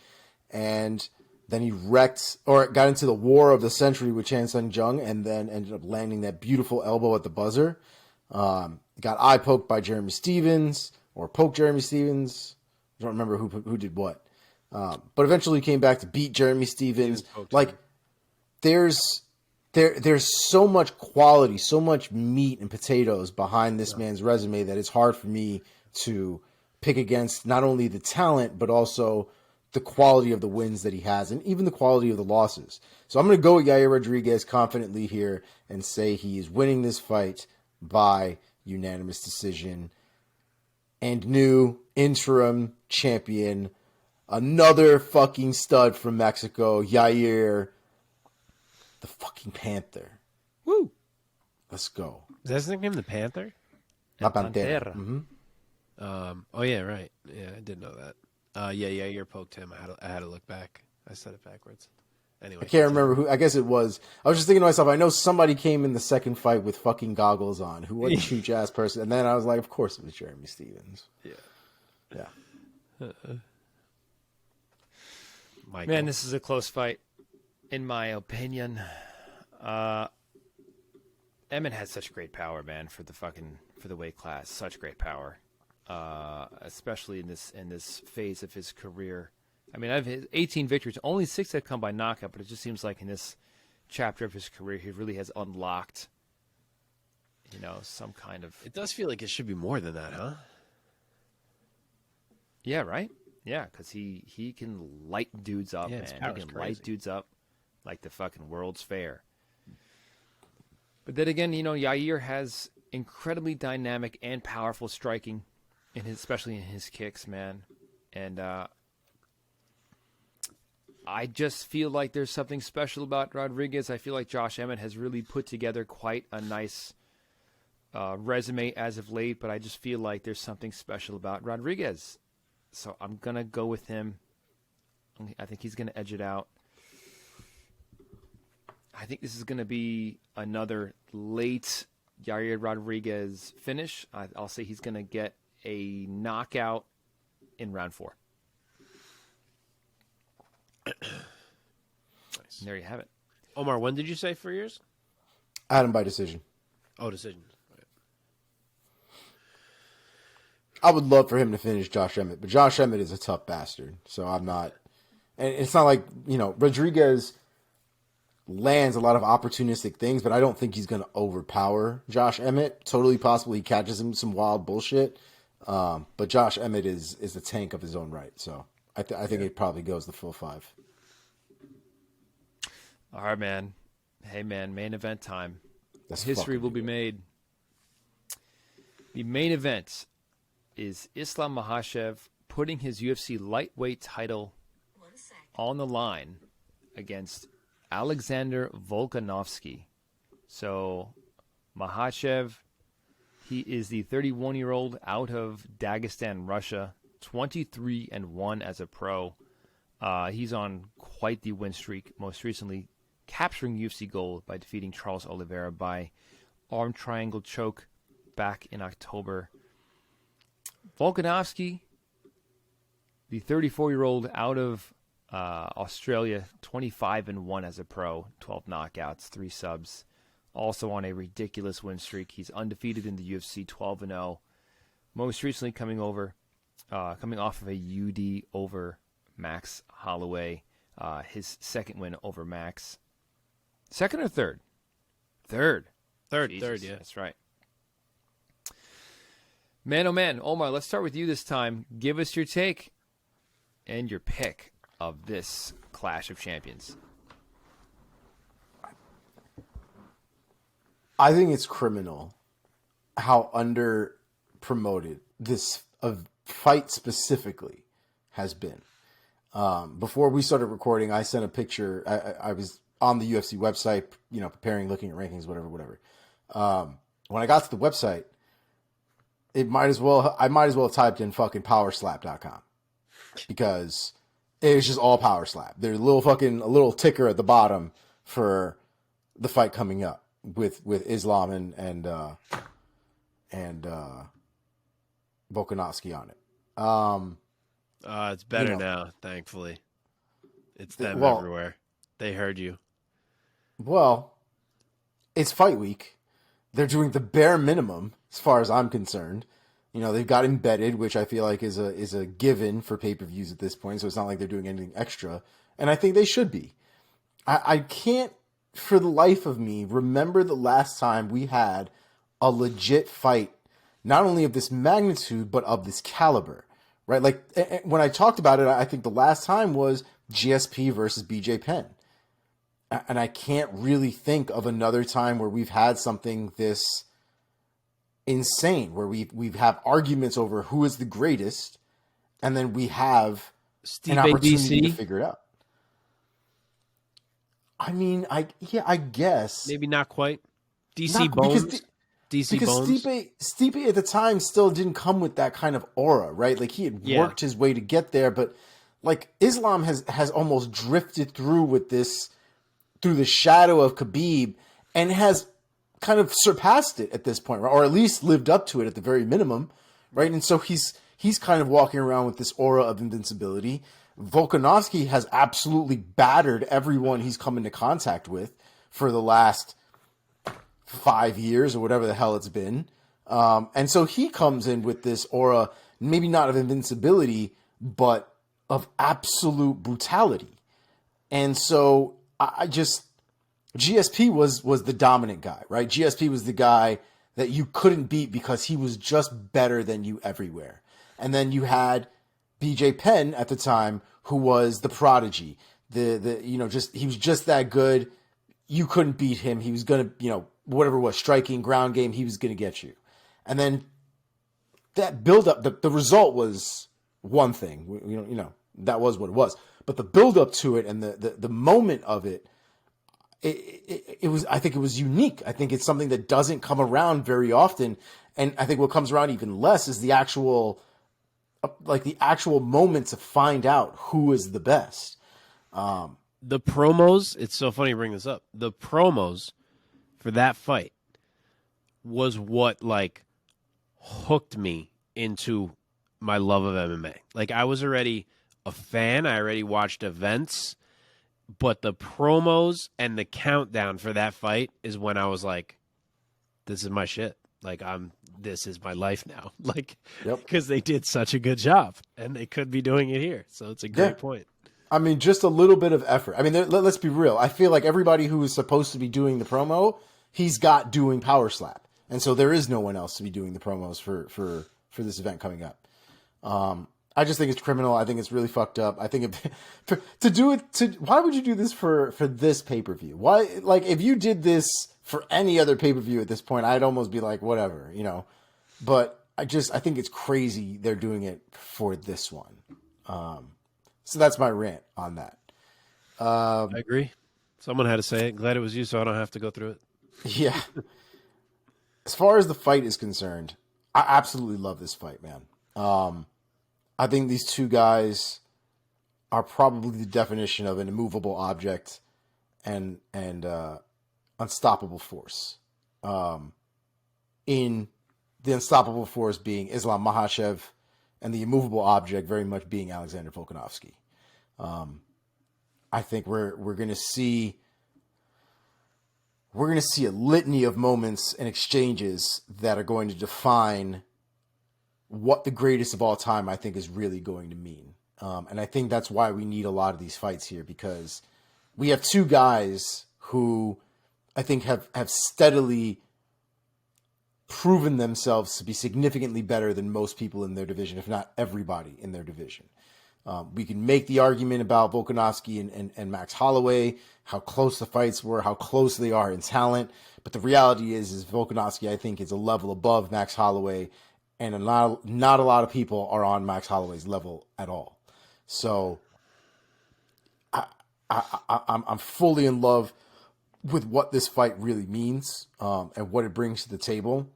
And then he got into the war of the century with Chan Sung Jung, and then ended up landing that beautiful elbow at the buzzer. Got eye poked by Jeremy Stevens, or poked Jeremy Stevens. I don't remember who did what. But eventually came back to beat Jeremy Stevens. Like, there's so much quality, so much meat and potatoes behind this man's resume that it's hard for me to pick against not only the talent, but also the quality of the wins that he has, and even the quality of the losses. So I'm going to go with Yair Rodriguez confidently here and say he is winning this fight by unanimous decision. And new interim champion, another fucking stud from Mexico, Yair, the fucking Panther. Woo! Let's go. Is that his nickname, the Panther? La Pantera. Oh yeah, right. Yeah, I did know that. Yair poked him. I had to look back. I said it backwards. Anyway, I can't remember who. I guess it was. I was just thinking to myself, I know somebody came in the second fight with fucking goggles on. Who was a huge ass person? And then I was like, of course it was Jeremy Stevens. Yeah. Michael. Man, this is a close fight, in my opinion. Emmett has such great power, man, for the weight class. Such great power, especially in this phase of his career. I mean, I've had 18 victories, only 6 have come by knockout, but it just seems like in this chapter of his career, he really has unlocked, some kind of... It does feel like it should be more than that, huh? Yeah, right? Yeah, because he can light dudes up, man. He can light dudes up like the fucking World's Fair. But then again, Yair has incredibly dynamic and powerful striking, especially in his kicks, man. And I just feel like there's something special about Rodriguez. I feel like Josh Emmett has really put together quite a nice resume as of late, but I just feel like there's something special about Rodriguez. So I'm going to go with him. I think he's going to edge it out. I think this is going to be another late Yair Rodriguez finish. I'll say he's going to get a knockout in round 4. Nice. There you have it. Omar, when did you say for yours? I had him by decision. Oh, decision. Right. I would love for him to finish Josh Emmett, but Josh Emmett is a tough bastard. So I'm not. And it's not like, Rodriguez lands a lot of opportunistic things, but I don't think he's going to overpower Josh Emmett. Totally possible he catches him some wild bullshit. But Josh Emmett is a tank of his own right. So I think it probably goes the full 5. All right, man. Hey, man, main event time. That's History will be good. made. The main event is Islam Makhachev putting his UFC lightweight title on the line against Alexander Volkanovski. So Makhachev, he is the 31-year-old out of Dagestan, Russia, 23-1 as a pro. He's on quite the win streak, most recently capturing UFC gold by defeating Charles Oliveira by arm triangle choke back in October. Volkanovski, the 34-year-old out of Australia, 25-1 as a pro, 12 knockouts, 3 subs. Also on a ridiculous win streak. He's undefeated in the UFC, 12-0. Most recently coming off of a UD over Max Holloway. His second win over Max. Second or third? Third. Third, Jesus, yeah. That's right. Man, oh man. Omar, let's start with you this time. Give us your take and your pick of this Clash of Champions. I think it's criminal how under promoted this fight specifically has been. Before we started recording, I sent a picture. I was on the UFC website, preparing, looking at rankings, whatever. When I got to the website, I might as well have typed in fucking powerslap.com because it was just all power slap. There's a little ticker at the bottom for the fight coming up with Islam and Volkanovski on it. It's better now, thankfully. It's them everywhere. They heard you. Well, it's fight week. They're doing the bare minimum as far as I'm concerned. They've got embedded, which I feel like is a given for pay-per-views at this point. So it's not like they're doing anything extra. And I think they should be. I can't, for the life of me, remember the last time we had a legit fight, not only of this magnitude, but of this caliber. Right? Like, when I talked about it, I think the last time was GSP versus BJ Penn. And I can't really think of another time where we've had something this insane, where we've have arguments over who is the greatest, and then we have an opportunity to figure it out. I mean, I guess. Maybe not quite. DC Bones. Because Stipe at the time still didn't come with that kind of aura, right? Like, he had worked his way to get there, but like Islam has almost drifted through the shadow of Khabib and has kind of surpassed it at this point, right? Or at least lived up to it at the very minimum, right? And so he's kind of walking around with this aura of invincibility. Volkanovski has absolutely battered everyone he's come into contact with for the last 5 years or whatever the hell it's been. And so he comes in with this aura, maybe not of invincibility, but of absolute brutality. And so GSP was the dominant guy, right? GSP was the guy that you couldn't beat because he was just better than you everywhere. And then you had BJ Penn at the time, who was the prodigy. He was just that good. You couldn't beat him. He was going to, whatever it was, striking, ground game, he was going to get you. And then that build up, the result was one thing, that was what it was. but the build up to it and the moment of it, it was, I think it was unique. I think it's something that doesn't come around very often. And I think what comes around even less is the actual moment to find out who is the best. The promos, it's so funny you bring this up. The promos for that fight was what like hooked me into my love of MMA. Like I was already a fan. I already watched events, but the promos and the countdown for that fight is when I was like, this is my shit. Like this is my life now. Like, because they did such a good job and they could be doing it here. So it's a great point. I mean, just a little bit of effort. I mean, let's be real. I feel like everybody who is supposed to be doing the promo, he's got doing Power Slap. And so there is no one else to be doing the promos for this event coming up. I just think it's criminal. I think it's really fucked up. I think why would you do this for this pay-per-view? Why, like, if you did this for any other pay-per-view at this point, I'd almost be like, whatever, you know, but I think it's crazy they're doing it for this one. So that's my rant on that. I agree. Someone had to say it. Glad it was you, so I don't have to go through it. Yeah. As far as the fight is concerned, I absolutely love this fight, man. I think these two guys are probably the definition of an immovable object and unstoppable force. In the unstoppable force being Islam Makhachev, and the immovable object very much being Alexander Volkanovski. I think we're going to see a litany of moments and exchanges that are going to define what the greatest of all time I think is really going to mean. And I think that's why we need a lot of these fights here, because we have two guys who I think have steadily proven themselves to be significantly better than most people in their division, if not everybody in their division. We can make the argument about Volkanovski and Max Holloway, how close the fights were, how close they are in talent. But the reality is Volkanovski, I think, is a level above Max Holloway, and not a lot of people are on Max Holloway's level at all. So I'm fully in love with what this fight really means, and what it brings to the table.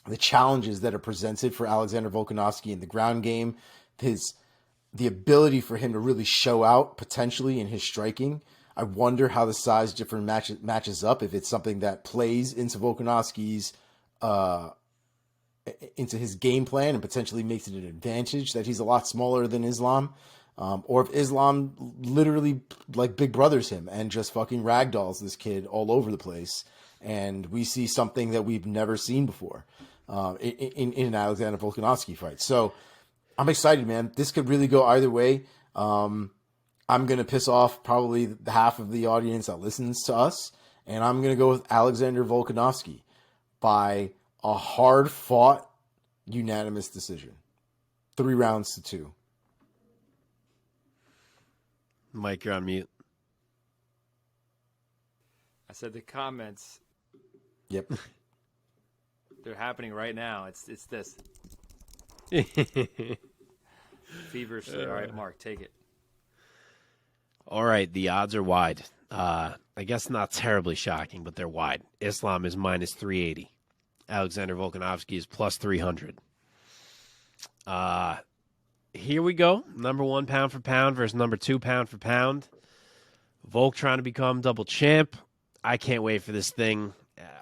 The challenges that are presented for Alexander Volkanovski in the ground game, the ability for him to really show out potentially in his striking. I wonder how the size difference matches up, if it's something that plays into Volkanovski's into his game plan and potentially makes it an advantage that he's a lot smaller than Islam, or if Islam literally like big brothers him and just fucking ragdolls this kid all over the place, and we see something that we've never seen before in an Alexander Volkanovski fight. So I'm excited, man. This could really go either way. I'm going to piss off probably half of the audience that listens to us, and I'm going to go with Alexander Volkanovski by a hard-fought, unanimous decision. 3 rounds to 2. Mike, you're on mute. I said the comments. Yep. They're happening right now. It's this. Feverishly. All right, Mark, take it. All right, the odds are wide. I guess not terribly shocking, but they're wide. Islam is minus 380. Alexander Volkanovski is plus 300. Here we go. Number 1 pound for pound versus number 2 pound for pound. Volk trying to become double champ. I can't wait for this thing.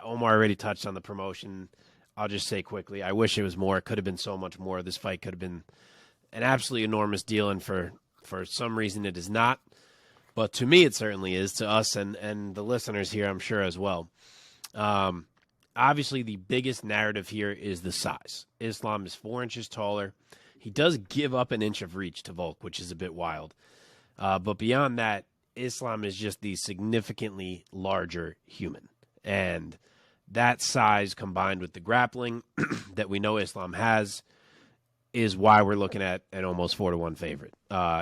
Omar already touched on the promotion. I'll just say quickly, I wish it was more. It could have been so much more. This fight could have been an absolutely enormous deal, and for some reason it is not. But to me, it certainly is. To us and the listeners here, I'm sure as well. Obviously, the biggest narrative here is the size. Islam is 4 inches taller. He does give up an inch of reach to Volk, which is a bit wild. But beyond that, Islam is just the significantly larger human. And that size combined with the grappling that we know Islam has is why we're looking at an almost 4-1 favorite.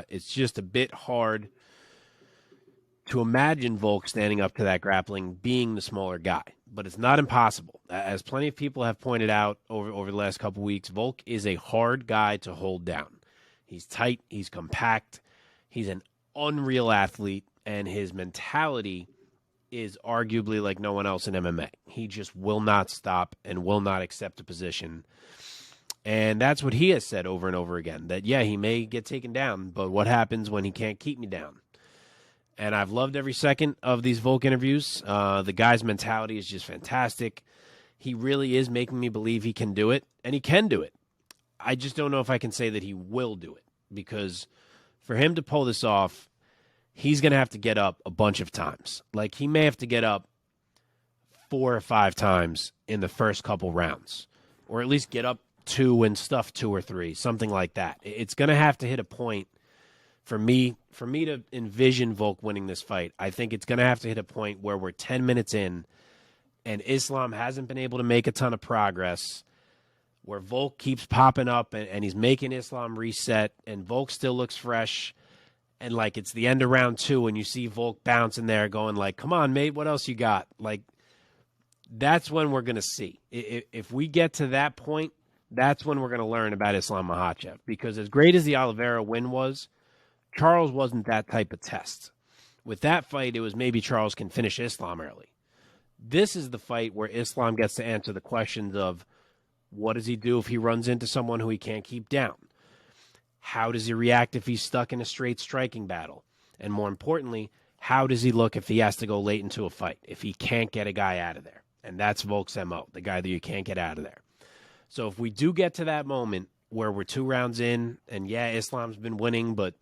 It's just a bit hard to imagine Volk standing up to that grappling being the smaller guy, but it's not impossible. As plenty of people have pointed out over the last couple weeks, Volk is a hard guy to hold down. He's tight, he's compact, he's an unreal athlete, and his mentality is arguably like no one else in MMA. He just will not stop and will not accept a position. And that's what he has said over and over again, that, yeah, he may get taken down, but what happens when he can't keep me down? And I've loved every second of these Volk interviews. The guy's mentality is just fantastic. He really is making me believe he can do it, and he can do it. I just don't know if I can say that he will do it, because for him to pull this off, he's going to have to get up a bunch of times. Like, he may have to get up 4 or 5 times in the first couple rounds, or at least get up 2 and stuff 2 or 3, something like that. It's going to have to hit a point for me to envision Volk winning this fight. I think it's going to have to hit a point where we're 10 minutes in and Islam hasn't been able to make a ton of progress, where Volk keeps popping up and he's making Islam reset, and Volk still looks fresh, and like it's the end of round 2 and you see Volk bouncing there going like, come on, mate, what else you got? Like, that's when we're going to see. If we get to that point, that's when we're going to learn about Islam Makhachev. Because as great as the Oliveira win was, Charles wasn't that type of test. With that fight, it was maybe Charles can finish Islam early. This is the fight where Islam gets to answer the questions of, what does he do if he runs into someone who he can't keep down? How does he react if he's stuck in a straight striking battle? And more importantly, how does he look if he has to go late into a fight, if he can't get a guy out of there? And that's Volk's MO, the guy that you can't get out of there. So if we do get to that moment where we're 2 rounds in, and yeah, Islam's been winning, but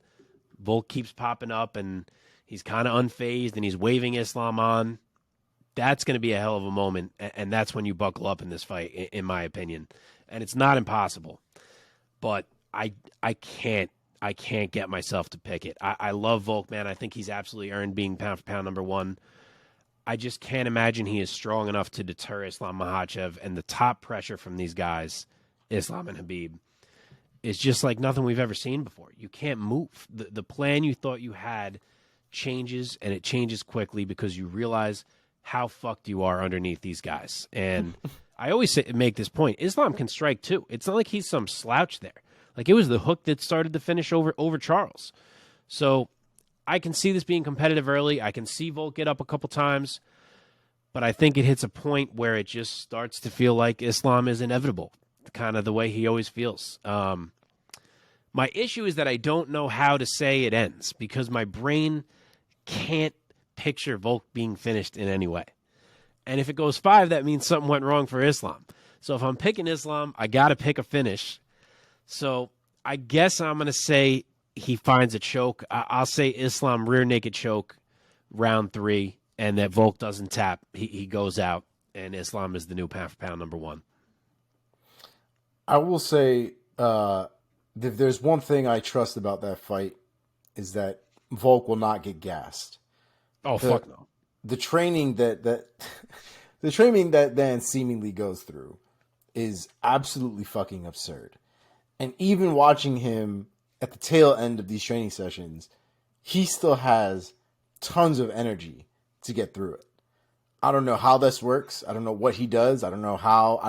Volk keeps popping up and he's kind of unfazed and he's waving Islam on, that's going to be a hell of a moment, and that's when you buckle up in this fight, in my opinion. And it's not impossible, but I can't get myself to pick it. I love Volk, man. I think he's absolutely earned being pound for pound number 1. I just can't imagine he is strong enough to deter Islam Makhachev, and the top pressure from these guys, Islam and Khabib, is just like nothing we've ever seen before. You can't move. The plan you thought you had changes, and it changes quickly because you realize how fucked you are underneath these guys. And I always make this point, Islam can strike too. It's not like he's some slouch there. Like, it was the hook that started the finish over Charles. So I can see this being competitive early. I can see Volk get up a couple times, but I think it hits a point where it just starts to feel like Islam is inevitable, kind of the way he always feels. My issue is that I don't know how to say it ends, because my brain can't picture Volk being finished in any way. And if it goes 5, that means something went wrong for Islam. So if I'm picking Islam, I got to pick a finish. So I guess I'm going to say he finds a choke. I'll say Islam rear naked choke round 3, and that Volk doesn't tap. He goes out, and Islam is the new pound for pound number 1. I will say, if there's one thing I trust about that fight, is that Volk will not get gassed. Oh, fuck no. The training the training that Dan seemingly goes through is absolutely fucking absurd. And even watching him at the tail end of these training sessions, he still has tons of energy to get through it. I don't know how this works. I don't know what he does. I don't know how.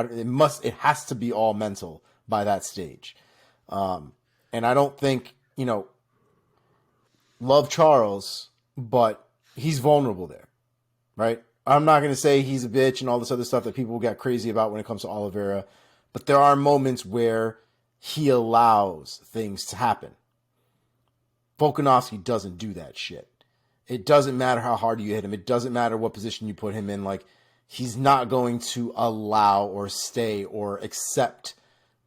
It has to be all mental by that stage. And I don't think, love Charles, but he's vulnerable there, right? I'm not going to say he's a bitch and all this other stuff that people get crazy about when it comes to Oliveira, but there are moments where he allows things to happen. Volkanovski doesn't do that shit. It doesn't matter how hard you hit him. It doesn't matter what position you put him in. Like, he's not going to allow or stay or accept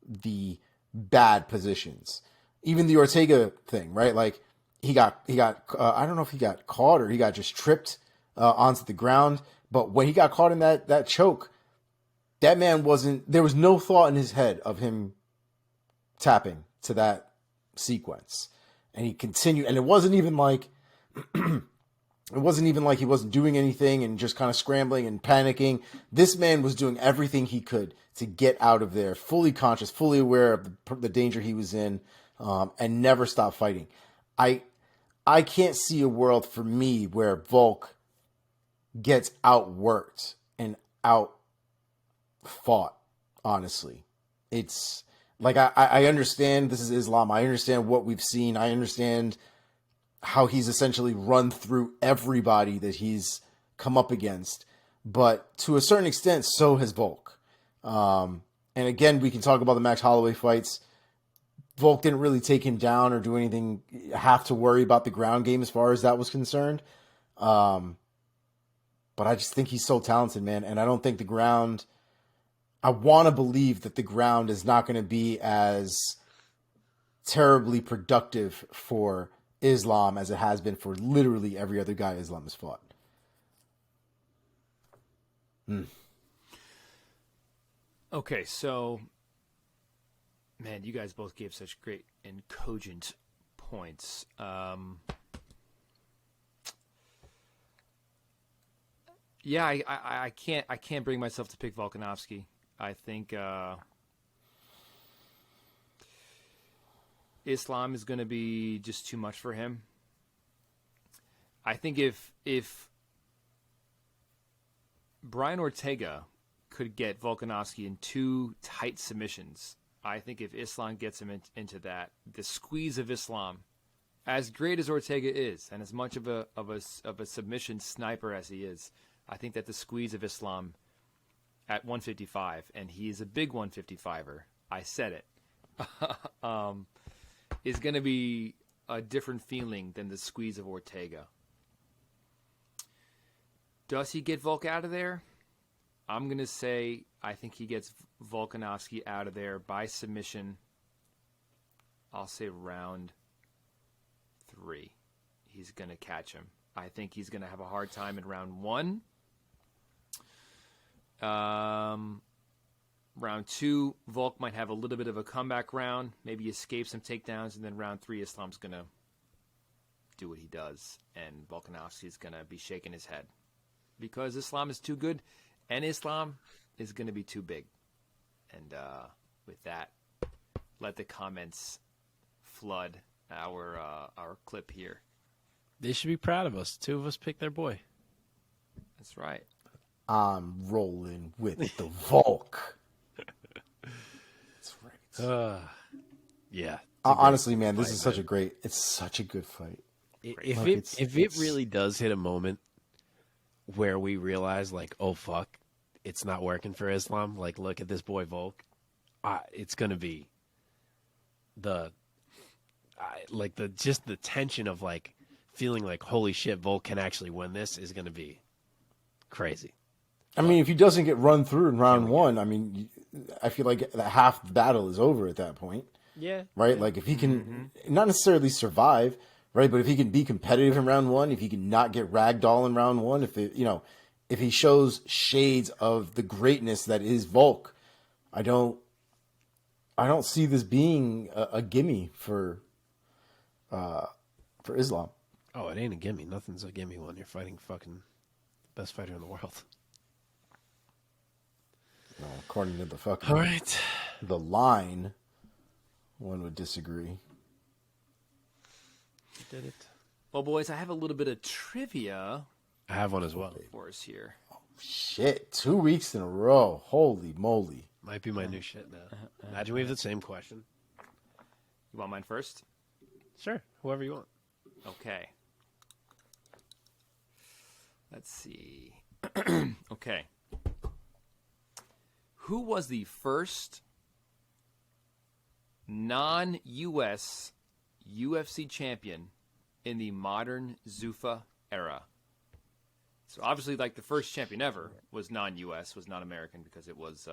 the bad positions. Even the Ortega thing, right? Like, he got I don't know if he got caught or he got just tripped onto the ground. But when he got caught in that choke, that man there was no thought in his head of him tapping to that sequence. And he continued, and it wasn't even like he wasn't doing anything and just kind of scrambling and panicking. This man was doing everything he could to get out of there, fully conscious, fully aware of the danger he was in, and never stop fighting. I can't see a world for me where Volk gets outworked and out fought. Honestly, it's like I understand this is Islam. I understand what we've seen. I understand how he's essentially run through everybody that he's come up against. But to a certain extent, so has Volk. And again, we can talk about the Max Holloway fights. Volk didn't really take him down or do anything, have to worry about the ground game as far as that was concerned. But I just think he's so talented, man. And I don't think the ground, I want to believe that the ground is not going to be as terribly productive for Islam as it has been for literally every other guy Islam has fought. Okay, so, man, you guys both gave such great and cogent points. Yeah, I can't bring myself to pick Volkanovski. I think Islam is going to be just too much for him. I think if Brian Ortega could get Volkanovski in 2 tight submissions, I think if Islam gets him into that, the squeeze of Islam, as great as Ortega is, and as much of a submission sniper as he is, I think that the squeeze of Islam at 155, and he is a big 155er, I said it, is going to be a different feeling than the squeeze of Ortega. Does he get Volk out of there? I'm going to say I think he gets Volkanovski out of there by submission. I'll say round 3. He's going to catch him. I think he's going to have a hard time in round 1. Round 2, Volk might have a little bit of a comeback round, maybe escape some takedowns, and then round 3, Islam's going to do what he does, and Volkanovski's going to be shaking his head. Because Islam is too good, and Islam is going to be too big. And with that, let the comments flood our clip here. They should be proud of us. 2 of us picked their boy. That's right. I'm rolling with the Volk. That's right. Yeah. Honestly, man, this is such a great. It's such a good fight. If it really does hit a moment where we realize, like, oh fuck, it's not working for Islam. Like, look at this boy Volk. It's gonna be the tension of like feeling like holy shit, Volk can actually win this is gonna be crazy. I mean, if he doesn't get run through in round 1, I mean, I feel like half the battle is over at that point. Yeah. Right? Like, if he can not necessarily survive, right? But if he can be competitive in round 1, if he can not get ragdoll in round 1, if he shows shades of the greatness that is Volk, I don't see this being a gimme for Islam. Oh, it ain't a gimme. Nothing's a gimme when you're fighting fucking best fighter in the world. No, according to the fucking All right. the line, one would disagree. Did it. Well, boys, I have a little bit of trivia I have one as well. for us here. Shit, 2 weeks in a row. Holy moly. Might be my new shit now. Imagine we have the same question. You want mine first? Sure. Whoever you want. Okay. Let's see. Okay. Who was the first non-US UFC champion in the modern Zuffa era? So obviously, like, the first champion ever was non-US, was non-American, because it was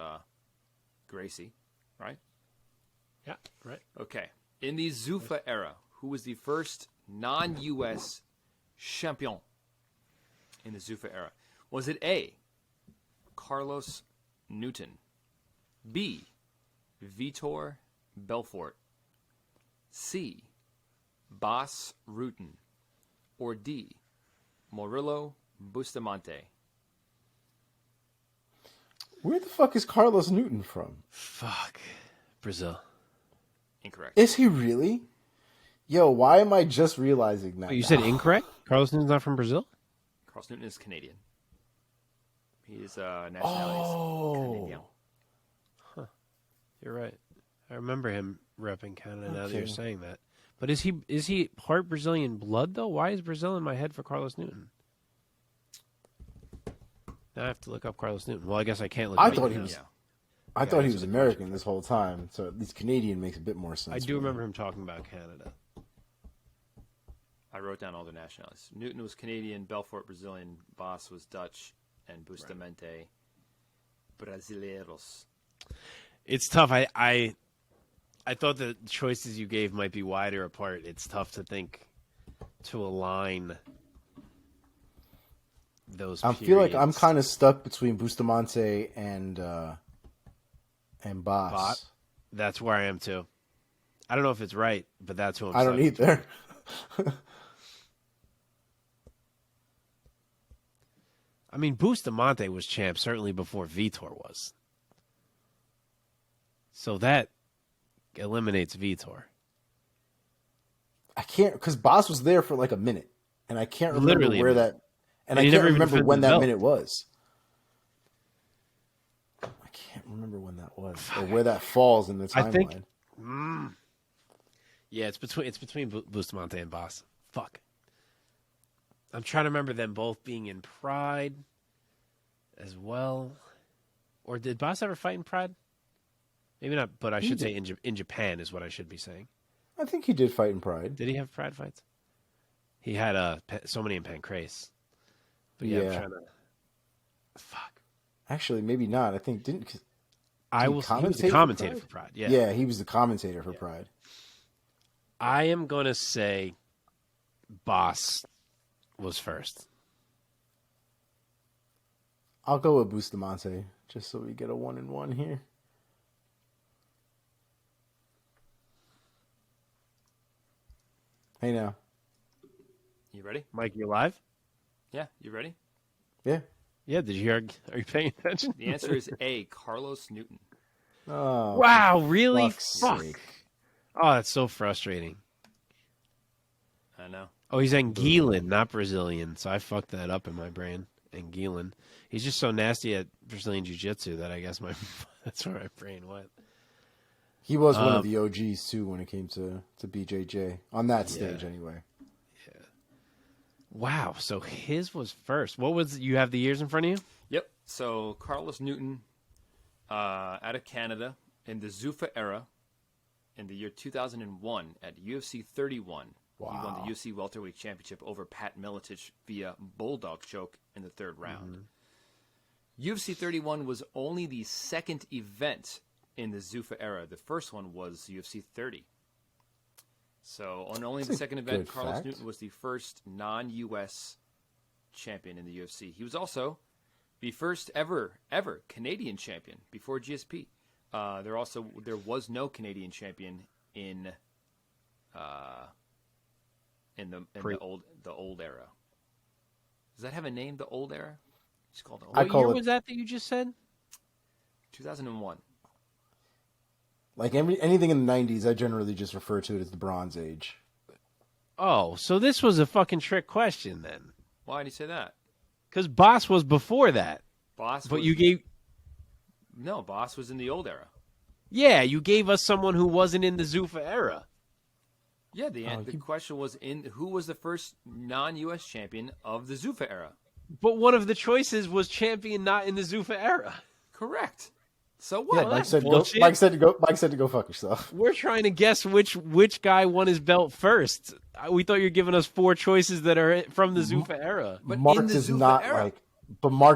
Gracie, right? Yeah, right. Okay. In the Zuffa era, who was the first non-US champion in the Zuffa era? Was it A, Carlos Newton, B, Vitor Belfort, C, Bas Rutten, or D, Murilo Bustamante? Where the fuck is Carlos Newton from? Fuck. Brazil. Incorrect. Is he really? Yo, why am I just realizing that? Wait, you said incorrect? Carlos Newton's not from Brazil? Carlos Newton is Canadian. His nationality is Canadian. You're right. I remember him repping Canada now that you're saying that. But is he part Brazilian blood though? Why is Brazil in my head for Carlos Newton? Now I have to look up Carlos Newton. Well, I guess I can't look. I up thought he now. was. I thought he was American this whole time, so at least Canadian makes a bit more sense. I do remember him talking about Canada. I wrote down all the nationalities. Newton was Canadian, Belfort Brazilian, Boss was Dutch, and Bustamante Brasileiros. It's tough. I thought the choices you gave might be wider apart. It's tough to think to align those. I feel like I'm kind of stuck between Bustamante and Boss. That's where I am too. I don't know if it's right, but that's who I'm. I don't either. I mean, Bustamante was champ certainly before Vitor was. So that eliminates Vitor. I can't, because Boss was there for like a minute, and I can't remember Literally where that, and I he can't never even remember defended when the that belt. minute was. I can't remember when that was, or where that falls in the timeline. I think. Yeah, it's between Bustamante and Boss. Fuck. I'm trying to remember them both being in Pride as well. Or did Boss ever fight in Pride? Maybe not, but I should say in Japan is what I should be saying. I think he did fight in Pride. Did he have Pride fights? He had so many in Pancrase. But yeah, I'm trying to. Fuck. Actually, maybe not. I think didn't. He was the commentator for Pride. Yeah. Yeah, he was the commentator for Pride. I am going to say Boss was first. I'll go with Bustamante, just so we get a 1-1 here. Hey now. You ready? Mike, you live? Yeah, you ready? Yeah. Yeah, did you hear? Are you paying attention? The answer is A, Carlos Newton. Oh, Wow, really? fuck's Fuck. sake. Oh, that's so frustrating. I know. Oh, he's Anguillan, not Brazilian, so I fucked that up in my brain. Anguillan. He's just so nasty at Brazilian Jiu-Jitsu that I guess that's where my brain went. He was one of the OGs too when it came to BJJ on that stage anyway. Yeah. Wow, so his was first. What was you have the years in front of you? Yep. So Carlos Newton, out of Canada in the Zuffa era, in the year 2001 at UFC 31. Wow. He won the UFC welterweight championship over Pat Miletich via bulldog choke in the third round. UFC 31 was only the second event in the Zuffa era. The first one was UFC 30. So on only the second event, Carlos Newton was the first non-US champion in the UFC. He was also the first ever Canadian champion before GSP. There was no Canadian champion in the old era. Does that have a name? The old era? It's called the old. What year was that you just said? 2001. Like anything in the 90s, I generally just refer to it as the Bronze Age. Oh, so this was a fucking trick question then. Why did you say that? Because Boss was before that. Boss was in the old era. Yeah, you gave us someone who wasn't in the Zuffa era. Yeah, the question was who was the first non-US champion of the Zuffa era? But one of the choices was champion not in the Zuffa era. Correct. So what? Yeah, Mike said to go fuck yourself. We're trying to guess which guy won his belt first. We thought you were giving us four choices that are from the Zuffa era. But Mark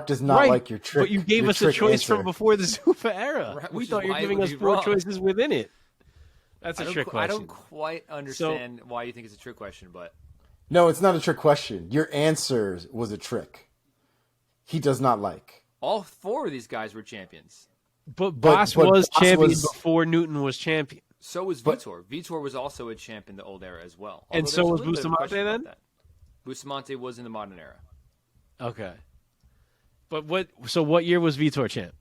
does not like your trick. But you gave us a choice from before the Zuffa era. Right, we thought you were giving us four choices within it. That's a trick question. I don't quite understand why you think it's a trick question, but no, it's not a trick question. Your answer was a trick. He does not like. All four of these guys were champions. But Boss was champion before Newton was champion. So was Vitor. Vitor was also a champ in the old era as well. And so was Bustamante then? Bustamante was in the modern era. Okay. But what year was Vitor champ?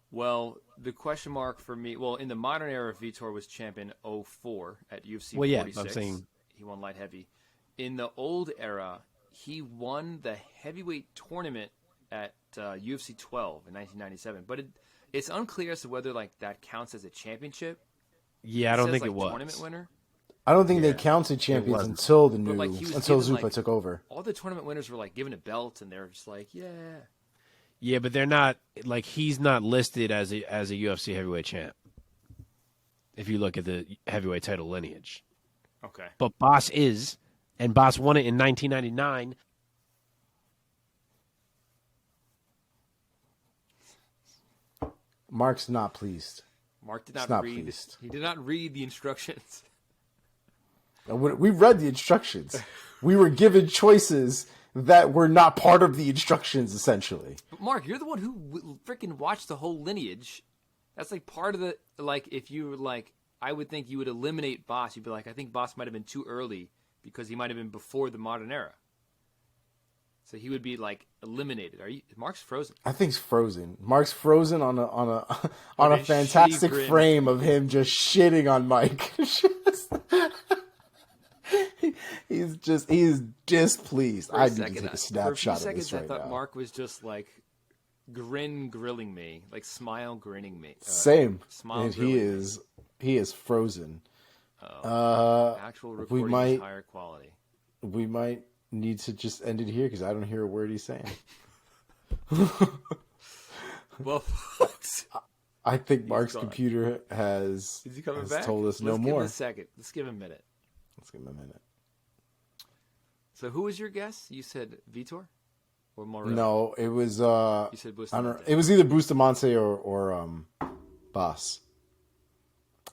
Well, the question mark for me, in the modern era, Vitor was champion 04 at UFC 46. I'm saying he won light heavy. In the old era, he won the heavyweight tournament at UFC 12 in 1997. But it's unclear as to whether that counts as a championship. Yeah, I don't think it was. Tournament winner. I don't think Yeah, they counted champions wasn't. until the But, new like, he was until given, Zupa like, took over. all the tournament winners were like given a belt, and they're just like, yeah. Yeah, but they're not like he's not listed as a UFC heavyweight champ. If you look at the heavyweight title lineage, Okay. but Boss is, and Boss won it in 1999. Mark's not pleased. Mark did He's not not read. pleased. He did not read the instructions. We read the instructions. We were given choices that were not part of the instructions, essentially. But Mark, you're the one who freaking watched the whole lineage. That's like part of the, like, if you were like, I would think you would eliminate Boss. You'd be like, I think Boss might have been too early because he might have been before the modern era. So he would be like eliminated. Mark's frozen? I think he's frozen. Mark's frozen on a a fantastic shitty grin. frame of him just shitting on Mike. He's displeased. I need to take a snapshot for a few of this seconds, right I thought now. Mark was just like grilling me, like smile grinning me. Same. Smile And grilling me. he is frozen. Actual we recording might is higher quality. we might need to just end it here because I don't hear a word he's saying. Well, folks, I think Mark's gone. computer has is he coming has back? told us no Let's give more. him a second. Let's give him a minute. Let's give him a minute. So who was your guess? You said Vitor or Morel? No, it was You said I don't know. Bustamante. It was either Bustamante or Boss.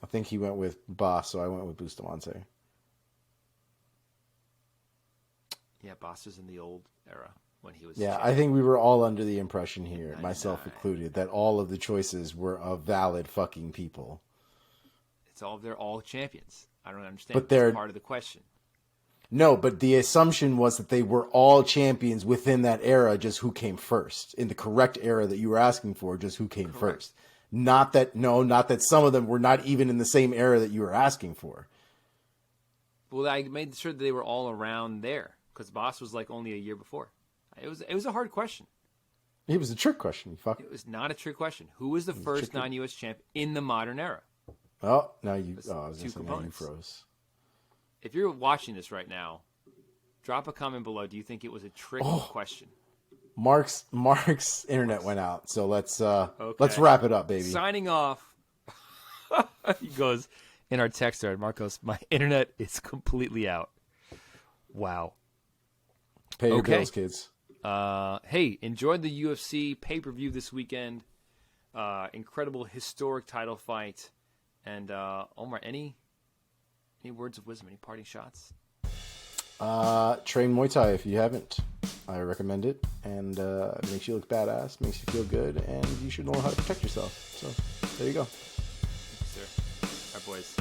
I think he went with Boss, so I went with Bustamante. Yeah, Boss was in the old era when he was. Yeah, champ. I think we were all under the impression here, 99. myself included, that all of the choices were of valid fucking people. They're all champions. I don't understand. But That's they're- part of the question. No, but the assumption was that they were all champions within that era, just who came first. In the correct era that you were asking for, just who came first. Not that some of them were not even in the same era that you were asking for. Well, I made sure that they were all around there because Boss was like only a year before. It was a hard question. It was a trick question, you fuck. It was not a trick question. Who was the first non-U.S. champ in the modern era? Oh, now you. There's Oh, I was two going to say now you components. froze. If you're watching this right now, drop a comment below. Do you think it was a trick question? Mark's internet went out, so let's wrap it up, baby. Signing off. He goes in our text thread, Marcos, my internet is completely out. Wow. Pay your Okay. bills, kids. Hey, enjoyed the UFC pay-per-view this weekend. Incredible historic title fight. And Omar, any words of wisdom, any parting shots? Train Muay Thai if you haven't. I recommend it, and it makes you look badass, makes you feel good, and you should know how to protect yourself. So there you go. Thank you, sir. Our boys,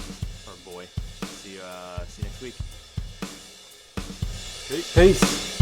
or boy. See you next week. Peace.